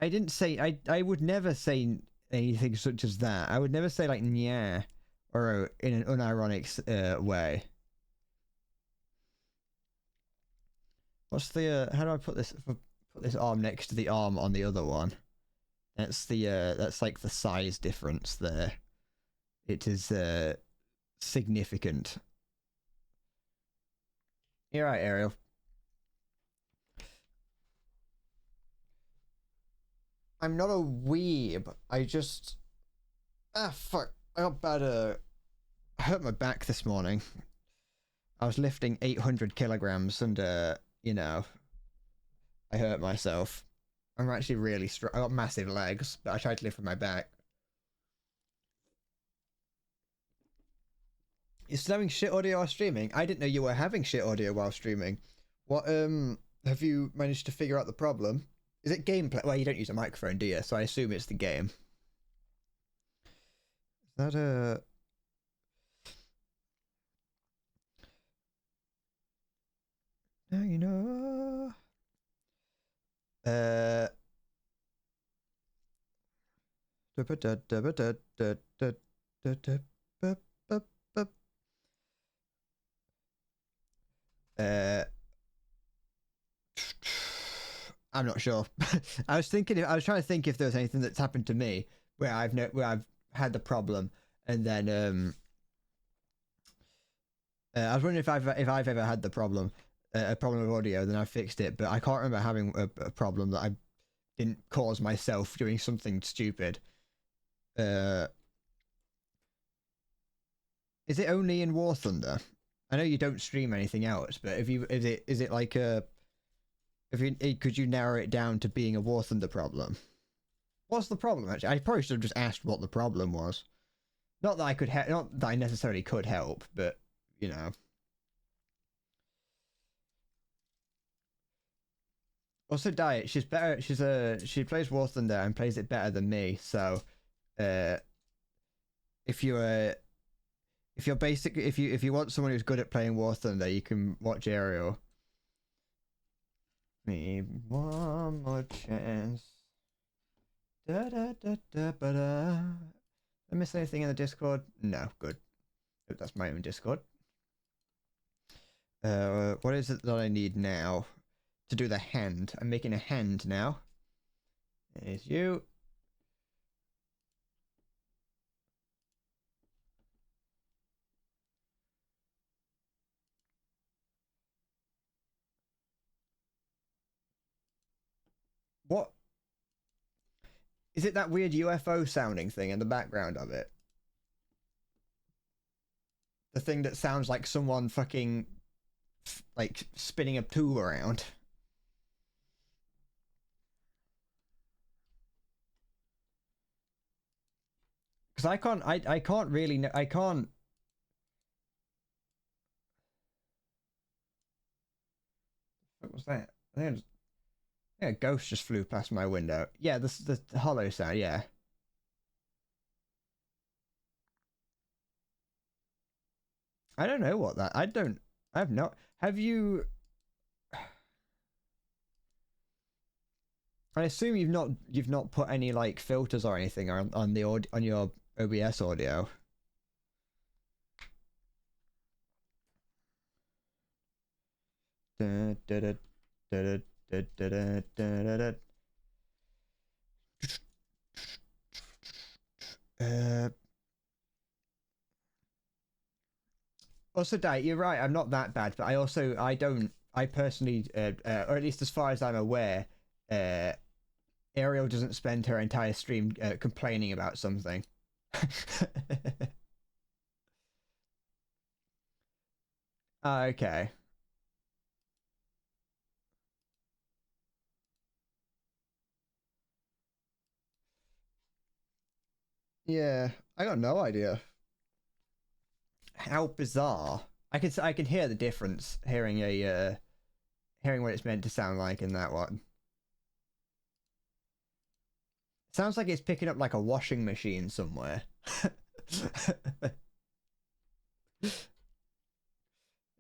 I didn't say I would never say anything such as that. I would never say like nya or in an unironic way. What's the how do I put this arm next to the arm on the other one? That's that's like the size difference there. It is significant. You're right, Ariel. I'm not a weeb. I just fuck. I got bad. I hurt my back this morning. I was lifting 800 kilograms and you know, I hurt myself. I'm actually really strong. I got massive legs, but I tried to lift with my back. You're still having shit audio while streaming? I didn't know you were having shit audio while streaming. What Have you managed to figure out the problem? Is it gameplay? Well, you don't use a microphone, do you? So I assume it's the game. Is that a... Now you know... Uh... I'm not sure. I was trying to think if there was anything that's happened to me where I've had the problem, and then I was wondering if I've ever had the problem, a problem with audio, then I fixed it, but I can't remember having a problem that I didn't cause myself doing something stupid. Is it only in War Thunder? I know you don't stream anything else, but is it like a... could you narrow it down to being a War Thunder problem? What's the problem, actually? I probably should have just asked what the problem was. Not that I could not that I necessarily could help, but, you know. Also, Diet, she's better. She plays War Thunder and plays it better than me. So, if you're if you want someone who's good at playing War Thunder, you can watch Aerial. Me one more chance. Da da da da ba da. Did I miss anything in the Discord? No, good. Oh, that's my own Discord. What is it that I need now to do the hand? I'm making a hand now. There's you. What? Is it that weird UFO sounding thing in the background of it? The thing that sounds like someone fucking like spinning a tube around. Because I can't really, I can't. What was that? I think a ghost just flew past my window. Yeah, the hollow sound, yeah. I don't know what that, I've not, have you, I assume you've not put any like filters or anything on the on your OBS audio. Da, da, da, da, da, da, da, da, da. Also, Dad, you're right. I'm not that bad, but I personally, or at least as far as I'm aware, Ariel doesn't spend her entire stream complaining about something. Okay. Yeah, I got no idea. How bizarre. I can hear the difference hearing hearing what it's meant to sound like in that one. Sounds like it's picking up like a washing machine somewhere. Are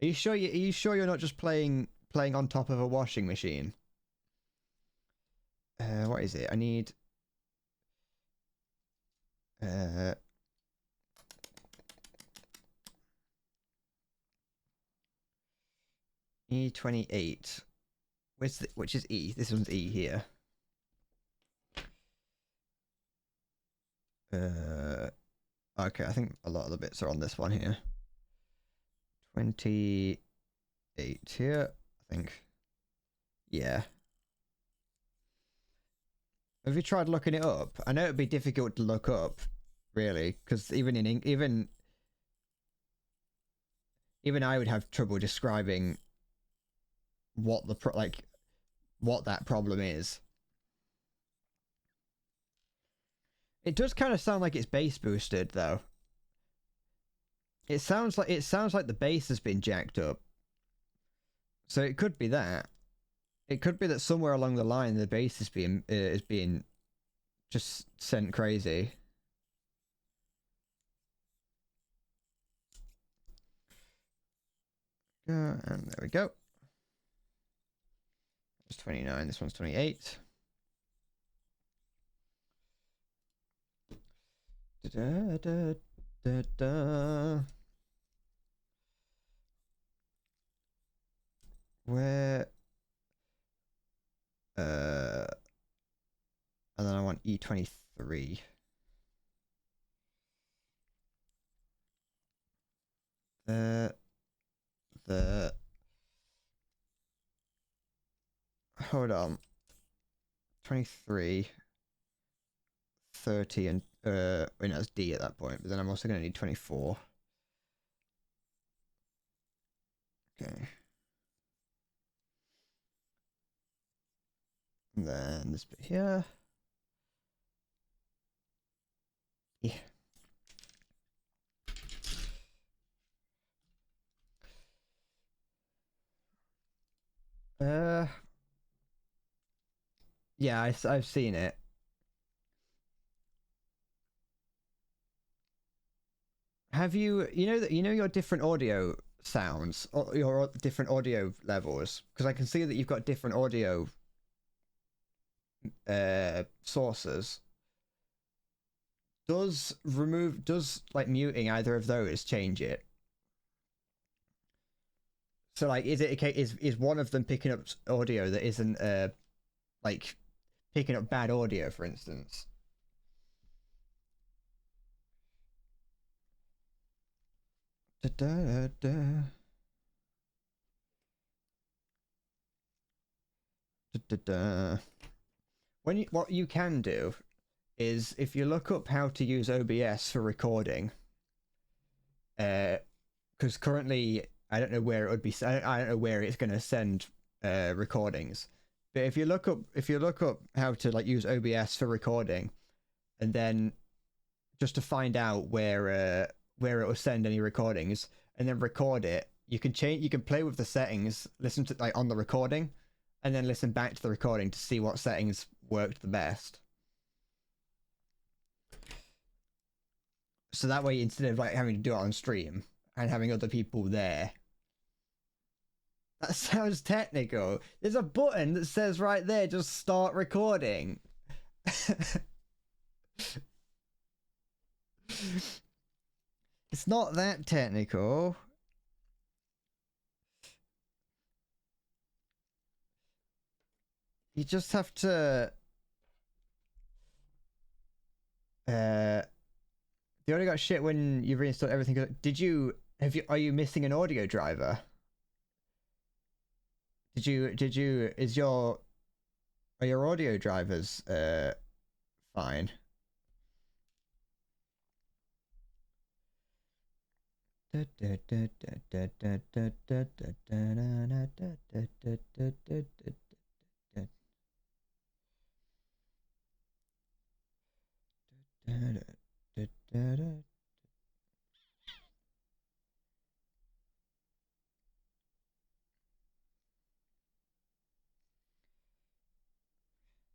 you sure you're not just playing on top of a washing machine? What is it? I need E28. Which is E? This one's E here. Okay, I think a lot of the bits are on this one here. 28 here, I think. Yeah. Have you tried looking it up? I know it'd be difficult to look up, really, because even I would have trouble describing what what that problem is. It does kind of sound like it's bass boosted, though. It sounds like the bass has been jacked up, so it could be that. It could be that somewhere along the line the base is being just sent crazy. And there we go. It's 29. This one's 28. Da, da, da, da. Where? And then I want E23. The hold on. 23, 30, and wait, no, it's D at that point, but then I'm also gonna need 24. Okay. And then this bit here. Yeah. Yeah, I've seen it. Have you, you know your different audio sounds or your different audio levels? Because I can see that you've got different audio sources. Does like muting either of those change it? So like, is it okay? Is one of them picking up audio that isn't like picking up bad audio, for instance? Da, da, da, da, da, da. What you can do is if you look up how to use OBS for recording, because currently I don't know where it would be. I don't know where it's going to send recordings. But if you look up how to like use OBS for recording, and then just to find out where it will send any recordings, and then record it, you can change. You can play with the settings, listen to like on the recording, and then listen back to the recording to see what settings worked the best. So that way, instead of like having to do it on stream and having other people there. That sounds technical. There's a button that says right there, just start recording. It's not that technical. You just have to they only got shit when you reinstalled everything. Are you missing an audio driver? Are your audio drivers fine?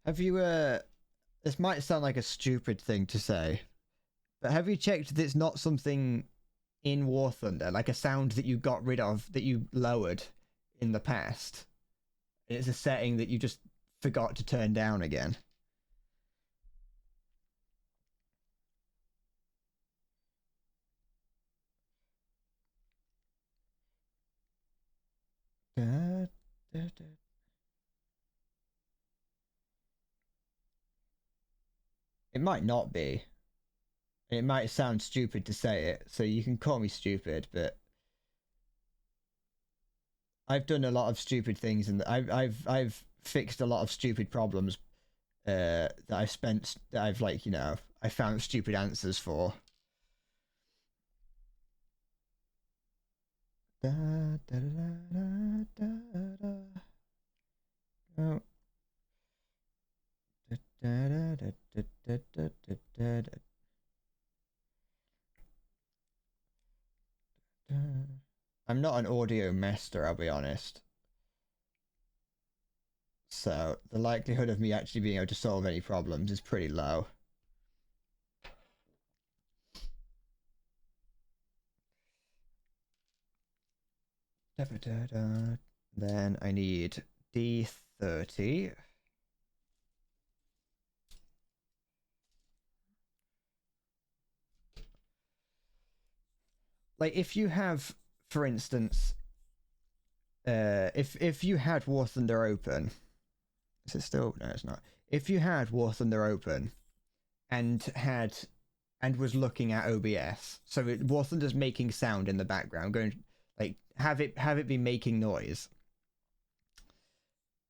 Have you this might sound like a stupid thing to say, but have you checked that it's not something in War Thunder, like a sound that you got rid of, that you lowered in the past? It's a setting that you just forgot to turn down again. Da, da, da. It might not be. It might sound stupid to say it, so you can call me stupid, but I've done a lot of stupid things, and I've fixed a lot of stupid problems that I've like I found stupid answers for. Da, da, da, da, da, da. Oh. Da, da, da, da, da, da, da, da, da. Da. I'm not an audio master, I'll be honest. So the likelihood of me actually being able to solve any problems is pretty low. Then I need D30. Like if you have, for instance, if you had War Thunder open, is it still? No, it's not. If you had War Thunder open and was looking at OBS, so War Thunder's making sound in the background, going like have it be making noise.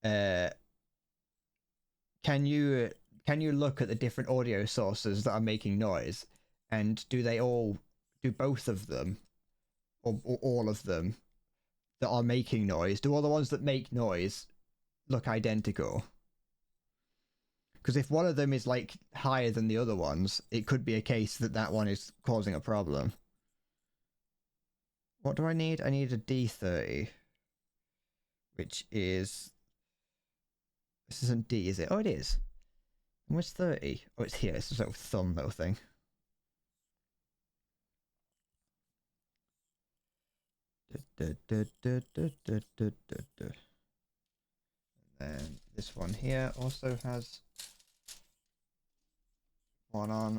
Can you look at the different audio sources that are making noise, and do both of them, or all of them that are making noise, do all the ones that make noise look identical? Because if one of them is like higher than the other ones, it could be a case that that one is causing a problem. What do I need? I need a D30, which is, this isn't D, is it? Oh, it is. Where's 30? Oh, it's here. It's a sort of thumb little thing. And this one here also has one on.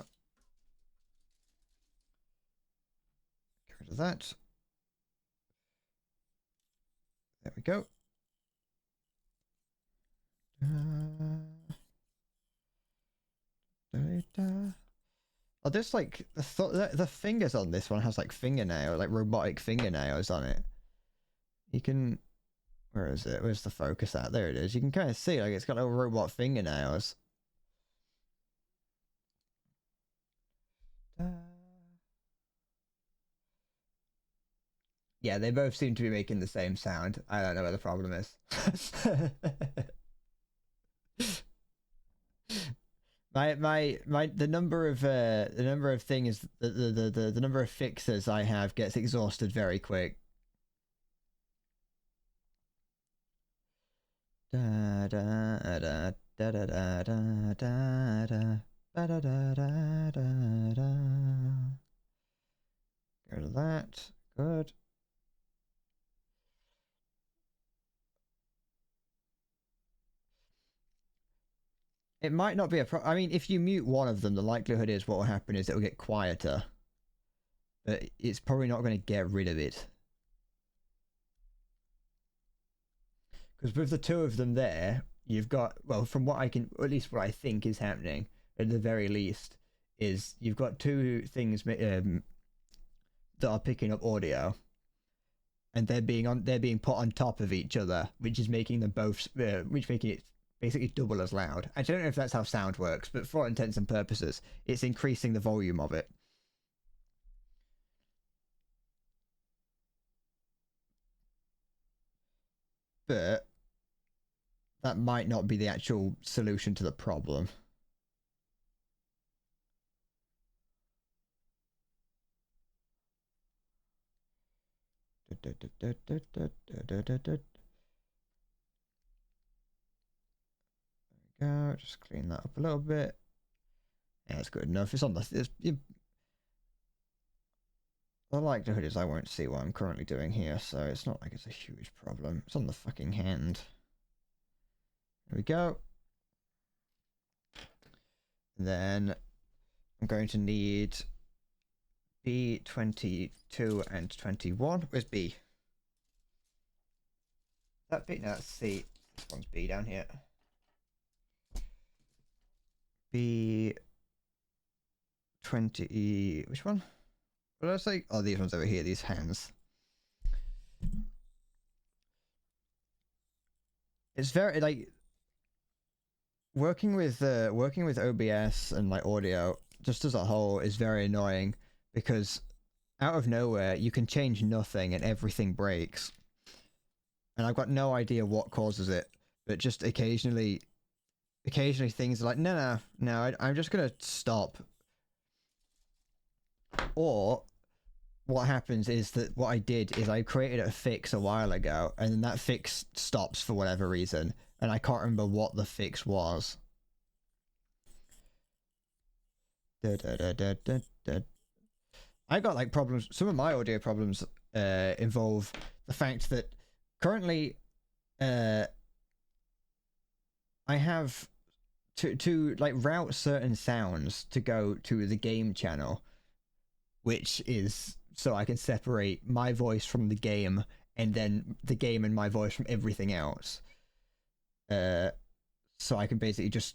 Get rid of that. There we go. Oh, there's like the fingers on this one has like fingernail, like robotic fingernails on it. You can, where is it? Where's the focus at? There it is. You can kind of see like it's got little robot fingernails. Yeah, they both seem to be making the same sound. I don't know where the problem is. The number of things, the number of fixes I have gets exhausted very quick. Da da da da da da da da da da da da da da. Go to that. Good. It might not be a problem. I mean, if you mute one of them, the likelihood is what will happen is it will get quieter. But it's probably not going to get rid of it. Because with the two of them there, you've got, well, from what I can, or at least what I think is happening, at the very least, is you've got two things that are picking up audio, and they're being put on top of each other, which is making them both, which making it basically double as loud. I don't know if that's how sound works, but for all intents and purposes, it's increasing the volume of it. But that might not be the actual solution to the problem. There we go. Just clean that up a little bit. Yeah, it's good enough. It's on the. The likelihood is I won't see what I'm currently doing here, so it's not like it's a huge problem. It's on the fucking hand. There we go. Then I'm going to need B22 and 21. Where's B? That B? No, that's C. This one's B down here. B20. Which one? What did I say? Oh, these ones over here. These hands. It's very like working with OBS and like audio just as a whole is very annoying because out of nowhere you can change nothing and everything breaks, and I've got no idea what causes it, but just occasionally things are like no, I'm just gonna stop. Or what happens is that what I did is I created a fix a while ago, and then that fix stops for whatever reason, and I can't remember what the fix was. I got like problems. Some of my audio problems involve the fact that currently I have to like route certain sounds to go to the game channel, which is so I can separate my voice from the game and then the game and my voice from everything else. So I can basically just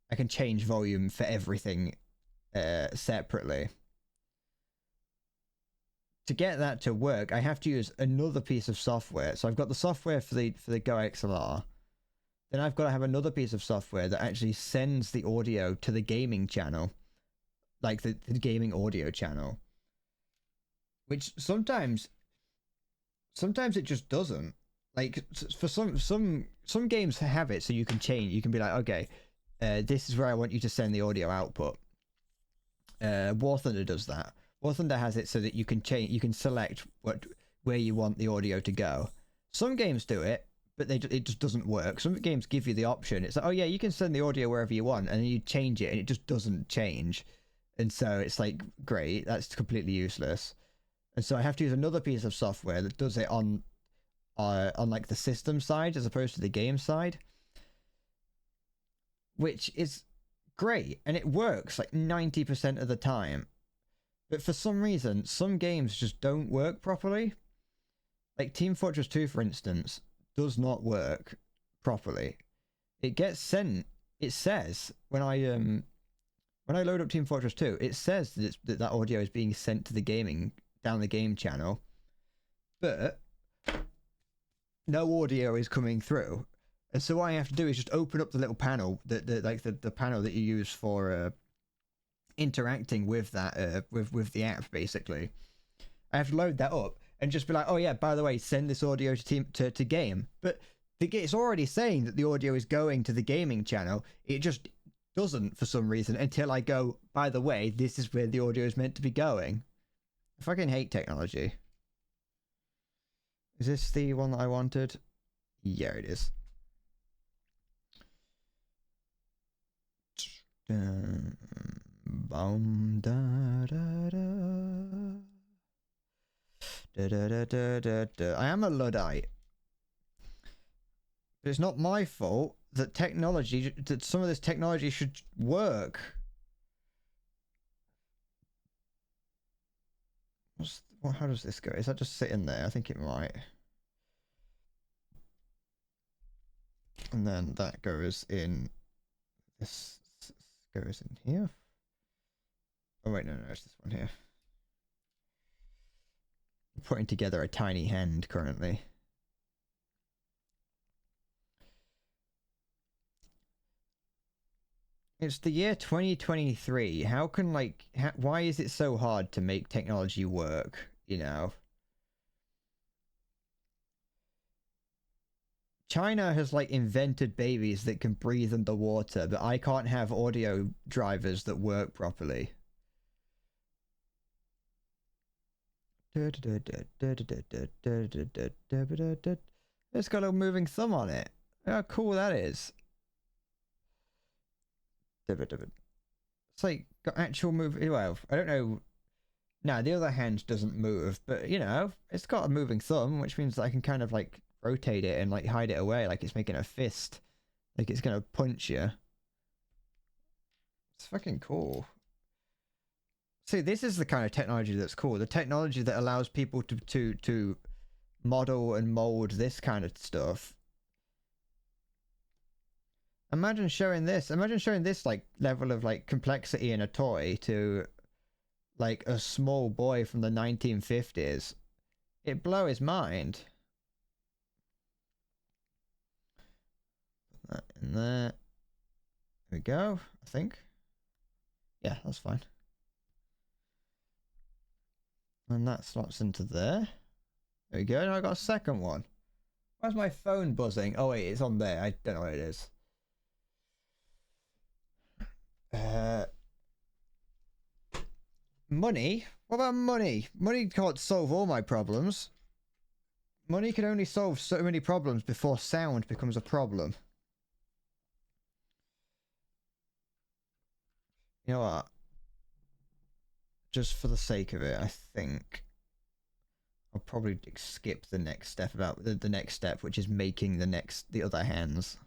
I can change volume for everything separately. To get that to work, I have to use another piece of software. So I've got the software for the Go XLR. Then I've got to have another piece of software that actually sends the audio to the gaming channel, like the gaming audio channel. Which sometimes it just doesn't. Like for some games have it, so you can change. You can be like, okay, this is where I want you to send the audio output. War Thunder does that. War Thunder has it so that you can change. You can select where you want the audio to go. Some games do it, but it just doesn't work. Some games give you the option. It's like, oh yeah, you can send the audio wherever you want, and then you change it, and it just doesn't change. And so it's like, great, that's completely useless. And so I have to use another piece of software that does it on like the system side as opposed to the game side, which is great, and it works like 90% of the time. But for some reason, some games just don't work properly. Like Team Fortress 2, for instance, does not work properly. It gets sent. It says when I load up Team Fortress 2, it says that audio is being sent to the down the game channel, but no audio is coming through. And so what I have to do is just open up the little panel, the panel that you use for interacting with that with the app. Basically, I have to load that up and just be like, oh yeah, by the way, send this audio to game. But it's already saying that the audio is going to the gaming channel. It just doesn't for some reason until I go, by the way, this is where the audio is meant to be going. I fucking hate technology. Is this the one that I wanted? Yeah, it is. Boom, da, da, da. I am a Luddite. But it's not my fault that some of this technology should work. How does this go? Is that just sitting there? I think it might. And then that goes in. This goes in here. Oh wait, no, it's this one here. I'm putting together a tiny hand currently. It's the year 2023. How can why is it so hard to make technology work, you know? China has like invented babies that can breathe underwater, but I can't have audio drivers that work properly. It's got a moving thumb on it. How cool that is. It's like got actual move. Well, I don't know. No, the other hand doesn't move, but you know, it's got a moving thumb, which means that I can kind of like rotate it and like hide it away, like it's making a fist, like it's gonna punch you. It's fucking cool. See, this is the kind of technology that's cool. The technology that allows people to model and mold this kind of stuff. Imagine showing this like level of like complexity in a toy to like a small boy from the 1950s. It'd blow his mind. Put that in there. There we go, I think. Yeah, that's fine. And that slots into there. There we go. Now I got a second one. Where's my phone buzzing? Oh wait, it's on there. I don't know what it is. Money? What about money? Money can't solve all my problems. Money can only solve so many problems before sound becomes a problem. You know what? Just for the sake of it, I think I'll probably skip the next step about the next step, which is making the other hands.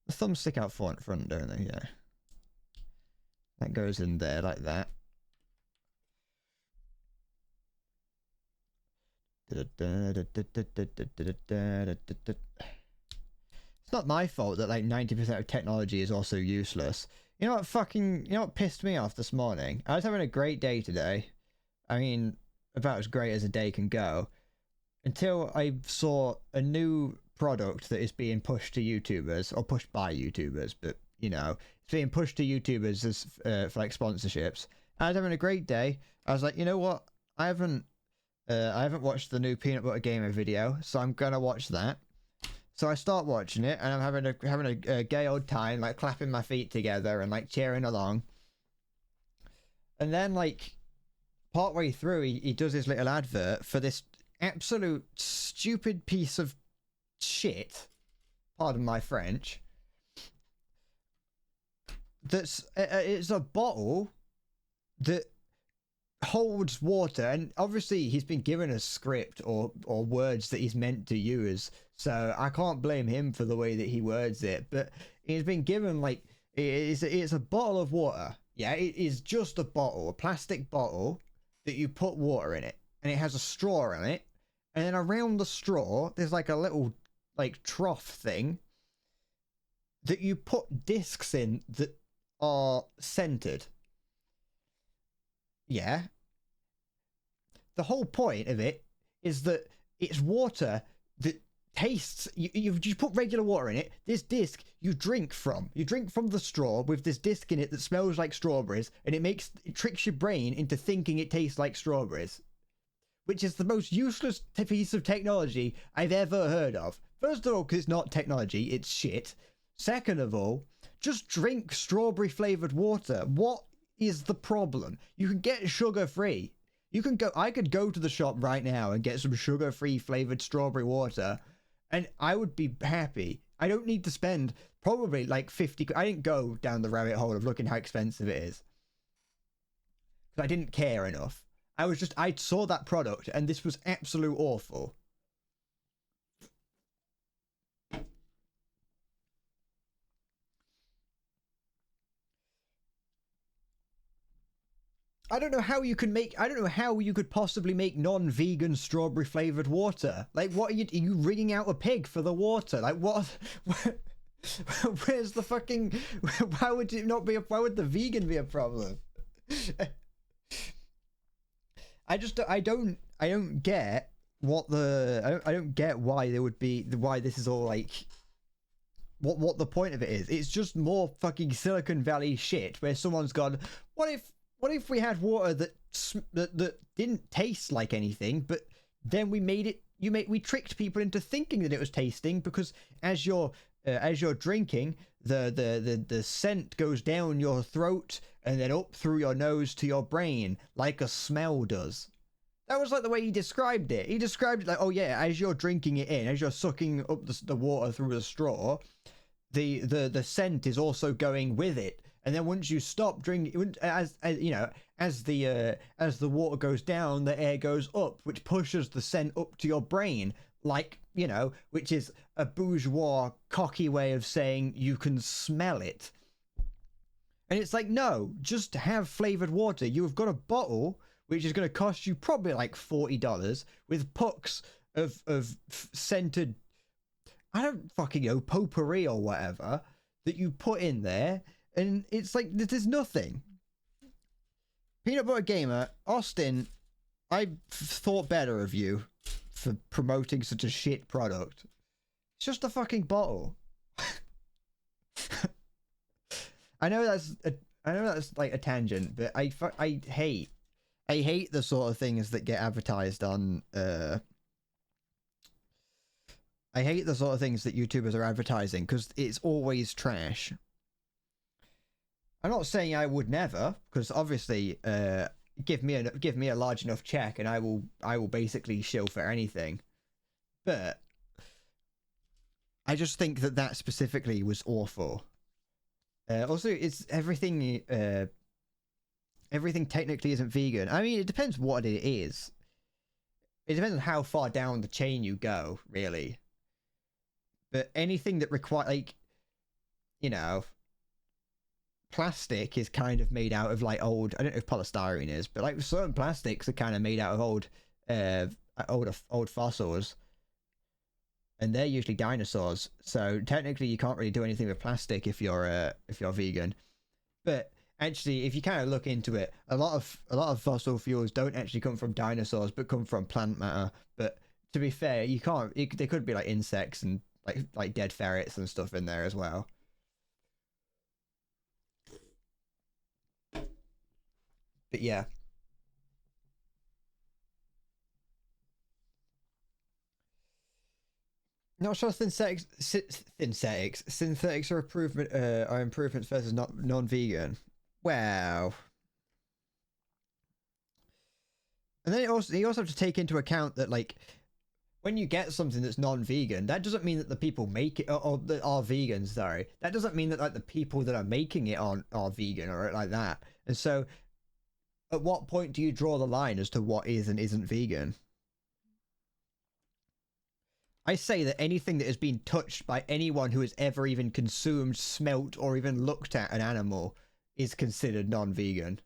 The thumbs stick out front, don't they? Yeah. That goes in there like that. It's not my fault that like 90% of technology is also useless. You know what pissed me off this morning? I was having a great day today. I mean, about as great as a day can go. Until I saw a new product that is being pushed to YouTubers, or pushed by YouTubers, but you know, it's being pushed to YouTubers as for like sponsorships. I was having a great day. I was like, you know what? I haven't watched the new Peanut Butter Gamer video, so I'm gonna watch that. So I start watching it, and I'm having a gay old time, like clapping my feet together and like cheering along. And then like partway through, he does his little advert for this absolute stupid piece of shit. Pardon my French. That's it's a bottle that holds water, and obviously he's been given a script or words that he's meant to use, so I can't blame him for the way that he words it, but he's been given like it's a bottle of water. Yeah, it is just a bottle, a plastic bottle that you put water in it, and it has a straw in it, and then around the straw there's like a little like trough thing that you put discs in that are centered. Yeah. The whole point of it is that it's water that tastes. You put regular water in it. This disc you drink from. You drink from the straw with this disc in it that smells like strawberries, and it tricks your brain into thinking it tastes like strawberries, which is the most useless piece of technology I've ever heard of. First of all, because it's not technology, it's shit. Second of all, just drink strawberry flavored water. What is the problem? You can get sugar free. I could go to the shop right now and get some sugar free flavored strawberry water, and I would be happy. I don't need to spend probably like 50. I didn't go down the rabbit hole of looking how expensive it is, because I didn't care enough. I saw that product and this was absolute awful. I don't know how you could possibly make non-vegan strawberry flavored water. Like, what are you wringing out a pig for the water? Like, what? Where's the fucking? Why would the vegan be a problem? I don't get what I don't get why there would be why this is all like what the point of it is. It's just more fucking Silicon Valley shit where someone's gone, what if we had water that didn't taste like anything, but then we tricked people into thinking that it was tasting, because as you're drinking, the scent goes down your throat and then up through your nose to your brain like a smell does. That was like the way he described it. He described it like, oh yeah, as you're drinking it in, as you're sucking up the water through the straw, the scent is also going with it. And then once you stop drinking, as the water goes down, the air goes up, which pushes the scent up to your brain, like, which is a bourgeois, cocky way of saying you can smell it. And it's like, no, just have flavored water. You've got a bottle which is going to cost you probably like $40 with pucks of scented, I don't fucking know, potpourri or whatever that you put in there. And it's like, there's nothing. Peanut Butter Gamer, Austin, I thought better of you for promoting such a shit product. It's just a fucking bottle. I know that's like a tangent, but I hate the sort of things that get advertised on. I hate the sort of things that YouTubers are advertising, because it's always trash. I'm not saying I would never, because obviously, give me a large enough check, and I will basically shill for anything. But I just think that specifically was awful. Also, it's everything. Everything technically isn't vegan. I mean, it depends what it is. It depends on how far down the chain you go, really. But anything that require, like, you know, plastic is kind of made out of like old. I don't know if polystyrene is, but like certain plastics are kind of made out of old fossils, and they're usually dinosaurs. So technically, you can't really do anything with plastic if you're vegan. But actually, if you kind of look into it, a lot of fossil fuels don't actually come from dinosaurs, but come from plant matter. But to be fair, you can't. They could be like insects and like dead ferrets and stuff in there as well. But yeah. Not sure synthetics are improvements versus not non-vegan. Wow. And then you also have to take into account that like when you get something that's non-vegan, that doesn't mean that the people make it or that are vegans. Sorry, that doesn't mean that like the people that are making it are vegan or like that. And so, at what point do you draw the line as to what is and isn't vegan? I say that anything that has been touched by anyone who has ever even consumed, smelt, or even looked at an animal is considered non-vegan.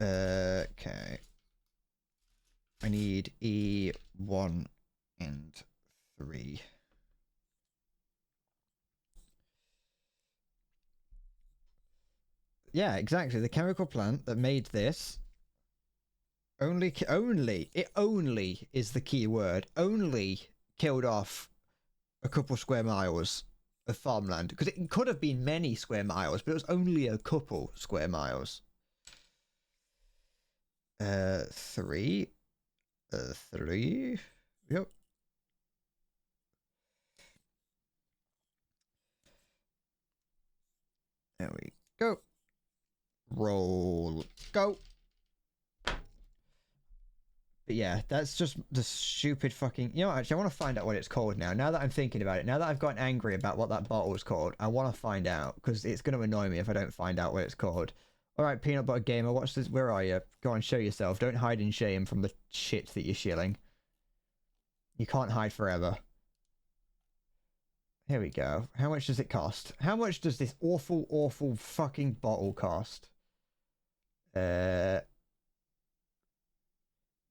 Okay. I need E1 and 3. Yeah, exactly. The chemical plant that made this only is the key word. Only killed off a couple square miles of farmland, because it could have been many square miles, but it was only a couple square miles. 3. 3. Yep. There we go. Roll. Go. But yeah, that's just the stupid fucking... You know what, actually, I want to find out what it's called now. Now that I'm thinking about it, now that I've gotten angry about what that bottle was called, I want to find out, because it's going to annoy me if I don't find out what it's called. Alright, Peanut Butter Gamer, watch this. Where are you? Go on, show yourself. Don't hide in shame from the shit that you're shilling. You can't hide forever. Here we go. How much does it cost? How much does this awful, awful fucking bottle cost?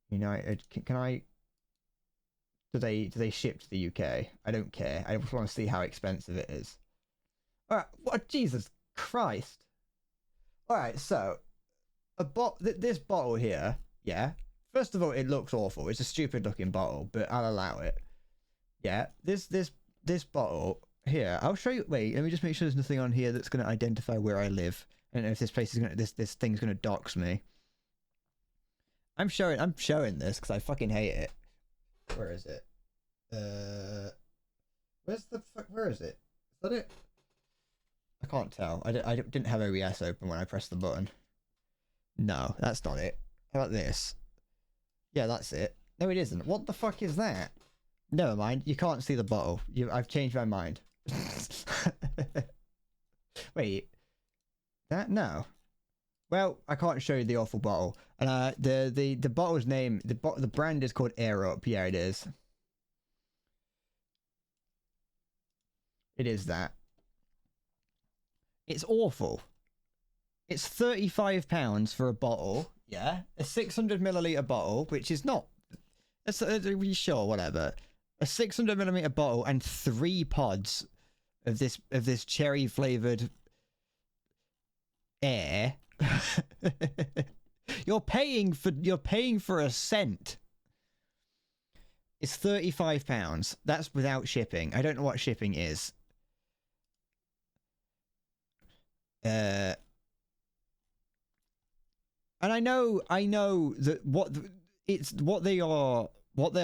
United, can I... Do they ship to the UK? I don't care. I just want to see how expensive it is. Alright, what? Jesus Christ. Alright, so... this bottle here, yeah? First of all, it looks awful. It's a stupid looking bottle, but I'll allow it. Yeah, this bottle here, I'll show you. Wait, let me just make sure there's nothing on here that's going to identify where I live. I don't know if this place is going to... This thing's going to dox me. I'm showing this because I fucking hate it. Where is it? Where's the fuck? Where is it? Is that it? I can't tell. I didn't have OBS open when I pressed the button. No, that's not it. How about this? Yeah, that's it. No, it isn't. What the fuck is that? Never mind. You can't see the bottle. I've changed my mind. Wait. That? No. Well, I can't show you the awful bottle. And the bottle's name, the brand is called Air Up. Yeah, it is. It is that. It's awful. It's £35 for a bottle. Yeah, a 600ml bottle, which is not. Sure, whatever. A 600ml bottle and 3 pods of this cherry flavored air. You're paying for a cent. It's £35. That's without shipping. I don't know what shipping is. And I know that what they are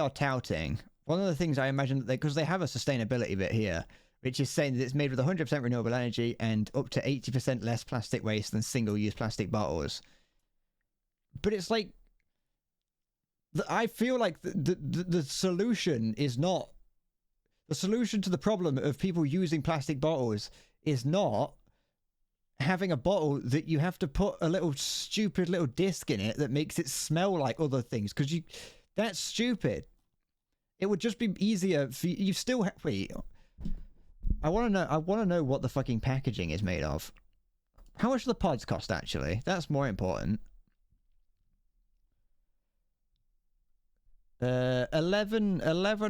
touting. One of the things I imagine that because they have a sustainability bit here, which is saying that it's made with 100% renewable energy and up to 80% less plastic waste than single-use plastic bottles. But it's like, I feel like the solution is not the solution to the problem of people using plastic bottles is not having a bottle that you have to put a little stupid little disc in it that makes it smell like other things, because that's stupid. It would just be easier for you. Still wait. I want to know what the fucking packaging is made of. How much do the pods cost, actually? That's more important. 11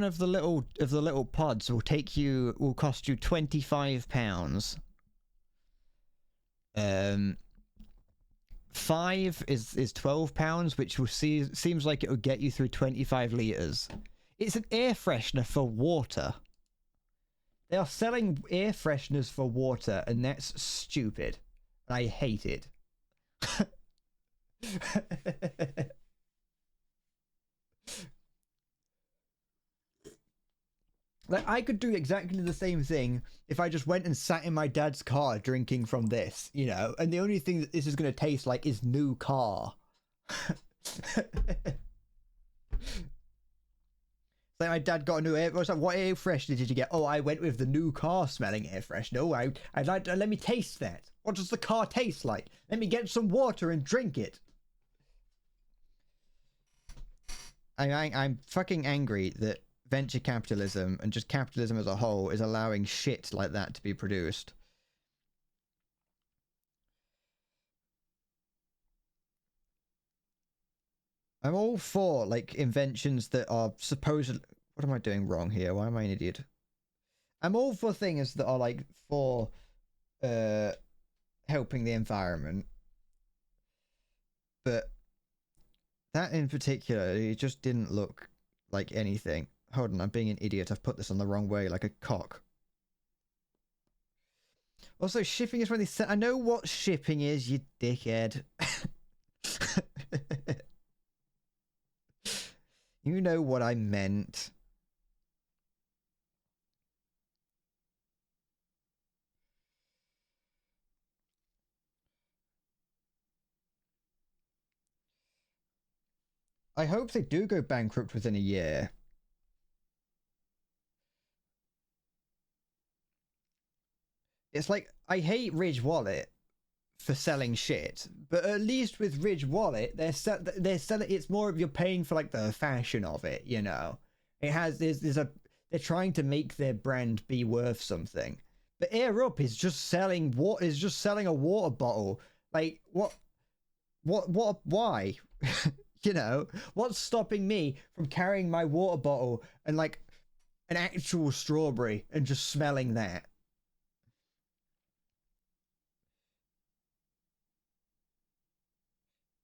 of the little pods will cost you £25. 5 is £12, which seems like it would get you through 25 liters. It's an air freshener for water. They are selling air fresheners for water, and that's stupid. I hate it. Like, I could do exactly the same thing if I just went and sat in my dad's car drinking from this, you know, and the only thing that this is going to taste like is new car. Like, my dad got a new air. I was like, what air freshener did you get? Oh, I went with the new car smelling air freshener. Oh, I'd like to, let me taste that. What does the car taste like? Let me get some water and drink it. I'm fucking angry that venture capitalism and just capitalism as a whole is allowing shit like that to be produced. I'm all for, like, inventions that are supposedly... What am I doing wrong here? Why am I an idiot? I'm all for things that are, like, for helping the environment. But that in particular, it just didn't look like anything. Hold on, I'm being an idiot. I've put this on the wrong way, like a cock. Also, shipping is when they say... I know what shipping is, you dickhead. You know what I meant. I hope they do go bankrupt within a year. It's like, I hate Ridge Wallet for selling shit, but at least with Ridge Wallet, they're selling. It's more of, you're paying for like the fashion of it, you know. It has they're trying to make their brand be worth something. But Air Up is just selling a water bottle. Like, why? You know, what's stopping me from carrying my water bottle and like an actual strawberry and just smelling that?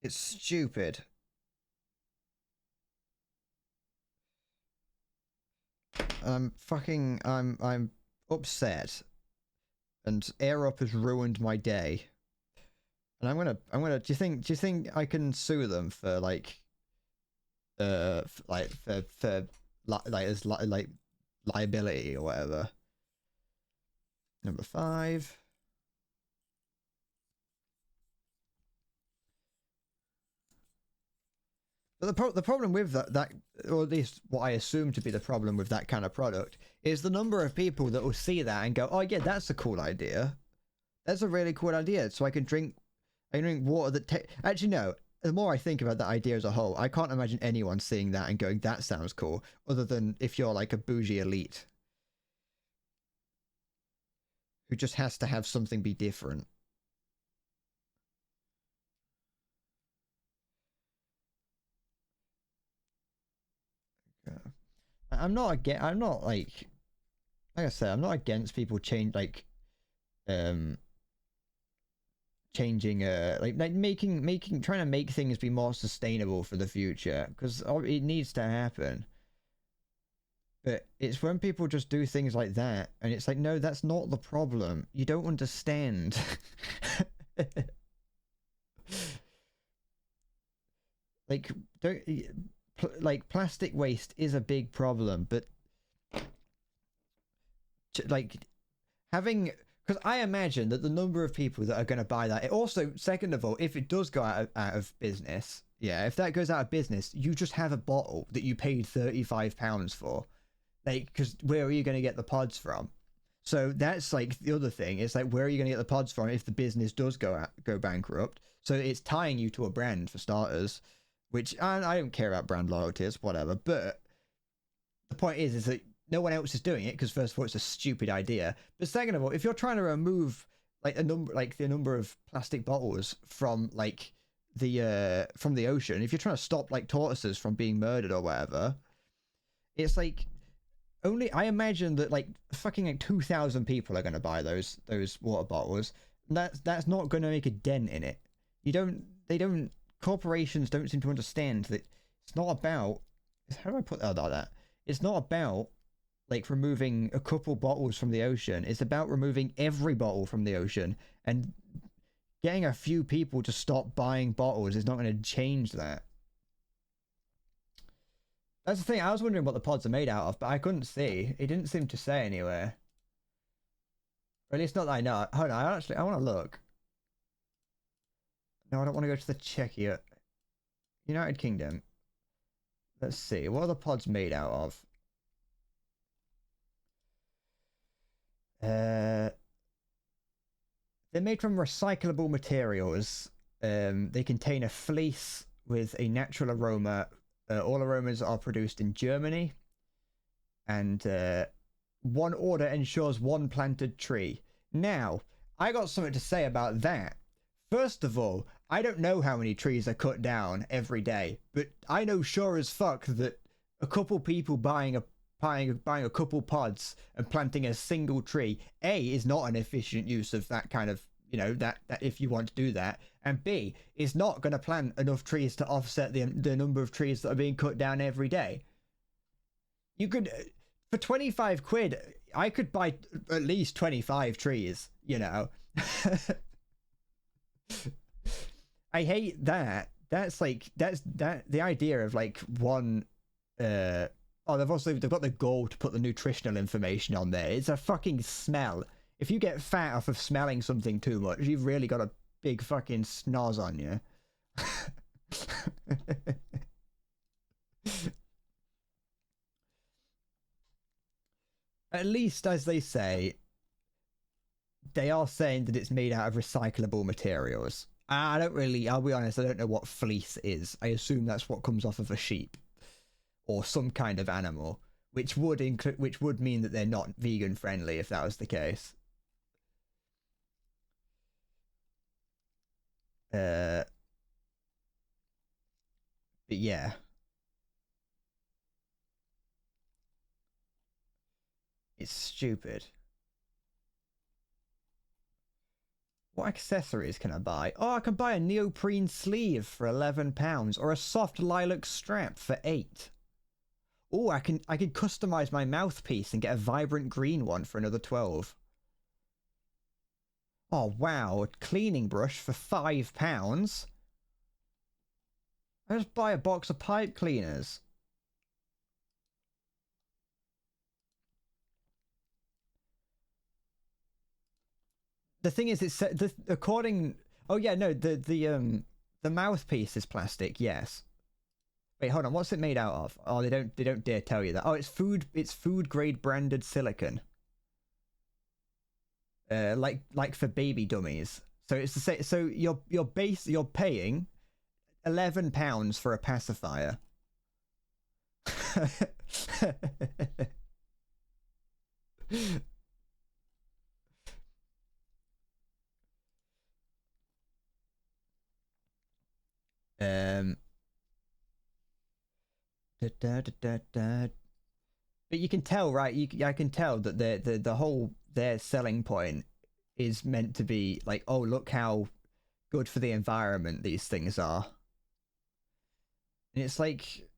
It's stupid. I'm upset. And Air Up has ruined my day. And I'm gonna do you think I can sue them for like like liability or whatever? Number 5. But the problem with that, or at least what I assume to be the problem with that kind of product, is the number of people that will see that and go, oh yeah, that's a cool idea. That's a really cool idea. So I can drink water that... Actually, no. The more I think about that idea as a whole, I can't imagine anyone seeing that and going, that sounds cool. Other than if you're like a bougie elite who just has to have something be different. I'm not like I said, I'm not against people changing trying to make things be more sustainable for the future, because it needs to happen. But it's when people just do things like that, and it's like, no, that's not the problem. You don't understand. Like, plastic waste is a big problem, but like having... Because I imagine that the number of people that are going to buy that... It also, second of all, if it does go out of business, yeah, if that goes out of business, you just have a bottle that you paid £35 for. Like, because where are you going to get the pods from? So that's like the other thing. It's like, where are you going to get the pods from if the business does go bankrupt? So it's tying you to a brand for starters, which I don't care about brand loyalties, whatever. But the point is that no one else is doing it because first of all, it's a stupid idea. But second of all, if you're trying to remove like the number of plastic bottles from like from the ocean, if you're trying to stop like tortoises from being murdered or whatever, it's like only I imagine that like fucking like 2,000 people are going to buy those water bottles. And that's not going to make a dent in it. Corporations don't seem to understand that it's not about, how do I put that like that? It's not about like removing a couple bottles from the ocean. It's about removing every bottle from the ocean, and getting a few people to stop buying bottles is not going to change that. That's the thing. I was wondering what the pods are made out of, but I couldn't see. It didn't seem to say anywhere. Or at least not that I know. Hold on, I want to look. No, I don't want to go to the Czechia. United Kingdom. Let's see. What are the pods made out of? They're made from recyclable materials. They contain a fleece with a natural aroma. All aromas are produced in Germany. And one order ensures one planted tree. Now, I got something to say about that. First of all, I don't know how many trees are cut down every day, but I know sure as fuck that a couple people buying a couple pods and planting a single tree, A, is not an efficient use of that kind of, that if you want to do that, and B, is not going to plant enough trees to offset the number of trees that are being cut down every day. You could, for 25 quid, I could buy at least 25 trees, I hate that. That's the idea of like one, they've got the goal to put the nutritional information on there. It's a fucking smell. If you get fat off of smelling something too much, you've really got a big fucking snoz on you. At least, as they say, they are saying that it's made out of recyclable materials. I'll be honest, I don't know what fleece is. I assume that's what comes off of a sheep or some kind of animal, which would mean that they're not vegan friendly if that was the case. But yeah. It's stupid. What accessories can I buy? Oh, I can buy a neoprene sleeve for £11 or a soft lilac strap for £8. Oh, I can customize my mouthpiece and get a vibrant green one for another £12. Oh wow, a cleaning brush for £5. I just buy a box of pipe cleaners. The thing is, it's according. Oh yeah, no, the mouthpiece is plastic. Yes. Wait, hold on. What's it made out of? Oh, they don't dare tell you that. Oh, it's food grade branded silicone. Like for baby dummies. So it's the same. So you're paying £11 for a pacifier. But you can tell, right? I can tell that the whole their selling point is meant to be like, oh, look how good for the environment these things are. And it's like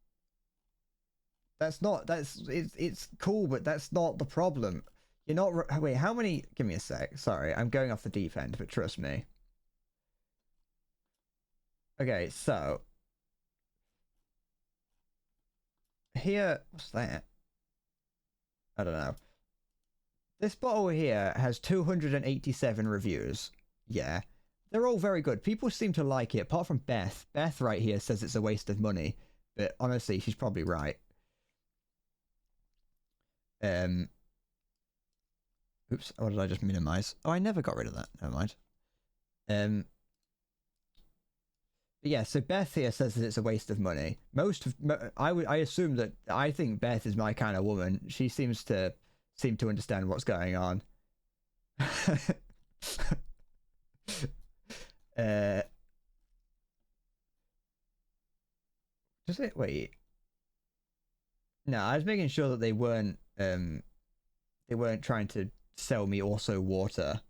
it's cool, but that's not the problem. You're not. Wait, how many? Give me a sec. Sorry, I'm going off the deep end, but trust me. Okay, so here, what's that? I don't know. This bottle here has 287 reviews. Yeah. they're all very good. People seem to like it, apart from Beth. Beth right here says it's a waste of money, but honestly, she's probably right. Oops, what did I just minimize? Oh, I never got rid of that. Never mind. But yeah, so Beth here says that it's a waste of money. I assume that I think Beth is my kind of woman. She seems to understand what's going on. Does it? Wait. No, I was making sure that they weren't trying to sell me also water.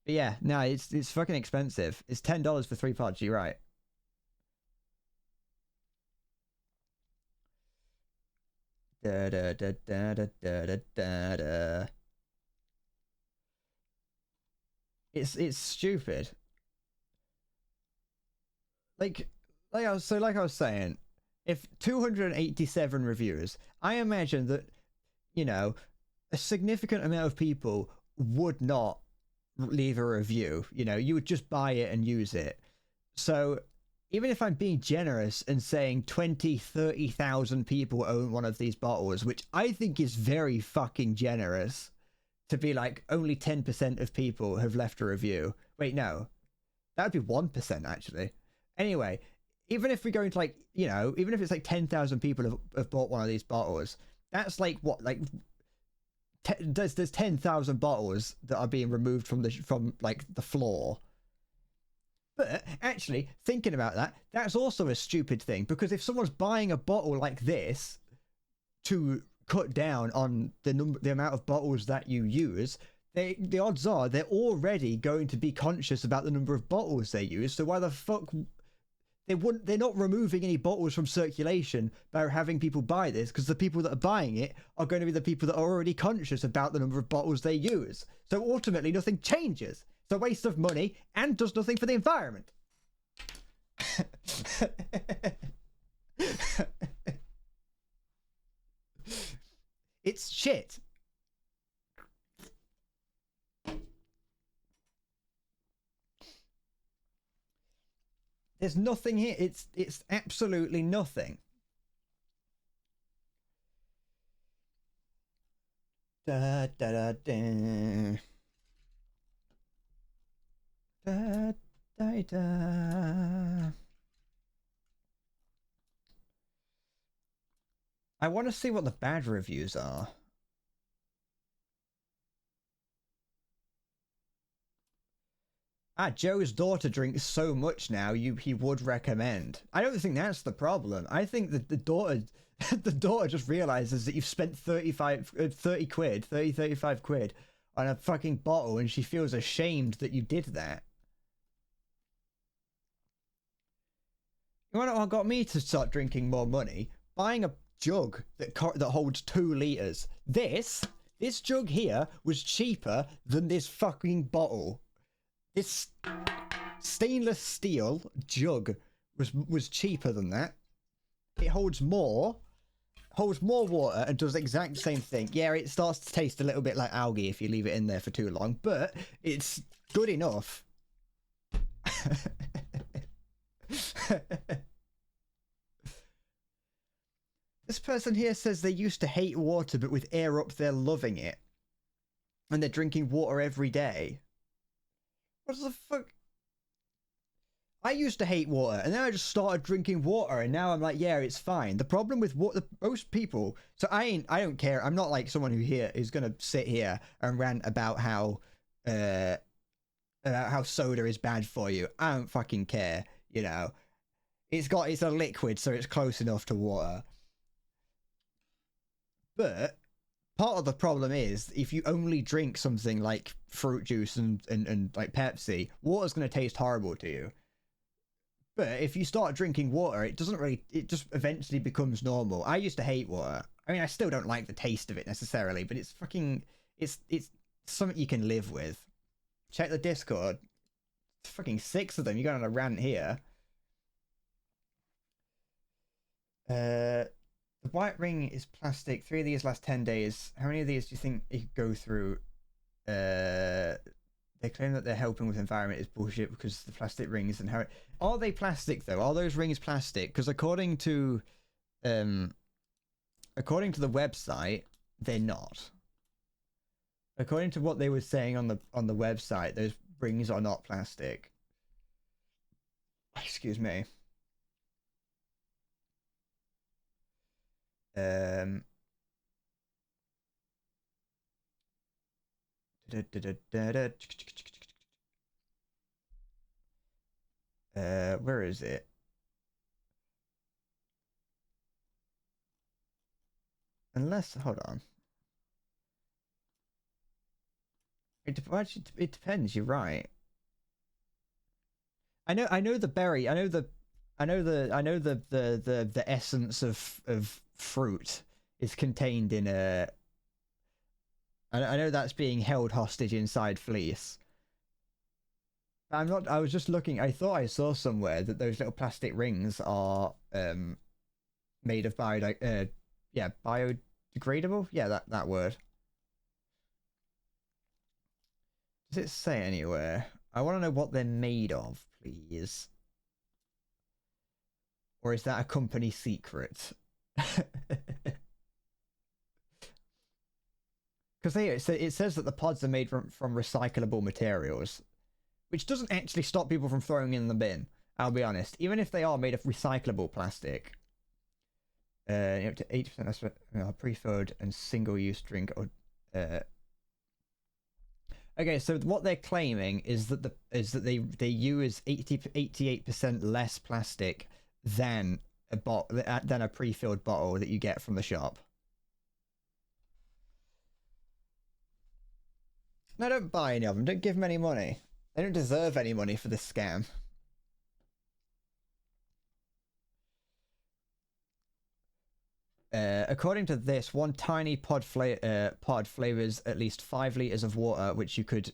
But yeah, no, it's fucking expensive. It's $10 for 3 pods. You're right. Da, da, da, da, da, da, da, da. It's stupid. Like I was saying, if 287 reviews, I imagine that, you know, a significant amount of people would not leave a review. You know, you would just buy it and use it. So even if I'm being generous and saying 20-30,000 people own one of these bottles, which I think is very fucking generous, to be like only 10% of people have left a review. Wait, no, that would be 1% actually. Anyway, even if we go into like, you know, even if it's like 10,000 people have bought one of these bottles, that's like what, like there's 10,000 bottles that are being removed from like the floor. But actually, thinking about that, that's also a stupid thing, because if someone's buying a bottle like this to cut down on the amount of bottles that you use, the odds are they're already going to be conscious about the number of bottles they use. So why the fuck they're not removing any bottles from circulation by having people buy this, because the people that are buying it are going to be the people that are already conscious about the number of bottles they use. So ultimately nothing changes. It's a waste of money and does nothing for the environment. It's shit. There's nothing here. It's absolutely nothing. Da da da da. Da da da. I want to see what the bad reviews are. Joe's daughter drinks so much now he would recommend. I don't think that's the problem. I think that the daughter just realizes that you've spent 30 quid, 35 quid on a fucking bottle, and she feels ashamed that you did that. You know what got me to start drinking more money? Buying a jug that holds 2 liters. This jug here was cheaper than this fucking bottle. This stainless steel jug was cheaper than that. It holds more water and does the exact same thing. Yeah, it starts to taste a little bit like algae if you leave it in there for too long, but it's good enough. This person here says they used to hate water, but with air up they're loving it. And they're drinking water every day. What the fuck? I used to hate water, and then I just started drinking water, and now I'm like, yeah, it's fine. The problem with water, most people, so I don't care. I'm not like someone who's gonna sit here and rant about how soda is bad for you. I don't fucking care, you know. It's a liquid, so it's close enough to water. But part of the problem is, if you only drink something like fruit juice and like Pepsi, water's going to taste horrible to you. But if you start drinking water, it just eventually becomes normal. I used to hate water. I mean, I still don't like the taste of it necessarily, but it's something you can live with. Check the Discord. It's fucking 6 of them. You got on a rant here. The white ring is plastic. 3 of these last 10 days. How many of these do you think you could go through? they claim that they're helping with the environment is bullshit because the plastic rings and how are they plastic though? Are those rings plastic? Because according to the website, they're not. According to what they were saying on the website, those rings are not plastic. Excuse me. Where is it? Unless, hold on. Actually, it depends. You're right. I know the berry. I know the essence of fruit is contained in a. I know that's being held hostage inside fleece. I'm not. I was just looking. I thought I saw somewhere that those little plastic rings are made of biodegradable. Yeah, that word. Does it say anywhere? I want to know what they're made of, please. Or is that a company secret? Because it says that the pods are made from recyclable materials, which doesn't actually stop people from throwing in the bin. I'll be honest. Even if they are made of recyclable plastic, up to 80% pre-filled and single-use drink or. Okay, so what they're claiming is that they use 88% less plastic than a pre-filled bottle that you get from the shop. No, don't buy any of them. Don't give them any money. They don't deserve any money for this scam. According to this, one tiny pod flavors at least 5 liters of water, which could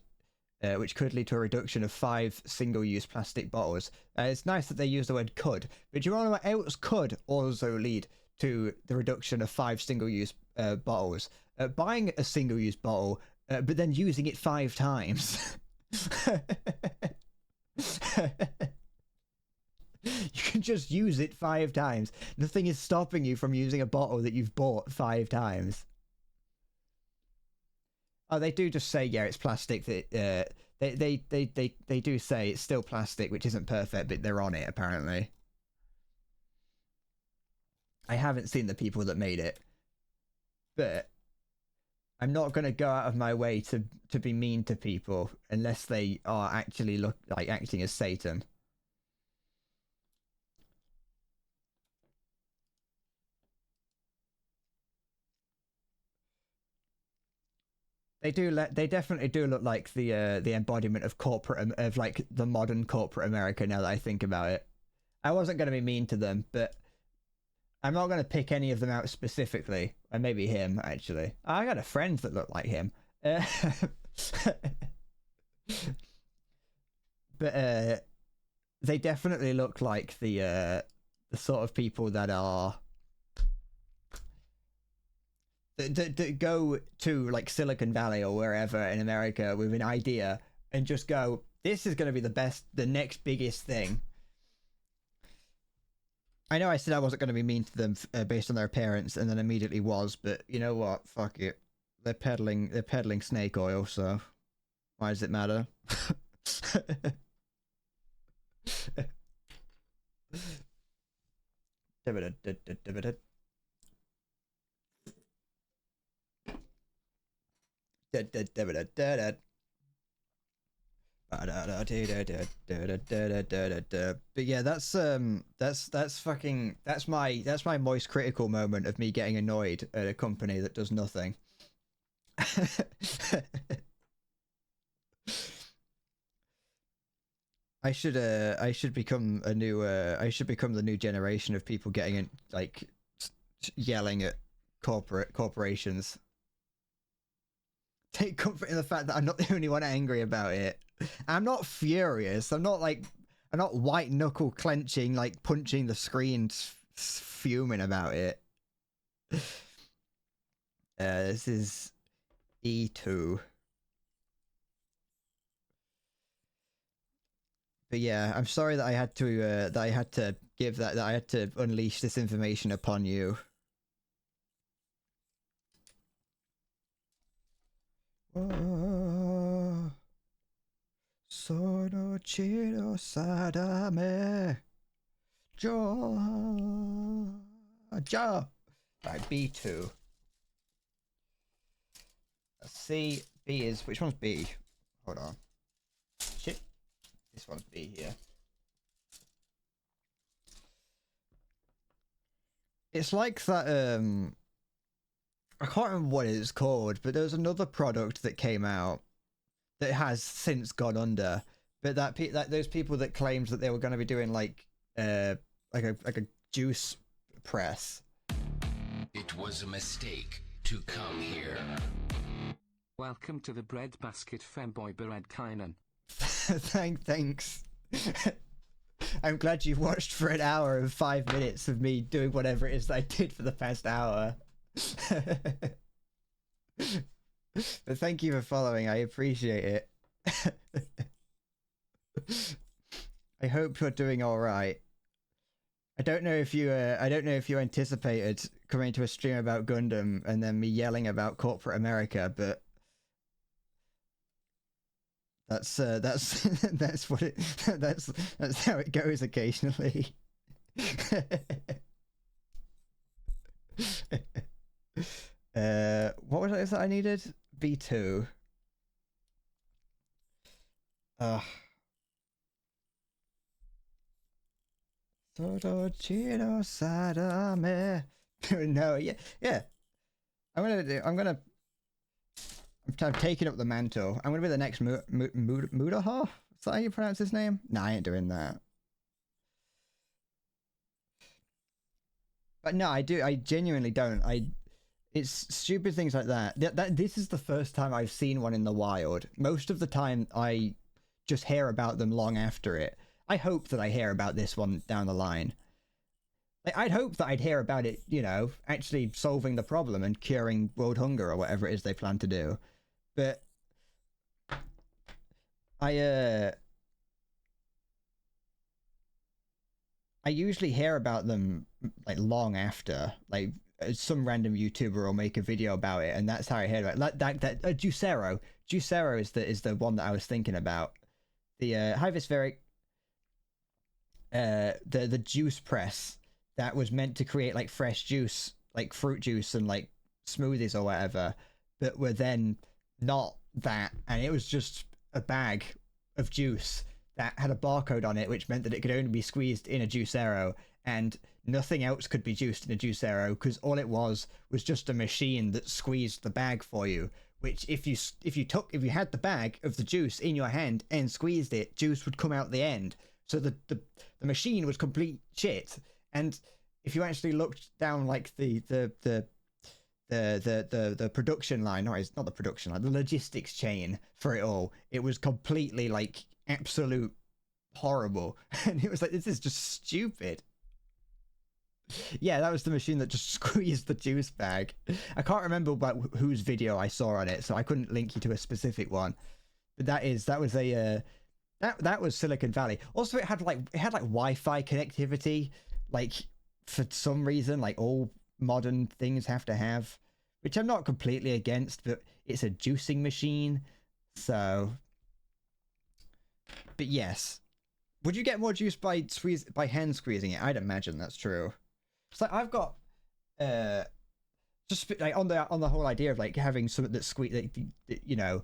lead to a reduction of 5 single-use plastic bottles. It's nice that they use the word could, but do you want to know what else could also lead to the reduction of 5 single-use bottles? Buying a single-use bottle, but then using it 5 times. You can just use it 5 times. Nothing is stopping you from using a bottle that you've bought 5 times. Oh, they do just say, yeah, it's plastic. That they do say it's still plastic, which isn't perfect, but they're on it apparently. I haven't seen the people that made it, but I'm not gonna go out of my way to be mean to people unless they are actually acting as Satan. They definitely do look like the embodiment of the modern corporate America. Now that I think about it, I wasn't going to be mean to them, but I'm not going to pick any of them out specifically. And maybe him actually. I got a friend that looked like him, but they definitely look like the sort of people that are. That go to like Silicon Valley or wherever in America with an idea and just go, this is going to be the next biggest thing. I know I said I wasn't going to be mean to them based on their appearance, and then immediately was, but you know what? Fuck it. They're peddling snake oil, so why does it matter? But yeah, that's my most critical moment of me getting annoyed at a company that does nothing. I should become the new generation of people getting in, like yelling at corporations. Take comfort in the fact that I'm not the only one angry about it. I'm not furious. I'm not white knuckle clenching, like punching the screen, fuming about it. This is E2. But yeah, I'm sorry that I had to give that I had to unleash this information upon you. Oh, sono chido sadame. Jo. Ja. Right, B2. Let's see. B is, which one's B? Hold on. Shit. This one's B here. It's like that, I can't remember what it's called, but there was another product that came out that has since gone under. But that those people that claimed that they were going to be doing like a juice press. It was a mistake to come here. Welcome to the breadbasket femboy Beredkainen. Thanks. I'm glad you watched for an hour and 5 minutes of me doing whatever it is that I did for the past hour. But thank you for following. I appreciate it. I hope you're doing all right. I don't know if you anticipated coming to a stream about Gundam and then me yelling about corporate America, but that's what it that's how it goes occasionally. What was it that I needed? B2. Todo chido sadame. No, yeah. I'm taking up the mantle. I'm gonna be the next Mudaha? Is that how you pronounce his name? Nah, I ain't doing that. But no, I genuinely don't. It's stupid things like that. This is the first time I've seen one in the wild. Most of the time, I just hear about them long after it. I hope that I hear about this one down the line. Like, I'd hope that I'd hear about it, you know, actually solving the problem and curing world hunger or whatever it is they plan to do. But I usually hear about them like long after, like some random YouTuber will make a video about it, and that's how I hear about it. Like that Juicero is the one that I was thinking about. The hi Visveric, the juice press that was meant to create like fresh juice, like fruit juice and like smoothies or whatever, but were then not that, and it was just a bag of juice that had a barcode on it, which meant that it could only be squeezed in a juicero, and nothing else could be juiced in a juicero because all it was just a machine that squeezed the bag for you. Which if you had the bag of the juice in your hand and squeezed it, juice would come out the end. So the machine was complete shit. And if you actually looked down like the production line, no, it's not the production line, the logistics chain for it all, it was completely like absolute horrible. And it was like, this is just stupid. Yeah, that was the machine that just squeezed the juice bag. I can't remember about whose video I saw on it, so I couldn't link you to a specific one. But that was Silicon Valley. Also, it had like Wi-Fi connectivity, like for some reason, like all modern things have to have, which I'm not completely against, but it's a juicing machine, so. But yes, would you get more juice by hand squeezing it? I'd imagine that's true. So I've got just like on the whole idea of like having something that you know,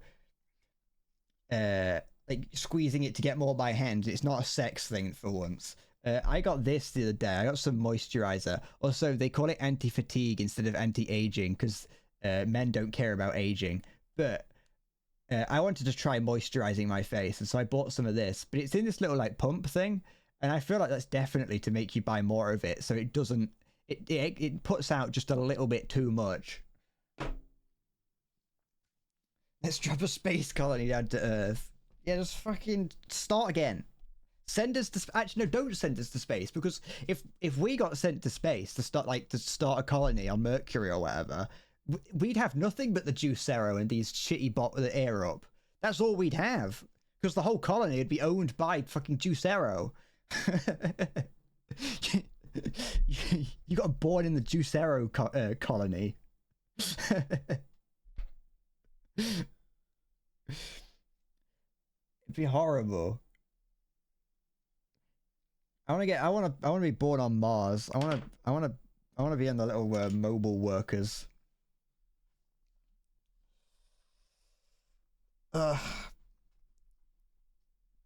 like squeezing it to get more by hand. It's not a sex thing for once. I got this the other day. I got some moisturizer. Also, they call it anti-fatigue instead of anti-aging because men don't care about aging. But I wanted to try moisturizing my face, and so I bought some of this. But it's in this little like pump thing, and I feel like that's definitely to make you buy more of it, so it doesn't. It puts out just a little bit too much. Let's drop a space colony down to Earth. Yeah, just fucking start again. Send us to actually no, don't send us to space, because if we got sent to space to start a colony on Mercury or whatever, we'd have nothing but the Juicero and these shitty bot with the air up. That's all we'd have, Because the whole colony would be owned by fucking Juicero. You got born in the Juicero colony. It'd be horrible. I want to be born on Mars. I want to be in the little mobile workers.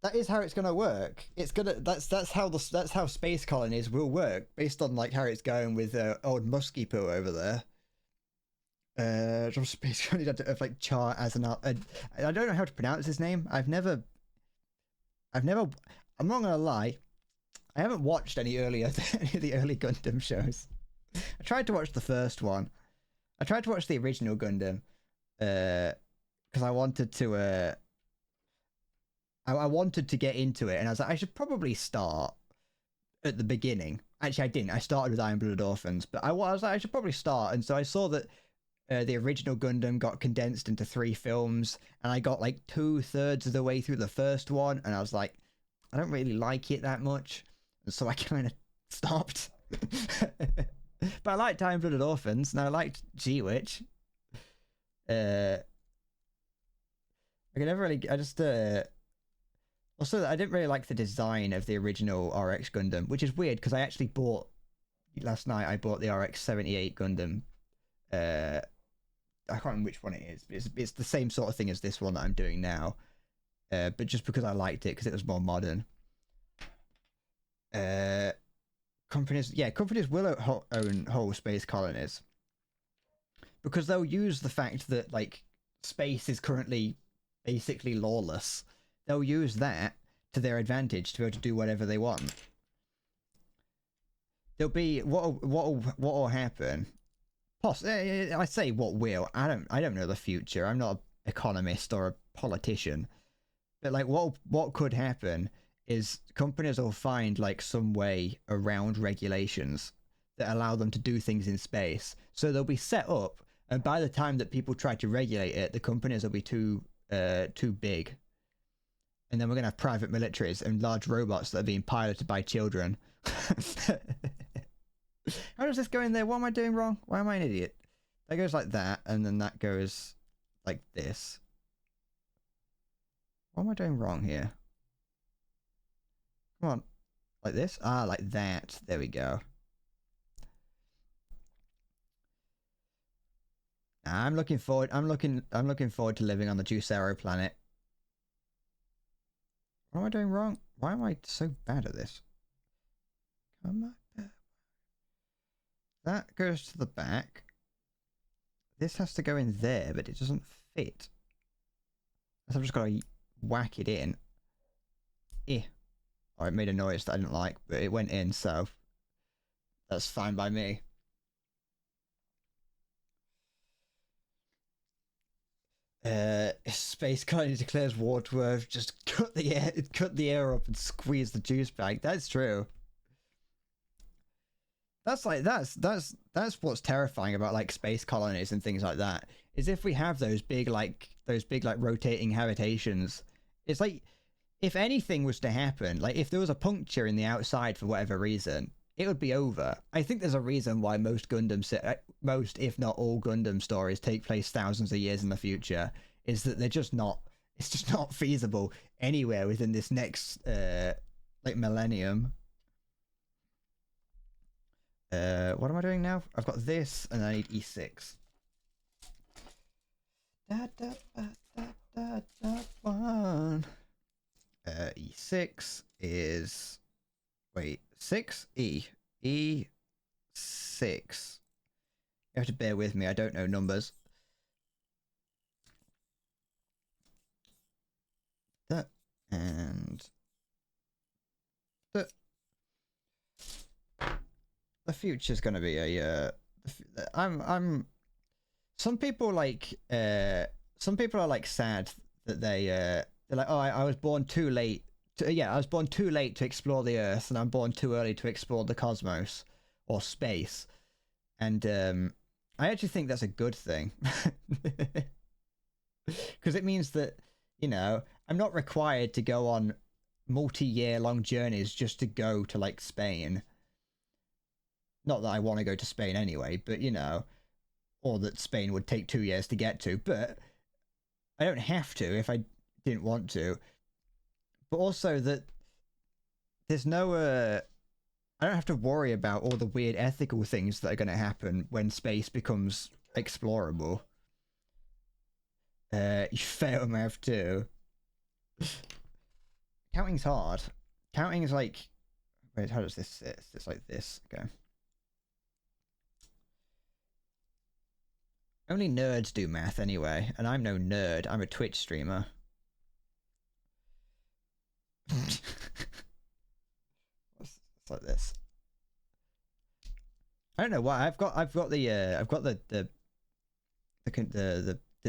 That is how it's gonna work. That's how space colonies will work, based on like how it's going with old Musky Poo over there. Space colony of like Char as an I don't know how to pronounce his name. I'm not gonna lie, I haven't watched any of the early Gundam shows. I tried to watch the first one. I tried to watch the original Gundam, because I wanted to. I wanted to get into it, and I was like, I should probably start at the beginning. Actually, I didn't. I started with Iron Blooded Orphans, but I was like, I should probably start. And so I saw that the original Gundam got condensed into 3 films, and I got like 2/3 of the way through the first one, and I was like, I don't really like it that much, and so I kind of stopped. But I liked Iron Blooded Orphans, and I liked G-Witch. I could never really. Also, I didn't really like the design of the original RX Gundam, which is weird because I actually bought last night. I bought the RX 78 Gundam. I can't remember which one it is. But it's the same sort of thing as this one that I'm doing now, but just because I liked it because it was more modern. Companies will own whole space colonies because they'll use the fact that like space is currently basically lawless. They'll use that to their advantage to be able to do whatever they want. There'll be what will happen. I say what will. I don't know the future. I'm not an economist or a politician. But like what could happen is companies will find like some way around regulations that allow them to do things in space. So they'll be set up, and by the time that people try to regulate it, the companies will be too big. And then we're going to have private militaries and large robots that are being piloted by children. How does this go in there? What am I doing wrong? Why am I an idiot? That goes like that, and then that goes like this. What am I doing wrong here? Come on. Like this? Ah, like that. There we go. I'm looking forward to living on the Juicero planet. What am I doing wrong? Why am I so bad at this? That goes to the back. This has to go in there, but it doesn't fit. So I've just got to whack it in. Oh, it made a noise that I didn't like, but it went in, so that's fine by me. Space colony declares war to Earth. Just cut the air up and squeeze the juice bag. That's true. That's what's terrifying about like space colonies and things like that. Is if we have those big rotating habitations. It's like if anything was to happen, like if there was a puncture in the outside for whatever reason, it would be over. I think there's a reason why most, if not all, Gundam stories take place thousands of years in the future. Is that it's just not feasible anywhere within this next millennium. What am I doing now? I've got this, and I need E6. One. E6 is... Wait, 6? E6. You have to bear with me, I don't know numbers. That and... The future's gonna be a... Some people like... some people are like sad that they're like, oh, I was born too late. I was born too late to explore the Earth, and I'm born too early to explore the cosmos or space. And I actually think that's a good thing, because it means that I'm not required to go on multi-year long journeys just to go to like Spain. Not that I want to go to Spain anyway, but you know, or that Spain would take 2 years to get to, but I don't have to if I didn't want to. But also that there's no I don't have to worry about all the weird ethical things that are going to happen when space becomes explorable. You fail math too. Counting's hard. Counting is like... Wait, how does this sit? It's like this. Okay. Only nerds do math anyway, and I'm no nerd. I'm a Twitch streamer. It's like this. I don't know why. I've got the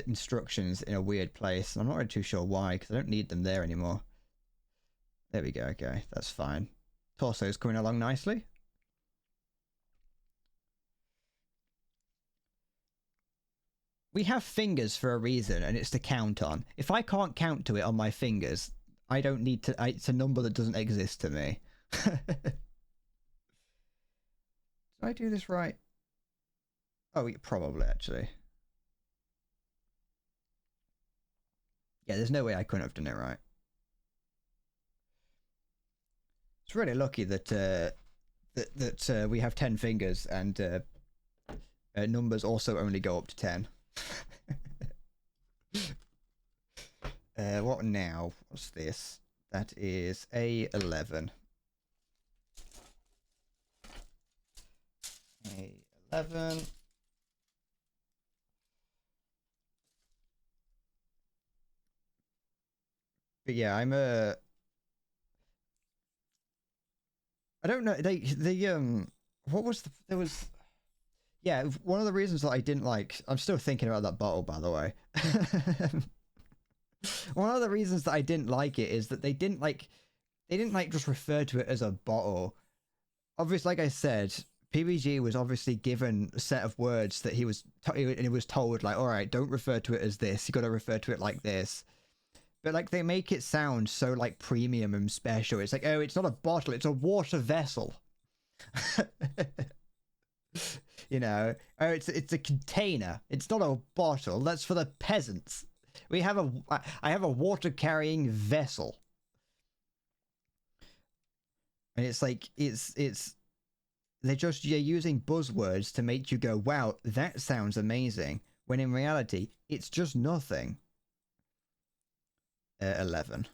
instructions in a weird place. I'm not really too sure why, because I don't need them there anymore. There we go. Okay, that's fine. Torso's coming along nicely. We have fingers for a reason, and it's to count on. If I can't count to it on my fingers, I don't need to... It's a number that doesn't exist to me. Did I do this right? Oh, yeah, probably, actually. Yeah, there's no way I couldn't have done it right. It's really lucky that we have 10 fingers and numbers also only go up to 10. What now? What's this? That is A11. A11. But yeah, I'm a... I don't know. What was the... There was... Yeah, one of the reasons that I didn't like... I'm still thinking about that bottle, by the way. One of the reasons that I didn't like it is that they didn't just refer to it as a bottle. Obviously, like I said, PBG was obviously given a set of words that he was told, like, all right, don't refer to it as this. You got to refer to it like this. But like they make it sound so like premium and special. It's like, oh, it's not a bottle, it's a water vessel. You know, oh, it's a container. It's not a bottle. That's for the peasants. I have a water carrying vessel. And it's like they're using buzzwords to make you go, wow, that sounds amazing. When in reality, it's just nothing. 11.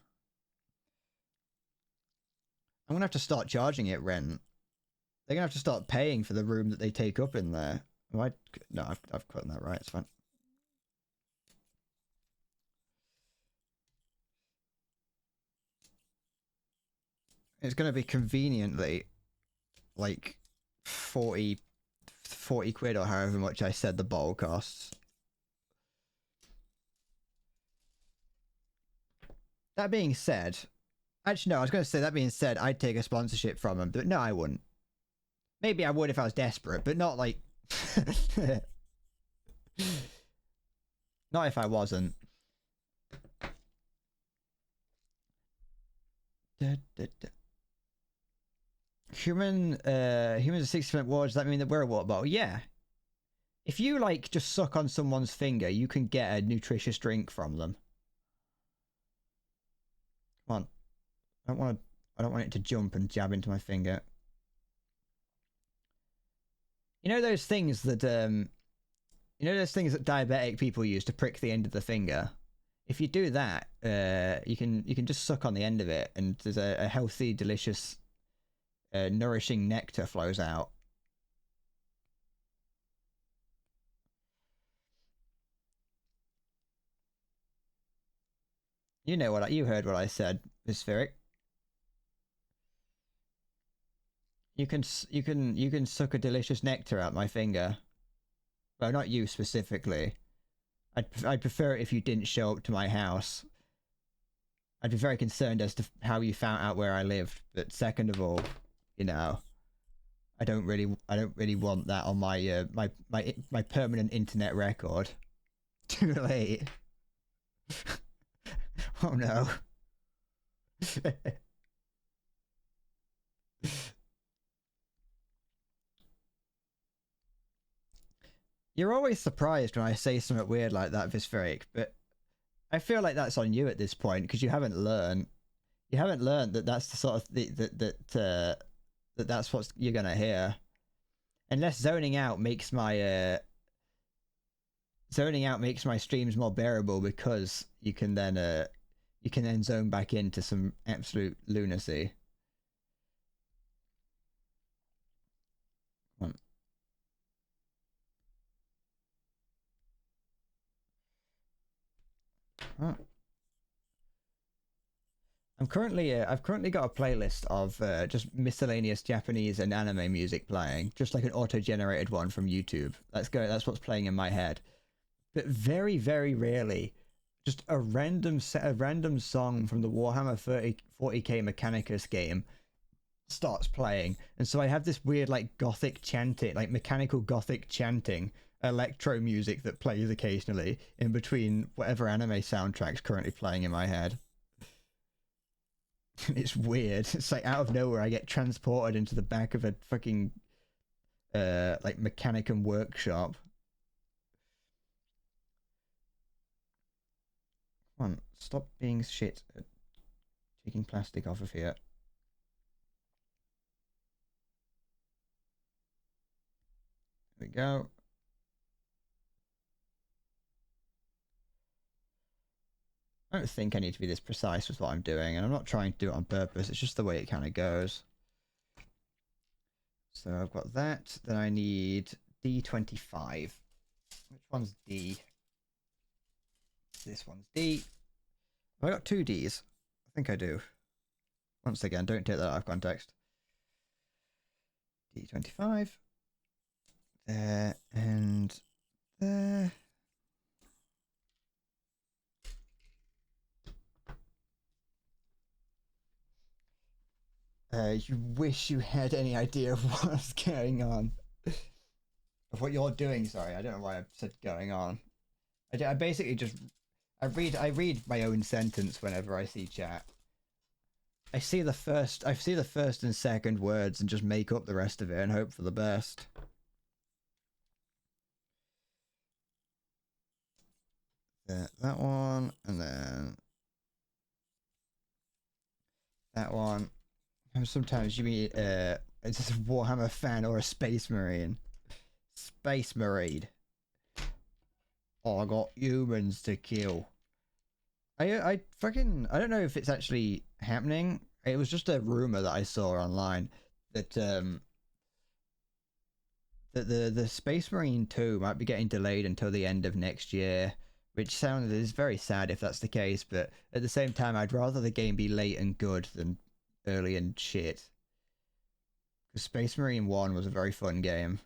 I'm gonna have to start charging it rent. They're gonna have to start paying for the room that they take up in there. No, I've gotten that right. It's fine. It's gonna be conveniently like 40 quid or however much I said the bottle costs. That being said, actually no, I was going to say that being said, I'd take a sponsorship from them, but no, I wouldn't. Maybe I would if I was desperate, but not like... Not if I wasn't. Humans are 60% water, does that mean that we're a water bottle? Yeah. If you like just suck on someone's finger, you can get a nutritious drink from them. Come on. I don't want it to jump and jab into my finger. You know those things that diabetic people use to prick the end of the finger? If you do that, you can just suck on the end of it and there's a healthy, delicious, nourishing nectar flows out. You know what you heard what I said, Miss Spheric. You can suck a delicious nectar out my finger. Well, not you specifically. I'd prefer it if you didn't show up to my house. I'd be very concerned as to how you found out where I lived. But second of all, you know, I don't really want that on my my permanent internet record. Too late. Oh no. You're always surprised when I say something weird like that, Vispheric, but I feel like that's on you at this point because you haven't learned. You haven't learned that that's the sort of that that's what you're gonna hear. Unless zoning out makes my streams more bearable because you can then zone back into some absolute lunacy. Come on. Huh. I've currently got a playlist of just miscellaneous Japanese and anime music playing, just like an auto-generated one from YouTube. That's what's playing in my head. But very, very rarely, just a random song from the Warhammer 40k Mechanicus game starts playing, and so I have this weird like gothic chanting, like mechanical gothic chanting electro music that plays occasionally in between whatever anime soundtrack's currently playing in my head. It's weird. It's like out of nowhere I get transported into the back of a fucking like Mechanicum workshop. Come on, stop being shit at taking plastic off of here. There we go. I don't think I need to be this precise with what I'm doing, and I'm not trying to do it on purpose, it's just the way it kind of goes. So I've got that, then I need D25. Which one's D? This one's D. Have I got two Ds? I think I do. Once again, don't take that out of context. D25. There and there. You wish you had any idea of what's going on. Of what you're doing, sorry. I don't know why I said going on. I basically just... I read my own sentence whenever I see chat. I see the first and second words and just make up the rest of it and hope for the best. That one, and then... that one. And sometimes you mean it's just a Warhammer fan or a Space Marine. Space Marine. Oh, I got humans to kill. I don't know if it's actually happening. It was just a rumor that I saw online that that the Space Marine 2 might be getting delayed until the end of next year, which is very sad if that's the case, but at the same time I'd rather the game be late and good than early and shit. Because Space Marine 1 was a very fun game.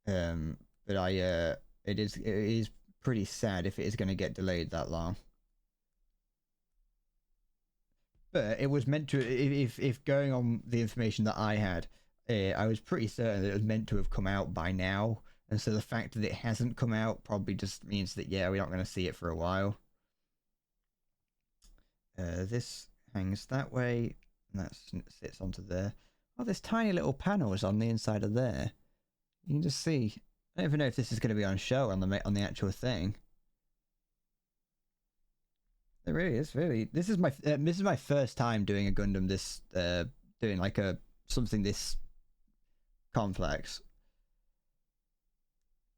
But it is pretty sad if it is going to get delayed that long. But it was meant to, if going on the information that I had, I was pretty certain that it was meant to have come out by now. And so the fact that it hasn't come out probably just means that, yeah, we're not going to see it for a while. This hangs that way, and that sits onto there. Oh, there's tiny little panels on the inside of there. You can just see. I don't even know if this is going to be on show on the actual thing. It really is. Really, this is my first time doing a Gundam doing like something this complex.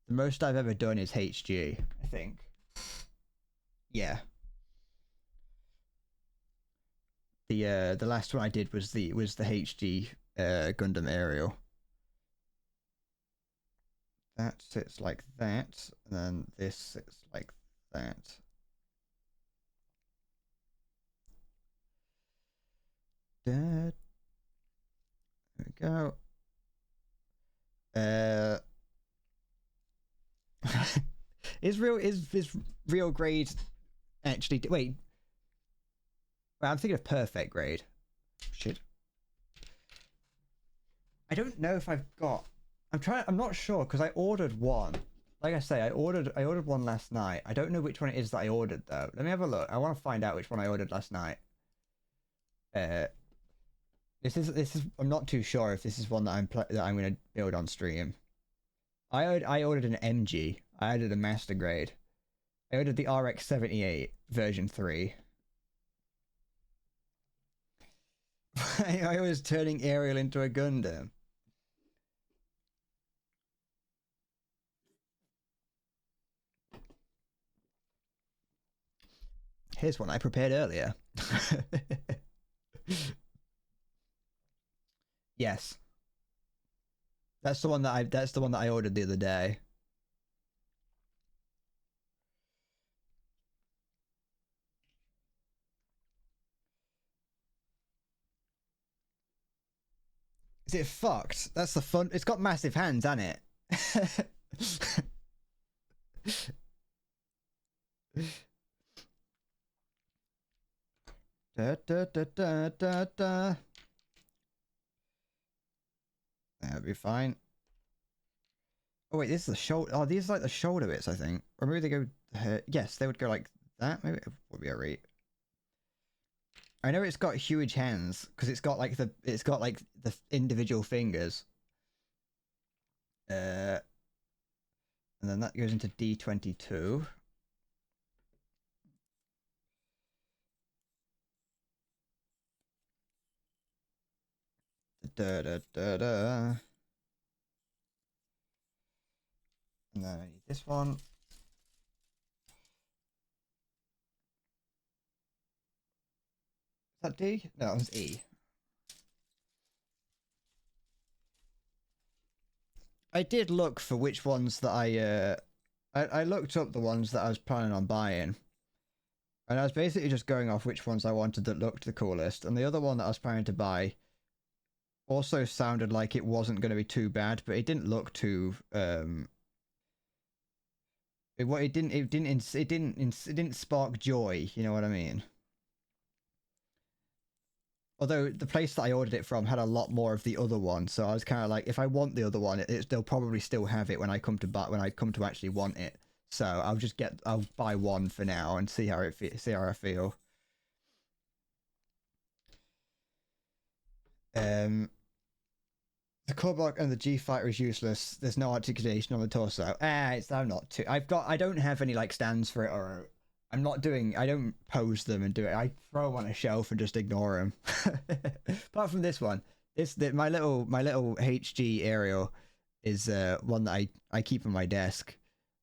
The most I've ever done is HG, I think. Yeah. The last one I did was the HG Gundam Aerial. That sits like that, and then this sits like that. There we go. Is real grade actually? Wait. Well, I'm thinking of perfect grade. Shit. I don't know if I've got. I'm not sure because I ordered one, like I say, I ordered one last night. I don't know which one it is that I ordered though. Let me have a look. I want to find out which one I ordered last night. This is. I'm not too sure if this is one that I'm gonna build on stream. I ordered an MG. I ordered a master grade. I ordered the RX-78 version 3. I was turning Aerial into a Gundam. Here's one I prepared earlier. Yes. That's the one that I ordered the other day. Is it fucked? That's the fun. It's got massive hands, hasn't it? Da, da, da, da, da, da. That'll be fine. Oh wait, this is the shoulder. Oh, these are like the shoulder bits, I think. Or maybe they go. Yes, they would go like that. Maybe it would be a rate. I know it's got huge hands because it's got like the individual fingers. And then that goes into D22. Da da da da. And then I need this one. Is that D? No, that was E. I did look for which ones that I looked up the ones that I was planning on buying. And I was basically just going off which ones I wanted that looked the coolest. And the other one that I was planning to buy also sounded like it wasn't going to be too bad, but it didn't look too it didn't spark joy, you know what I mean? Although the place that I ordered it from had a lot more of the other one, so I was kind of like, if I want the other one, they'll probably still have it when I come to actually want it. So I'll buy one for now and see how I feel. The core block and the G fighter is useless. There's no articulation on the torso. I'm not too. I don't have any like stands for it, or I don't pose them and do it. I throw them on a shelf and just ignore them. Apart from this one, my little HG aerial is one that I keep on my desk,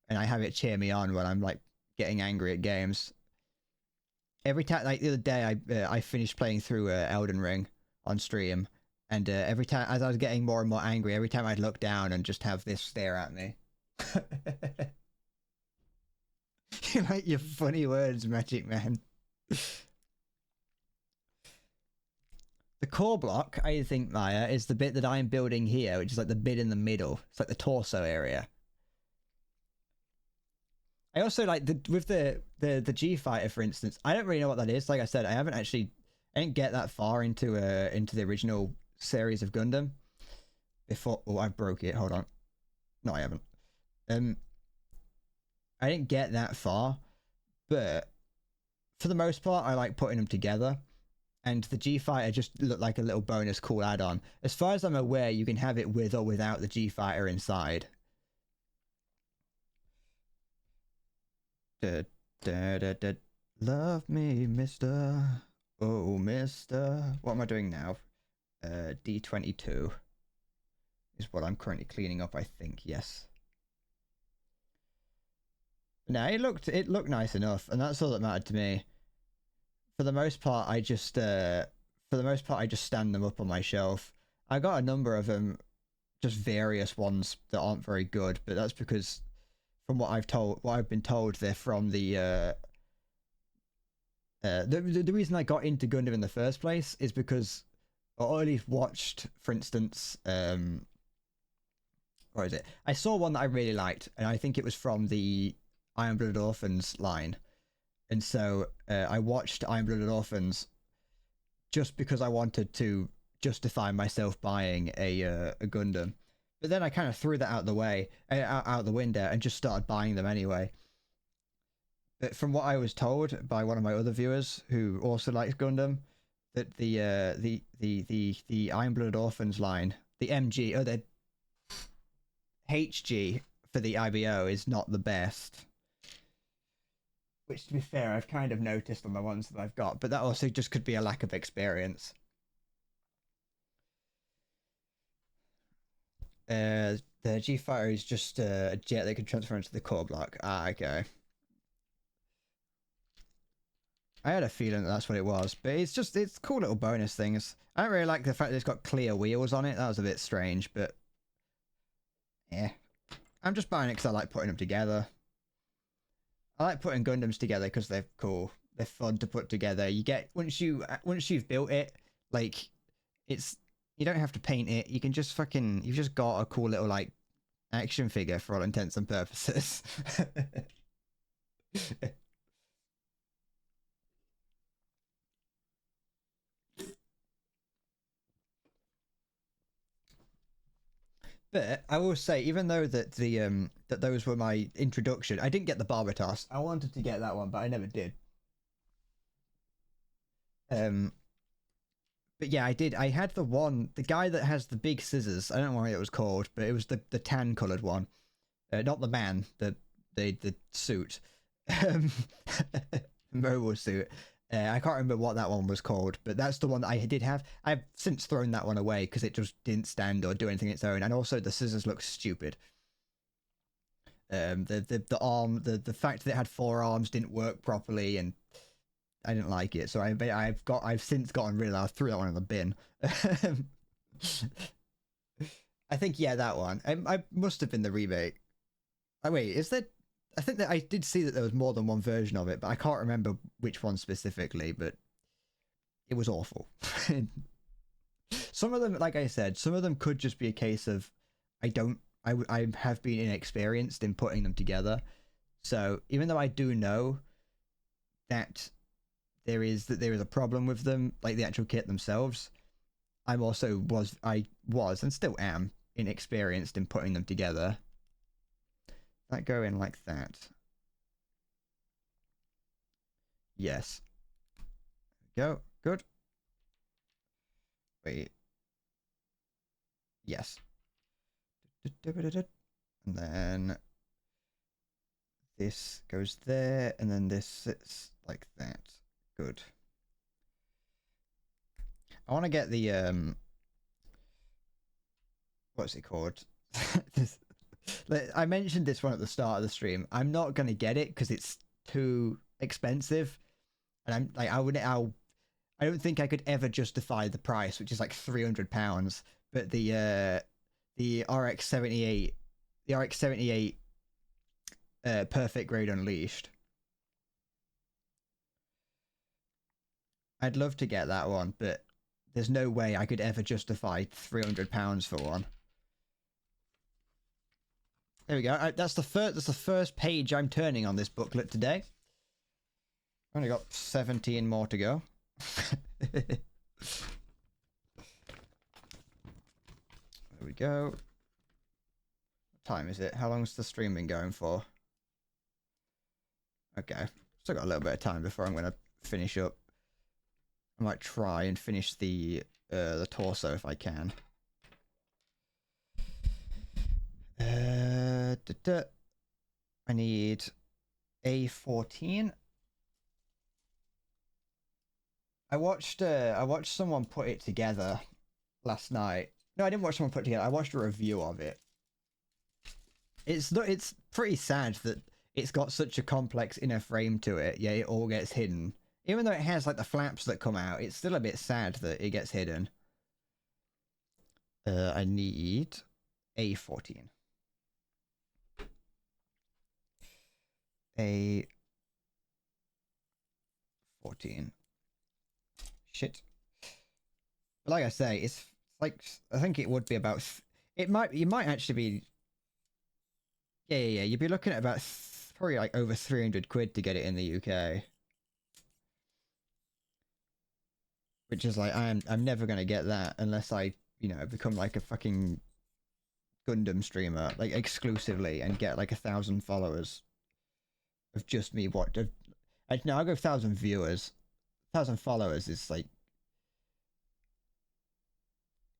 and I have it cheer me on when I'm like getting angry at games. Every time, like the other day, I finished playing through Elden Ring on stream, and every time as I was getting more and more angry, every time I'd look down and just have this stare at me. You like your funny words, Magic Man. The core block, I think, Maya, is the bit that I'm building here, which is like the bit in the middle. It's like the torso area. I also like with the G fighter, for instance. I don't really know what that is. Like I said, I didn't get that far into the original series of Gundam before. Oh, I broke it. Hold on. No, I haven't. I didn't get that far, but for the most part, I like putting them together. And the G fighter just looked like a little bonus cool add-on. As far as I'm aware, you can have it with or without the G fighter inside. Da, da, da, da. Love me, mister. Oh, mister. What am I doing now? D22 is what I'm currently cleaning up, I think. Yes. No, it looked nice enough, and that's all that mattered to me. For the most part, I just stand them up on my shelf. I got a number of them, just various ones that aren't very good, but that's because from what I've been told, they're from the reason I got into Gundam in the first place is because I at least watched, for instance, what is it? I saw one that I really liked, and I think it was from the Iron-Blooded Orphans line. And so I watched Iron-Blooded Orphans just because I wanted to justify myself buying a Gundam. But then I kind of threw that out the way, out the window, and just started buying them anyway. But from what I was told by one of my other viewers who also likes Gundam, that the Iron Blooded Orphans line, the MG or the HG for the IBO is not the best. Which, to be fair, I've kind of noticed on the ones that I've got, but that also just could be a lack of experience. The G-Fighter is just a jet that can transfer into the core block. Ah, okay. I had a feeling that's what it was, but it's cool little bonus things. I don't really like the fact that it's got clear wheels on it. That was a bit strange, but yeah. I'm just buying it because I like putting them together. I like putting Gundams together because they're cool. They're fun to put together. You get once you've built it, like it's you don't have to paint it. You can just you've just got a cool little like action figure for all intents and purposes. But I will say, even though that that those were my introduction, I didn't get the Barbatos. I wanted to get that one, but I never did. But yeah, I did. I had the guy that has the big scissors. I don't know what it was called, but it was the tan coloured one. Not the man, the suit, mobile suit. I can't remember what that one was called, but that's the one that I did have. I've since thrown that one away because it just didn't stand or do anything its own, and also the scissors look stupid. The arm, the fact that it had 4 arms didn't work properly, and I didn't like it. So I've since gotten rid of that. I threw that one in the bin. I think yeah, that one. I must have been the remake. Oh wait, is there? I think that I did see that there was more than one version of it, but I can't remember which one specifically. But it was awful. Some of them, like I said, some of them could just be a case of I have been inexperienced in putting them together. So even though I do know that there is a problem with them, like the actual kit themselves, I was and still am inexperienced in putting them together. That go in like that. Yes. Go. Good. Wait. Yes. And then this goes there, and then this sits like that. Good. I want to get the what's it called? I mentioned this one at the start of the stream. I'm not gonna get it because it's too expensive, and I'm like I don't think I could ever justify the price, which is like £300. But the RX-78, the RX-78 Perfect Grade Unleashed, I'd love to get that one, but there's no way I could ever justify £300 for one. There we go. That's the first page I'm turning on this booklet today. Only got 17 more to go. There we go. What time is it? How long's the stream been going for? Okay. Still got a little bit of time before I'm going to finish up. I might try and finish the torso if I can. I need A14. I watched someone put it together last night. No, I didn't watch someone put it together. I watched a review of it. It's pretty sad that it's got such a complex inner frame to it. Yeah, it all gets hidden. Even though it has like the flaps that come out, it's still a bit sad that it gets hidden. I need A14. A14. Shit. But like I say, it's like I think it would be about. You might actually be. Yeah. You'd be looking at about probably like over 300 quid to get it in the UK. Which is like I'm never gonna get that unless I become like a fucking Gundam streamer, like exclusively, and get like 1,000 followers of just me. No, I'll go 1,000 viewers. 1,000 followers is like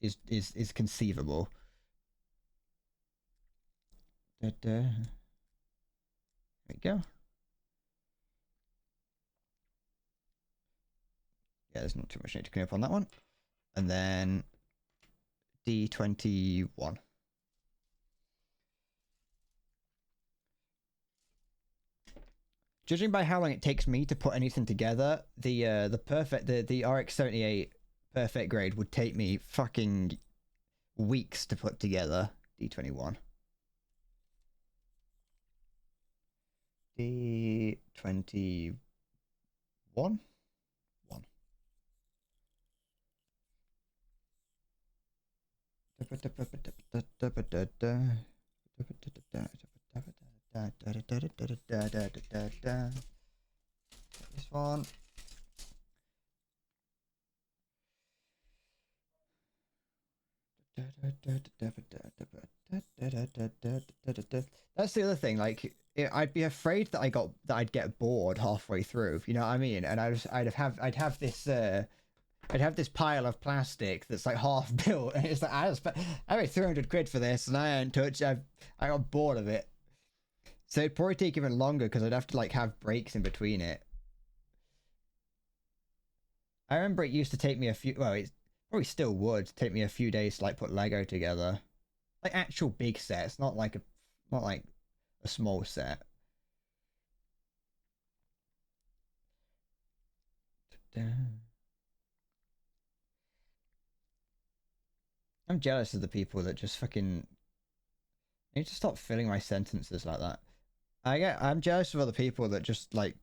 is conceivable. There we go. Yeah, there's not too much need to clean up on that one. And then D21. Judging by how long it takes me to put anything together, the RX-78 perfect grade would take me fucking weeks to put together. D21. D21. This one. That's the other thing. Like, I'd be afraid that I'd get bored halfway through. You know what I mean? And I'd have this pile of plastic that's like half built, and it's like I paid 300 quid for this, and I ain't touched. I got bored of it. So it'd probably take even longer because I'd have to like have breaks in between it. I remember it used to take me a few. Well, it probably still would take me a few days to like put Lego together, like actual big sets, not like a small set. I'm jealous of the people that just fucking. I need to stop filling my sentences like that. I'm jealous of other people that just like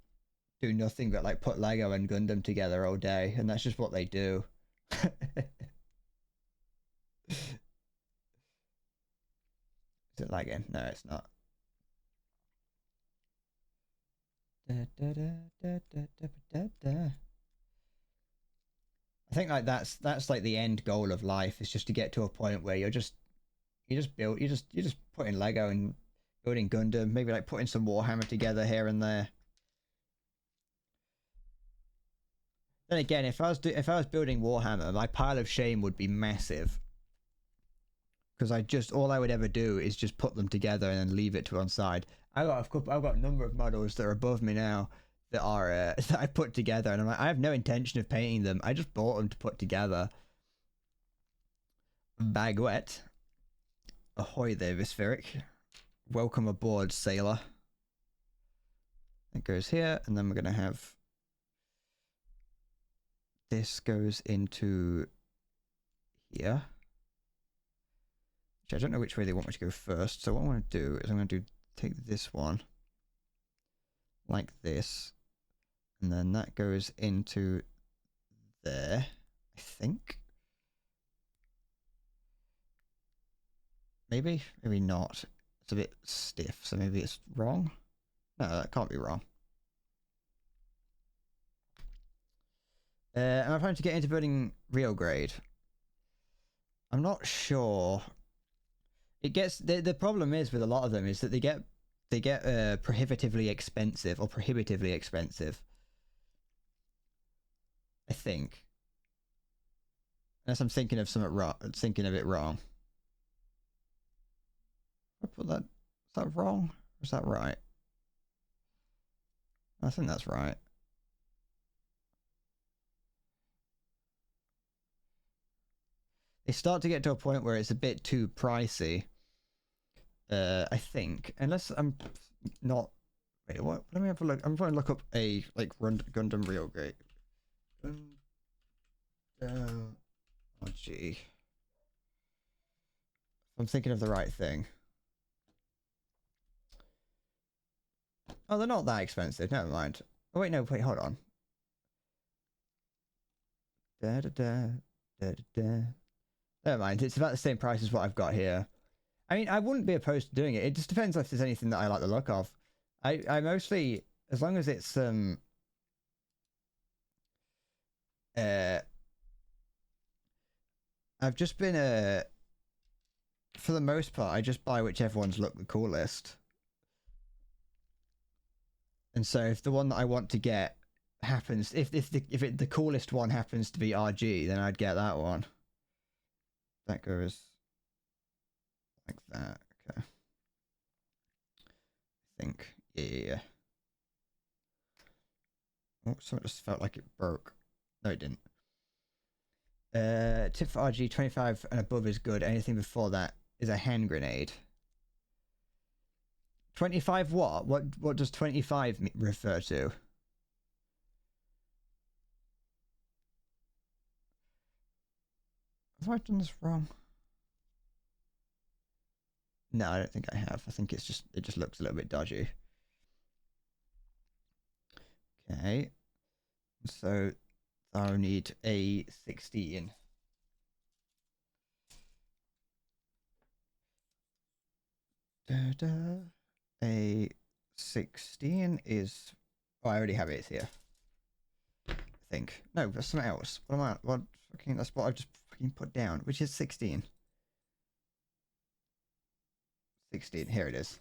do nothing but like put Lego and Gundam together all day, and that's just what they do. Is it lagging? No, it's not. I think like that's like the end goal of life, is just to get to a point where you're just putting Lego and building Gundam, maybe like putting some Warhammer together here and there. Then again, if I was building Warhammer, my pile of shame would be massive, because all I would ever do is just put them together and then leave it to one side. I've got a number of models that are above me now that are that I put together, and I'm like, I have no intention of painting them. I just bought them to put together. Baguette. Ahoy there, Vispheric. Welcome aboard, sailor. It goes here, and then we're gonna have this goes into here. Which I don't know which way they want me to go first. So what I'm gonna do is I'm gonna take this one like this, and then that goes into there, I think. Maybe not. It's a bit stiff, so maybe it's wrong. No, that can't be wrong. Am I planning to get into building real grade? I'm not sure. It gets the problem is with a lot of them is that they get prohibitively expensive. I think. Unless I'm thinking of it wrong. I put that. Is that wrong? Or is that right? I think that's right. They start to get to a point where it's a bit too pricey. I think, unless I'm not. Wait, what? Let me have a look. I'm trying to look up a Gundam real grade. Oh gee. I'm thinking of the right thing. Oh, they're not that expensive. Never mind. Oh wait, no, wait, hold on. Never mind. It's about the same price as what I've got here. I mean, I wouldn't be opposed to doing it. It just depends if there's anything that I like the look of. I mostly, as long as it's I've just been for the most part, I just buy whichever ones look the coolest. And so if the one that I want to get happens, if the coolest one happens to be RG, then I'd get that one. That goes like that. Okay. I think, yeah. Oh, something just felt like it broke. No, it didn't. Tip for RG, 25 and above is good. Anything before that is a hand grenade. 25 what? What does 25 refer to? Have I done this wrong? No, I don't think I have. I think it just looks a little bit dodgy. Okay. So I'll need a 16. A 16 is... Oh, I already have it here. I think. No, that's something else. What am I... What fucking... That's what I've just fucking put down. Which is 16. 16. Here it is.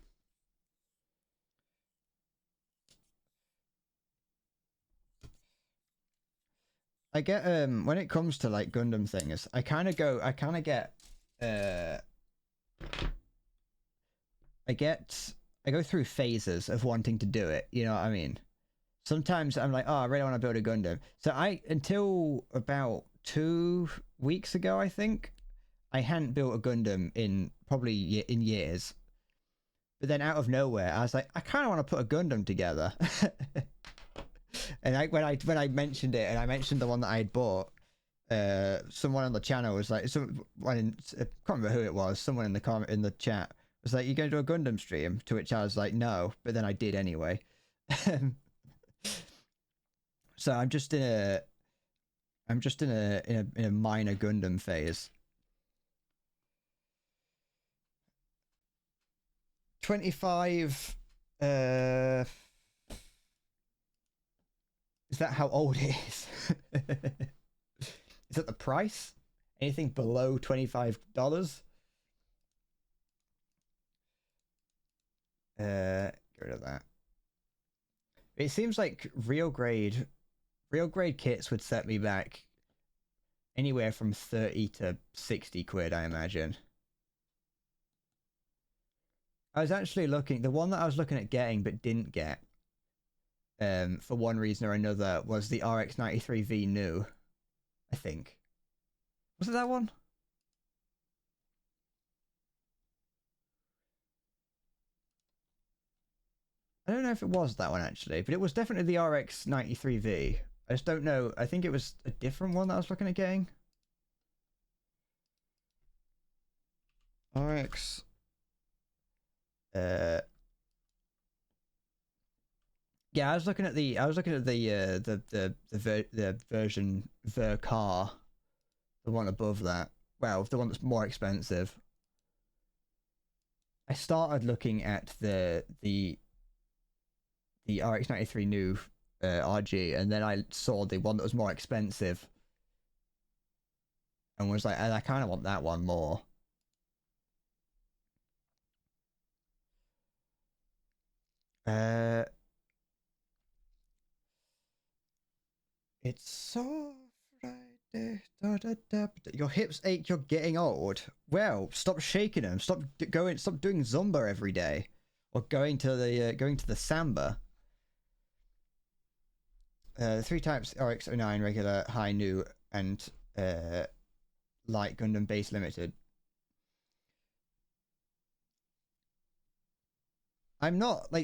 I get... When it comes to, like, Gundam things, I kind of get... I go through phases of wanting to do it, you know what I mean? Sometimes I'm like, oh, I really want to build a Gundam. So until about 2 weeks ago, I think, I hadn't built a Gundam in probably in years. But then out of nowhere, I was like, I kind of want to put a Gundam together. And when I mentioned it, and I mentioned the one that I had bought, someone on the channel was like, I can't remember who it was, someone in the chat was like, "You going to do a Gundam stream?" To which I was like, "No," but then I did anyway. So I'm just in a minor Gundam phase. 25. Is that how old it is? Is that the price? Anything below $25? Get rid of that. It seems like real grade kits would set me back anywhere from 30 to 60 quid, I imagine. I was actually looking, the one that I was looking at getting but didn't get, for one reason or another, was the RX-93V new, I think. Was it that one? I don't know if it was that one actually, but it was definitely the RX-93V. I just don't know. I think it was a different one that I was looking at getting. RX. Yeah, I was looking at the version car, the one above that. Well, the one that's more expensive. I started looking at the RX-93 new RG, and then I saw the one that was more expensive, and was like, I kind of want that one more. It's so Friday. Da, da, da, da. Your hips ache. You're getting old. Well, stop shaking them. Stop doing Zumba every day, or going to the Samba. 3 types: RX-09, regular, high, new, and light Gundam base limited. I'm not. I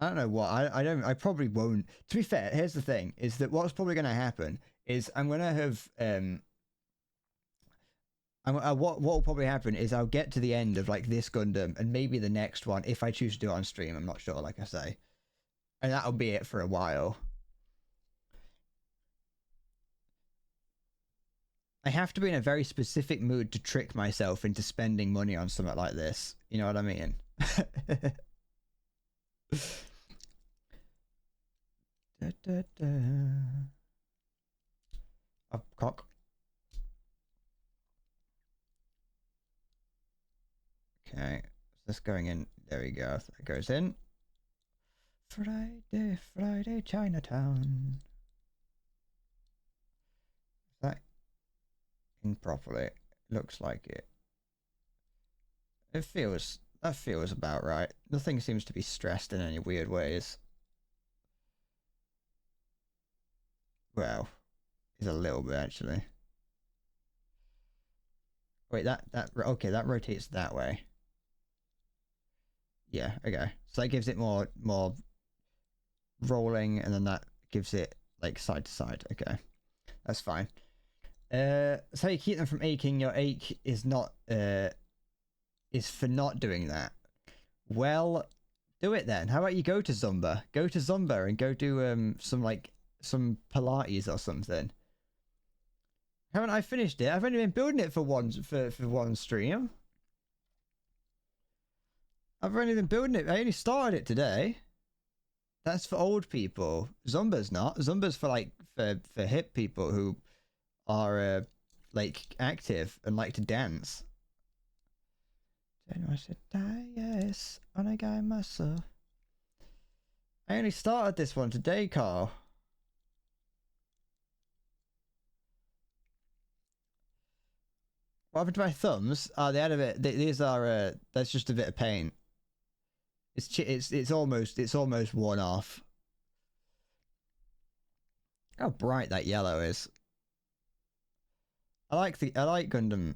don't know what. I probably won't. To be fair, here's the thing: is that what's probably going to happen is I'm going to have what will probably happen is I'll get to the end of like this Gundam and maybe the next one if I choose to do it on stream. I'm not sure, like I say, and that'll be it for a while. I have to be in a very specific mood to trick myself into spending money on something like this. You know what I mean? Da, da, da. Up cock. Okay, this going in. There we go. That goes in. Friday, Friday, Chinatown. Is that in properly? Looks like it. That feels about right. Nothing seems to be stressed in any weird ways. Well, it's a little bit actually. Wait, okay, that rotates that way. Yeah, okay. So that gives it more rolling, and then that gives it like side to side. Okay, that's fine. So you keep them from aching. Your ache is not is for not doing that. Well, do it then. How about you go to Zumba? Go to Zumba and go do some Pilates or something. Haven't I finished it? I've only been building it for one stream. I've only been building it. I only started it today. That's for old people. Zumba's not. Zumba's for like for hip people who are like active and like to dance. Yes, I only started this one today, Carl. What happened to my thumbs? Oh, they had a bit. These are. That's just a bit of paint. It's almost worn off. How bright that yellow is. I like Gundam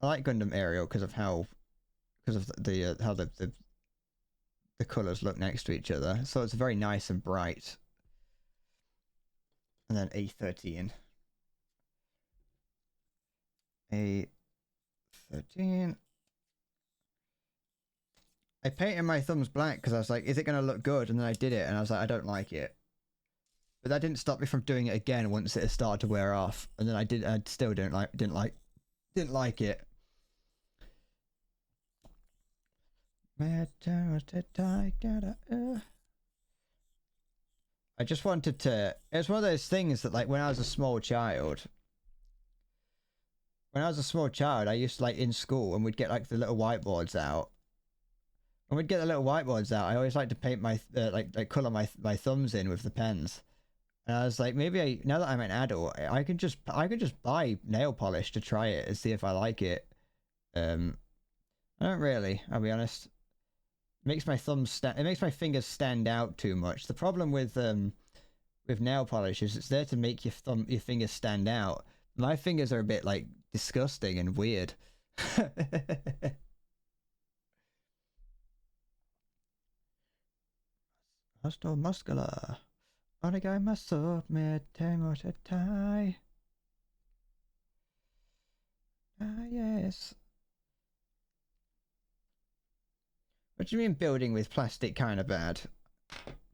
Aerial because of how the colors look next to each other. So it's very nice and bright. And then A13. A13. I painted my thumbs black because I was like, is it going to look good? And then I did it and I was like, I don't like it. But that didn't stop me from doing it again once it had started to wear off. And then I still didn't like it. I just wanted to. It's one of those things that, like, when I was a small child, I used to, like, in school, and we'd get like the little whiteboards out. I always like to paint my like color my thumbs in with the pens. And I was like, maybe now that I'm an adult, I can just buy nail polish to try it and see if I like it. I don't really. I'll be honest. It makes my fingers stand out too much. The problem with nail polish is it's there to make your fingers stand out. My fingers are a bit like disgusting and weird. Muscle muscular. Onegai muscle tai. Ah yes. What do you mean building with plastic kind of bad?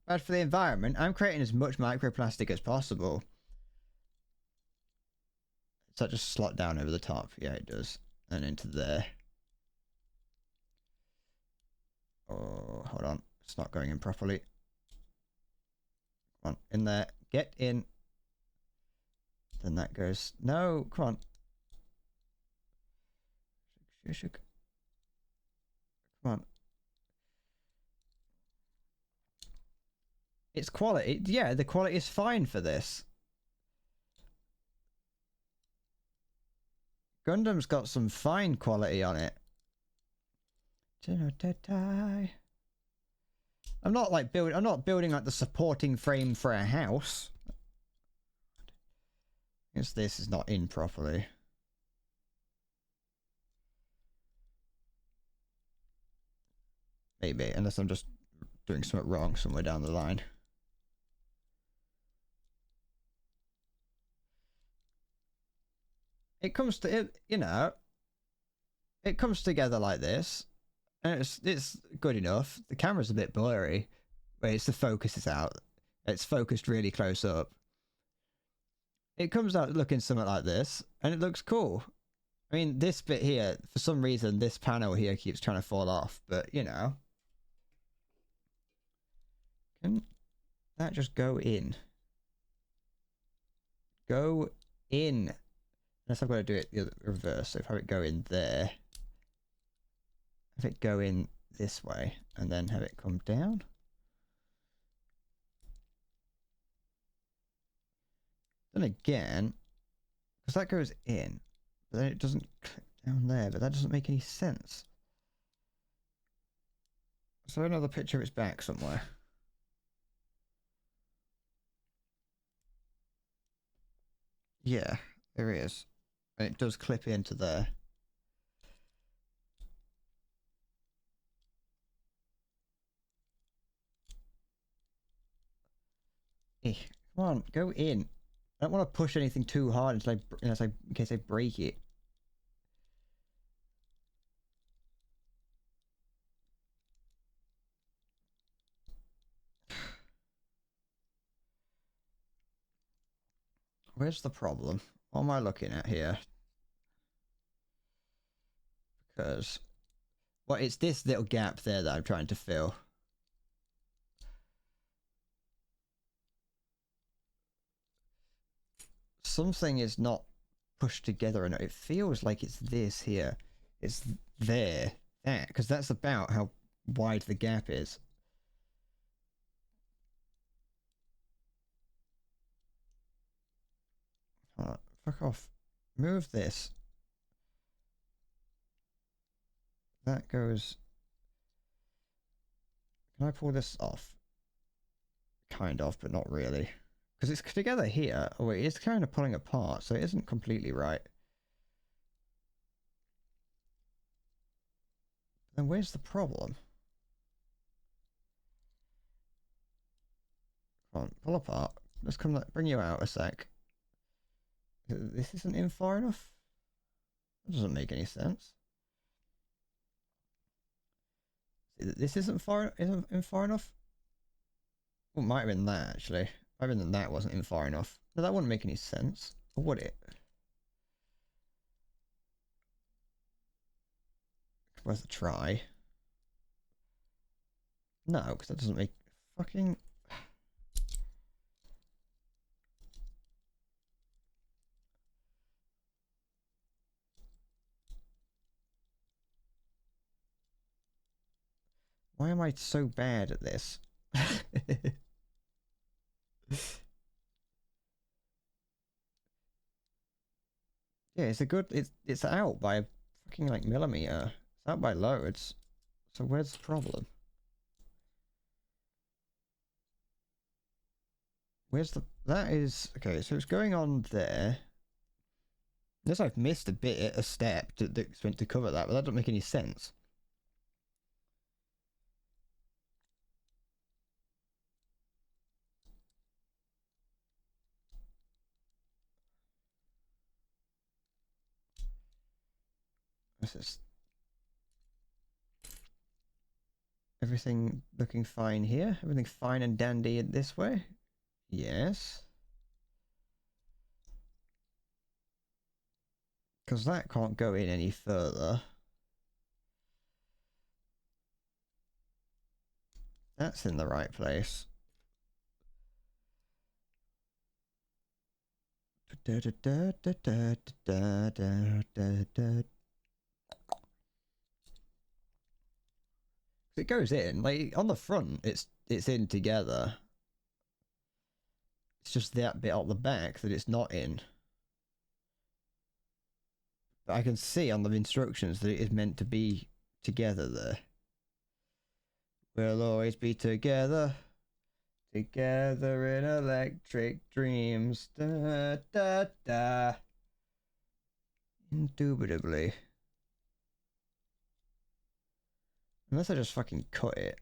Bad for the environment? I'm creating as much microplastic as possible. Does that just slot down over the top? Yeah, it does. And into there. Oh, hold on. It's not going in properly. Come on, in there. Get in. Then that goes. No, come on. Come on. It's quality. Yeah, the quality is fine for this. Gundam's got some fine quality on it. I'm not building like the supporting frame for a house. I guess this is not in properly. Maybe, unless I'm just doing something wrong somewhere down the line. It comes to it, you know. It comes together like this, and it's good enough. The camera's a bit blurry, but the focus is out. It's focused really close up. It comes out looking something like this, and it looks cool. I mean, this bit here, for some reason, this panel here keeps trying to fall off, but you know. Can that just go in? Go in. Unless I've got to do it the reverse, so if I have it go in there. have it go in this way and then have it come down. Then again, because that goes in, but then it doesn't click down there, but that doesn't make any sense. So another picture of its back somewhere. Yeah, there is. And it does clip into there. Eh, come on, go in. I don't want to push anything too hard until in case I break it. Where's the problem? What am I looking at here? Because, well, it's this little gap there that I'm trying to fill. Something is not pushed together enough. It feels like it's this here. It's there. That, because that's about how wide the gap is. Fuck off. Move this. That goes... Can I pull this off? Kind of, but not really. Because it's together here. Oh wait, it's kind of pulling apart, so it isn't completely right. Then where's the problem? Come on, pull apart. Let's come, bring you out a sec. This isn't in far enough? That doesn't make any sense. This isn't in far enough? Well, it might have been that, actually. Might have been that wasn't in far enough. No, that wouldn't make any sense. Or would it? Worth a try. No, because that doesn't make fucking... Why am I so bad at this? Yeah, it's a good... It's out by a fucking, like, millimeter. It's out by loads. So where's the problem? Where's the... That is... Okay, so it's going on there. Unless I've missed a bit, a step that's meant to cover that, but that doesn't make any sense. This is... Everything looking fine here? Everything fine and dandy in this way? Yes. Because that can't go in any further. That's in the right place. It goes in, like, on the front, it's in together. It's just that bit at the back that it's not in. But I can see on the instructions that it is meant to be together there. We'll always be together. Together in electric dreams. Da da da. Indubitably. Unless I just fucking cut it.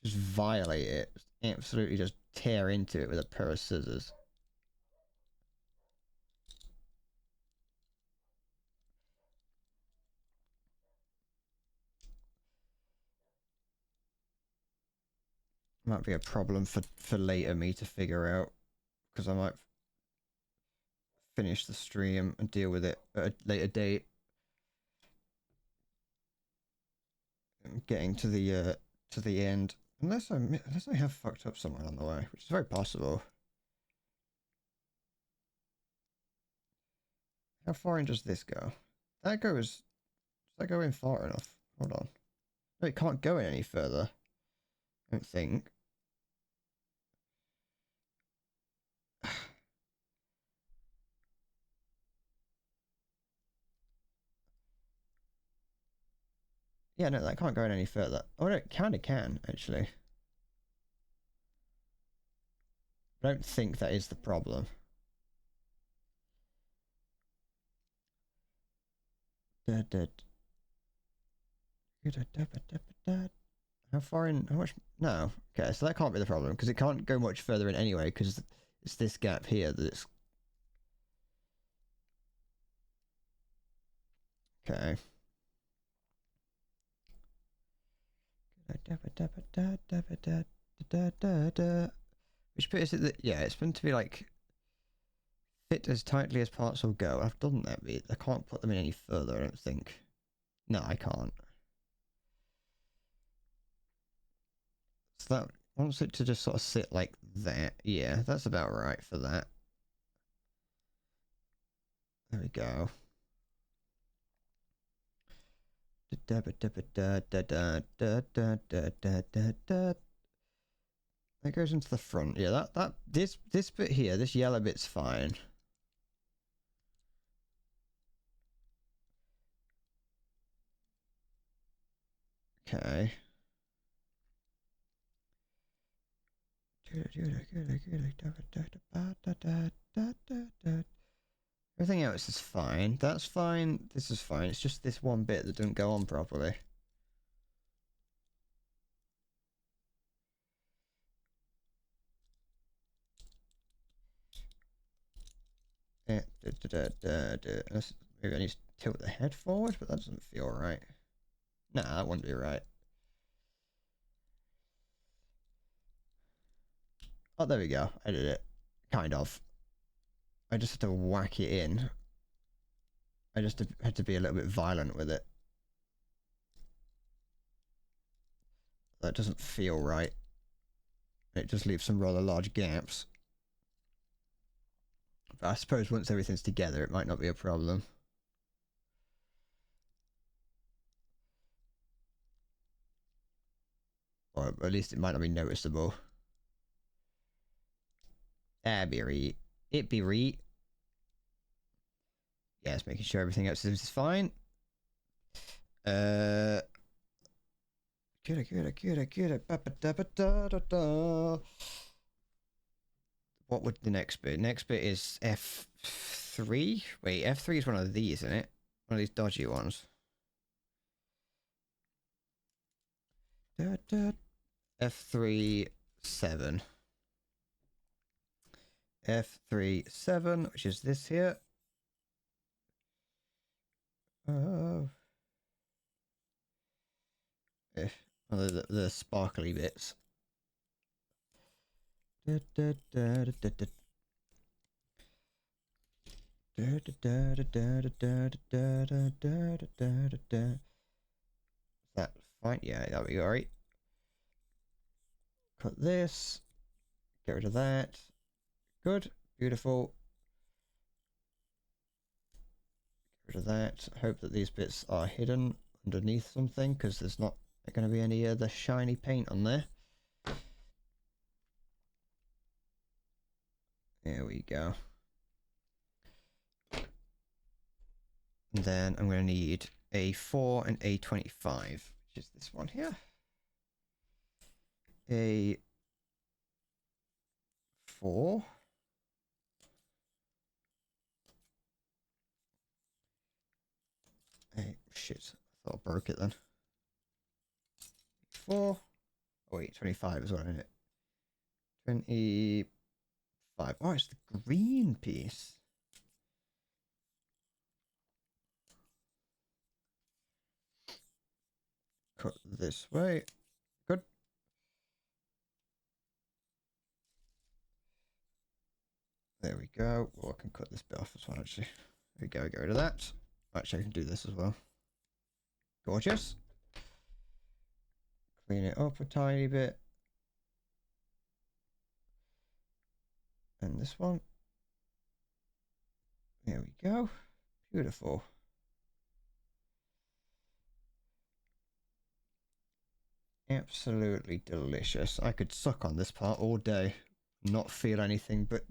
Just violate it. Absolutely just tear into it with a pair of scissors. Might be a problem for later me to figure out. Because I might finish the stream and deal with it at a later date. I'm getting to the end. Unless I have fucked up somewhere on the way, which is very possible. How far in does this go? That goes... Does that go in far enough? Hold on. No, it can't go in any further. I don't think. Yeah, no, that can't go in any further. Oh, no, it kind of can, actually. I don't think that is the problem. How far in? How much? No. Okay, so that can't be the problem because it can't go much further in anyway because it's this gap here that it's. Okay. Which bit is it that? Yeah, it's meant to be like fit as tightly as parts will go. I've done that bit. I can't put them in any further. I don't think. No, I can't. So that wants it to just sort of sit like that. Yeah, that's about right for that. There we go. That goes into the front. Yeah, this bit here, this yellow bit's fine. Okay. Everything else is fine. That's fine. This is fine. It's just this one bit that didn't go on properly. Maybe I need to tilt the head forward, but that doesn't feel right. Nah, that wouldn't be right. Oh, there we go. I did it. Kind of. I just had to whack it in. I just had to be a little bit violent with it. That doesn't feel right. It just leaves some rather large gaps. But I suppose once everything's together, it might not be a problem. Or at least it might not be noticeable. It be right. Yeah, it's making sure everything else is fine. Good. What would the next bit? Next bit is F3. Wait, F3 is one of these, isn't it? One of these dodgy ones. F3 7. F3 7, which is this here. Oh. The sparkly bits. Is that fine? Yeah, that'll be alright. Cut this. Get rid of that. Good. Beautiful. Get rid of that. Hope that these bits are hidden underneath something because there's not going to be any other shiny paint on there. There we go. And then I'm going to need A4 and A25, which is this one here. A4. Shit. I thought I broke it then. 4. Oh wait, 25 is what I need. 25. Oh, it's the green piece. Cut this way. Good. There we go. Well, I can cut this bit off as well, actually. There we go. Get rid of that. Actually, I can do this as well. Gorgeous. Clean it up a tiny bit. And this one. There we go. Beautiful. Absolutely delicious. I could suck on this part all day, not feel anything but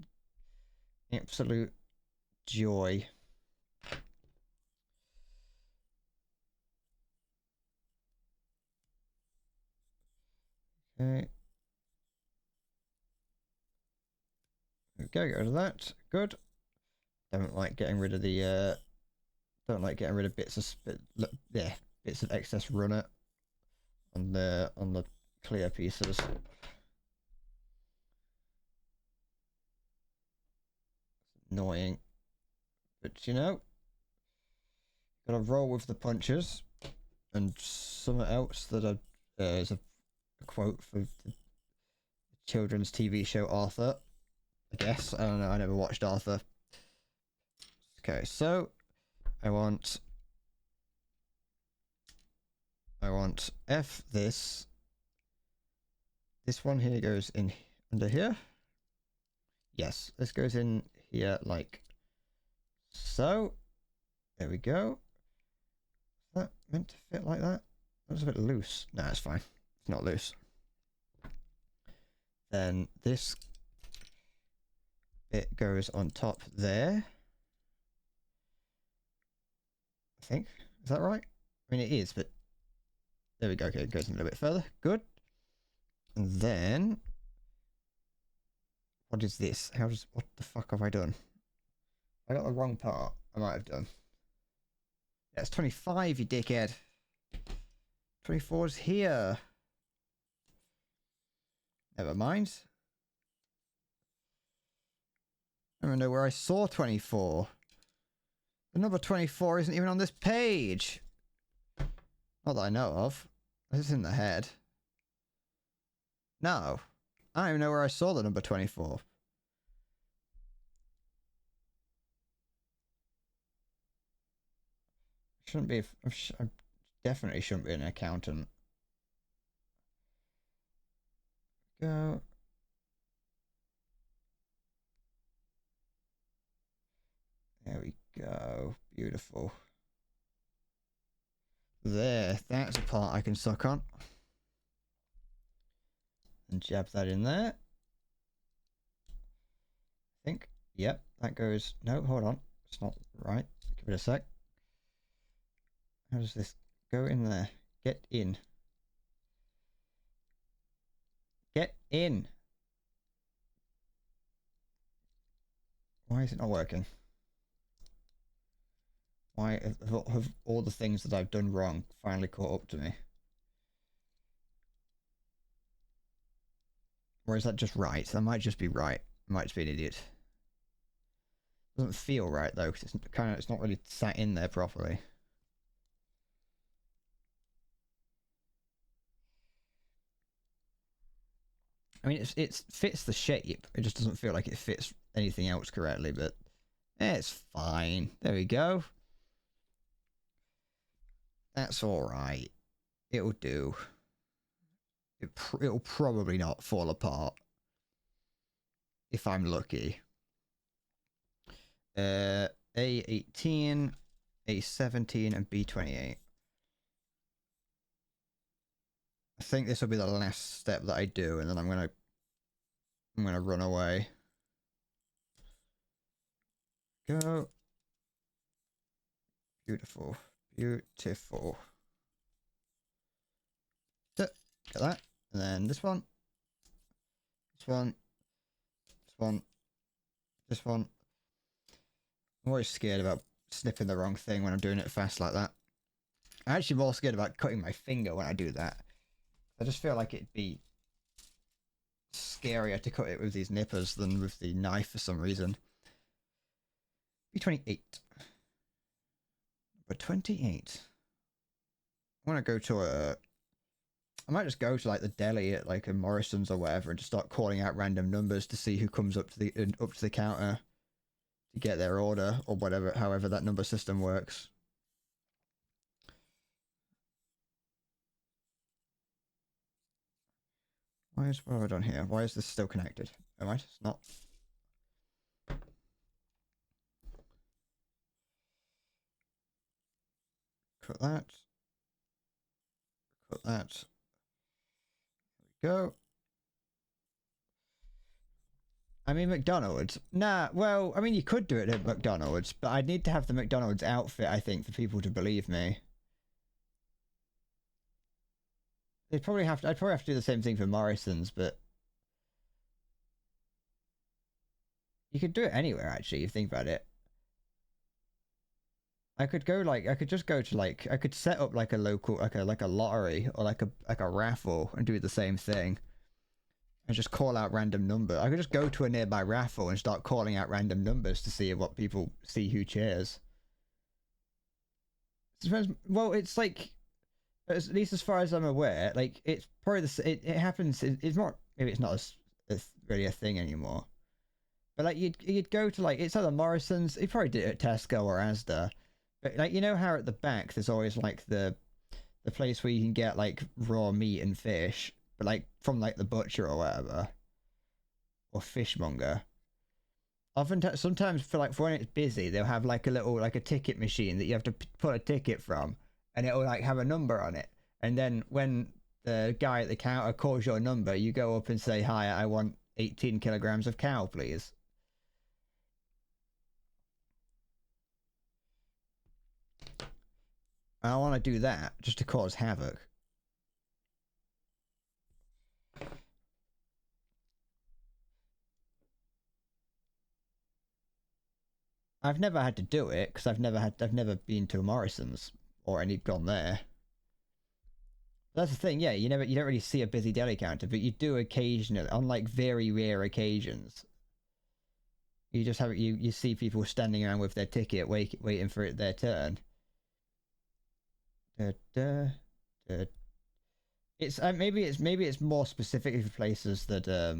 absolute joy. Okay. Okay, go to that. Good. Don't like getting rid of the don't like getting rid of bits of excess runner on the clear pieces. Annoying. But you know, gotta roll with the punches. And something else that is a quote for the children's TV show Arthur. I guess. I don't know, I never watched Arthur. Okay, so I want F this. This one here goes in under here. Yes, this goes in here like so. There we go. Is that meant to fit like that? That was a bit loose. No, it's fine. It's not loose. Then this bit goes on top there. I think. Is that right? I mean, it is, but there we go. Okay, it goes in a little bit further. Good. And then what is this? What the fuck have I done? I got the wrong part. I might have done. Yeah, it's 25, you dickhead. 24's here. Never mind. I don't even know where I saw 24. The number 24 isn't even on this page. Not that I know of. It's in the head. No. I don't even know where I saw the number 24. Shouldn't be. I definitely shouldn't be an accountant. Go. There we go. Beautiful. There. That's a part I can suck on. And jab that in there. I think. Yep. That goes. No, hold on. It's not right. Give it a sec. How does this go in there? Get in. Get in. Why is it not working? Why have all the things that I've done wrong finally caught up to me? Or is that just right? That might just be right. I might just be an idiot. Doesn't feel right though, because it's not really sat in there properly. I mean, it fits the shape. It just doesn't feel like it fits anything else correctly, but it's fine. There we go. That's all right. It'll do. It'll probably not fall apart if I'm lucky. A18, A17, and B28. I think this will be the last step that I do, and then I'm gonna run away. Go. Beautiful. Beautiful. Get that. And then this one. This one. This one. This one. I'm always scared about snipping the wrong thing when I'm doing it fast like that. I'm actually more scared about cutting my finger when I do that. I just feel like it'd be scarier to cut it with these nippers than with the knife for some reason. B28. But 28. I want to go to I might just go to like the deli at like a Morrison's or whatever and just start calling out random numbers to see who comes up to the counter to get their order or whatever, however that number system works. What have I done here? Why is this still connected? Oh, right, it's not. Cut that. Cut that. There we go. I mean, McDonald's. Nah, well, I mean, you could do it at McDonald's, but I'd need to have the McDonald's outfit, I think, for people to believe me. I'd probably have to do the same thing for Morrison's, but you could do it anywhere, actually, if you think about it. I could just go to I could set up like a local, like a lottery or like a raffle and do the same thing. And just call out random number. I could just go to a nearby raffle and start calling out random numbers to see what people see who cheers. Well, it's like, at least as far as I'm aware, like it's probably it happens. It's not, maybe it's not really a thing anymore. But like you'd go to like, it's either Morrison's. You probably did it at Tesco or Asda. But like, you know how at the back there's always like the place where you can get like raw meat and fish, but like from like the butcher or whatever, or fishmonger. Sometimes for when it's busy, they'll have like a little a ticket machine that you have to put a ticket from, and it'll like have a number on it. And then when the guy at the counter calls your number, you go up and say, "Hi, I want 18 kilograms of cow, please." I want to do that just to cause havoc. I've never had to do it because I've never been to a Morrison's or any gone there. That's the thing, yeah. You don't really see a busy deli counter, but you do occasionally on like very rare occasions. You just have you see people standing around with their ticket, waiting for their turn. It's maybe it's more specifically for places that are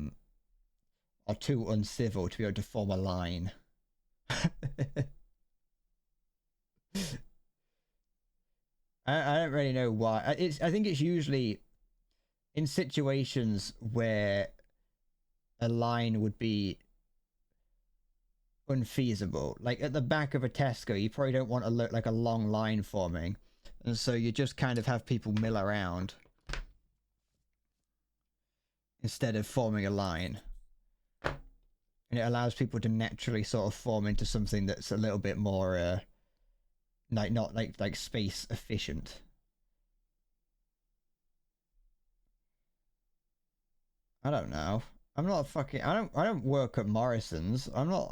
too uncivil to be able to form a line. I don't really know why. I think it's usually in situations where a line would be unfeasible. Like at the back of a Tesco, you probably don't want to look like a long line forming, and so you just kind of have people mill around instead of forming a line. And it allows people to naturally sort of form into something that's a little bit more not like space efficient. I don't know. I'm not fucking I don't work at Morrison's. I'm not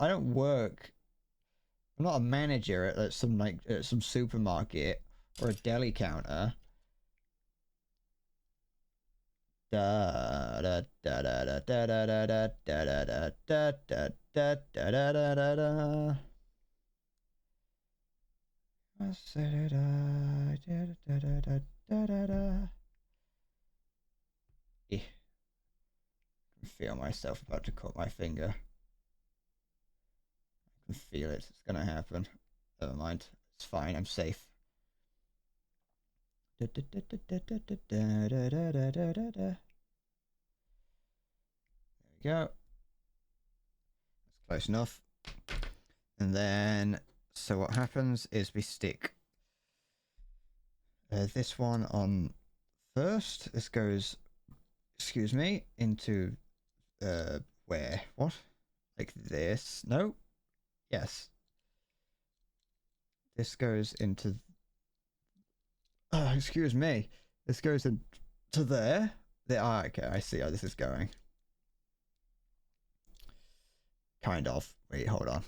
a manager at some supermarket or a deli counter. Da da da da da da da da da da da da da da da da da da. I said I did da da da da da da. I can feel myself about to cut my finger. I can feel it. It's gonna happen. Never mind. It's fine. I'm safe. Da da da da da da da da da da da da da. There we go. That's close enough. And then, so what happens is we stick this one on first. This goes, excuse me, into where? What? Like this? No? Yes. This goes into. Excuse me. This goes into there. Okay, I see how this is going. Kind of. Wait, hold on.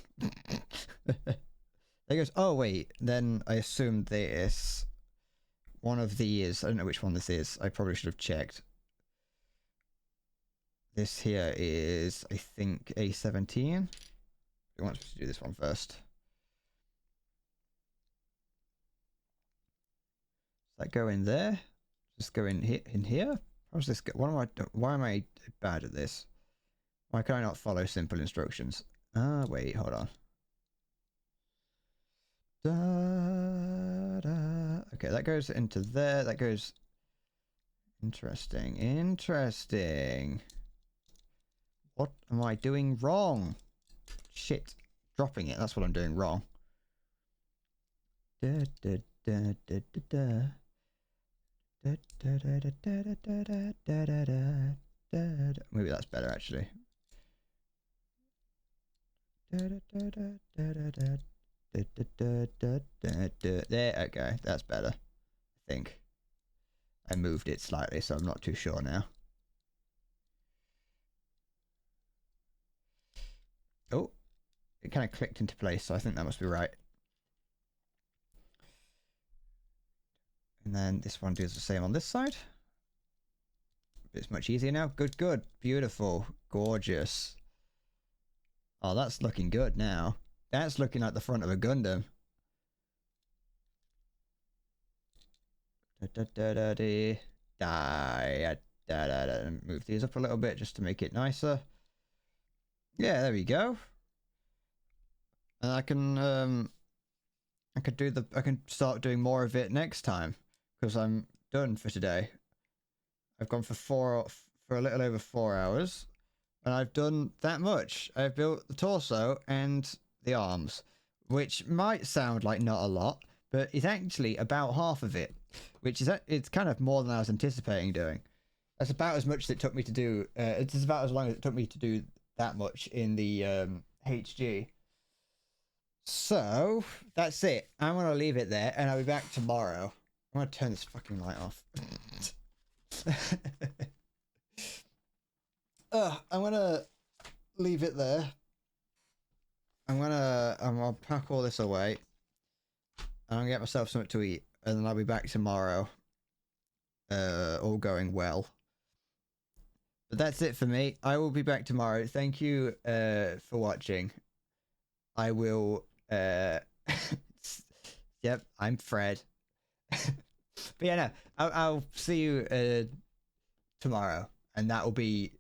There goes. Oh wait. Then I assume this. One of these. I don't know which one this is. I probably should have checked. This here is, I think, A17. We want to do this one first. Does that go in there? Just go in here. How's this go? Why am I bad at this? Why can I not follow simple instructions? Wait, hold on. Okay, that goes into there. That goes. Interesting. What am I doing wrong? Shit. Dropping it. That's what I'm doing wrong. Maybe that's better actually. There, okay, that's better. I think I moved it slightly, so I'm not too sure now. Oh, it kind of clicked into place, so I think that must be right. And then this one does the same on this side. It's much easier now. Good, good, beautiful, gorgeous. Oh, that's looking good now. That's looking like the front of a Gundam. Move these up a little bit just to make it nicer. Yeah, there we go. And I can start doing more of it next time because I'm done for today. I've gone for a little over 4 hours, and I've done that much. I've built the torso and the arms, which might sound like not a lot, but it's actually about half of it, which is it's kind of more than I was anticipating doing. That's about as much as it took me to do. It's about as long as it took me to do that much in the HG. So that's it. I'm gonna leave it there, and I'll be back tomorrow. I'm gonna turn this fucking light off. I'm gonna leave it there. I'm gonna pack all this away. I'm gonna get myself something to eat, and then I'll be back tomorrow. All going well. But that's it for me. I will be back tomorrow. Thank you for watching. I will yep, I'm Fred. But yeah, no, I'll see you tomorrow, and that will be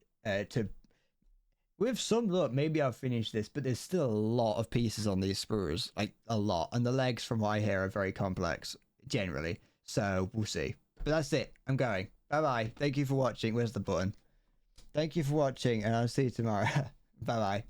with some luck, maybe I'll finish this, but there's still a lot of pieces on these spurs, like a lot, and the legs from what I hear are very complex generally, so we'll see. But that's it. I'm going. Bye bye. Thank you for watching. Where's the button? Thank you for watching, and I'll see you tomorrow. Bye bye.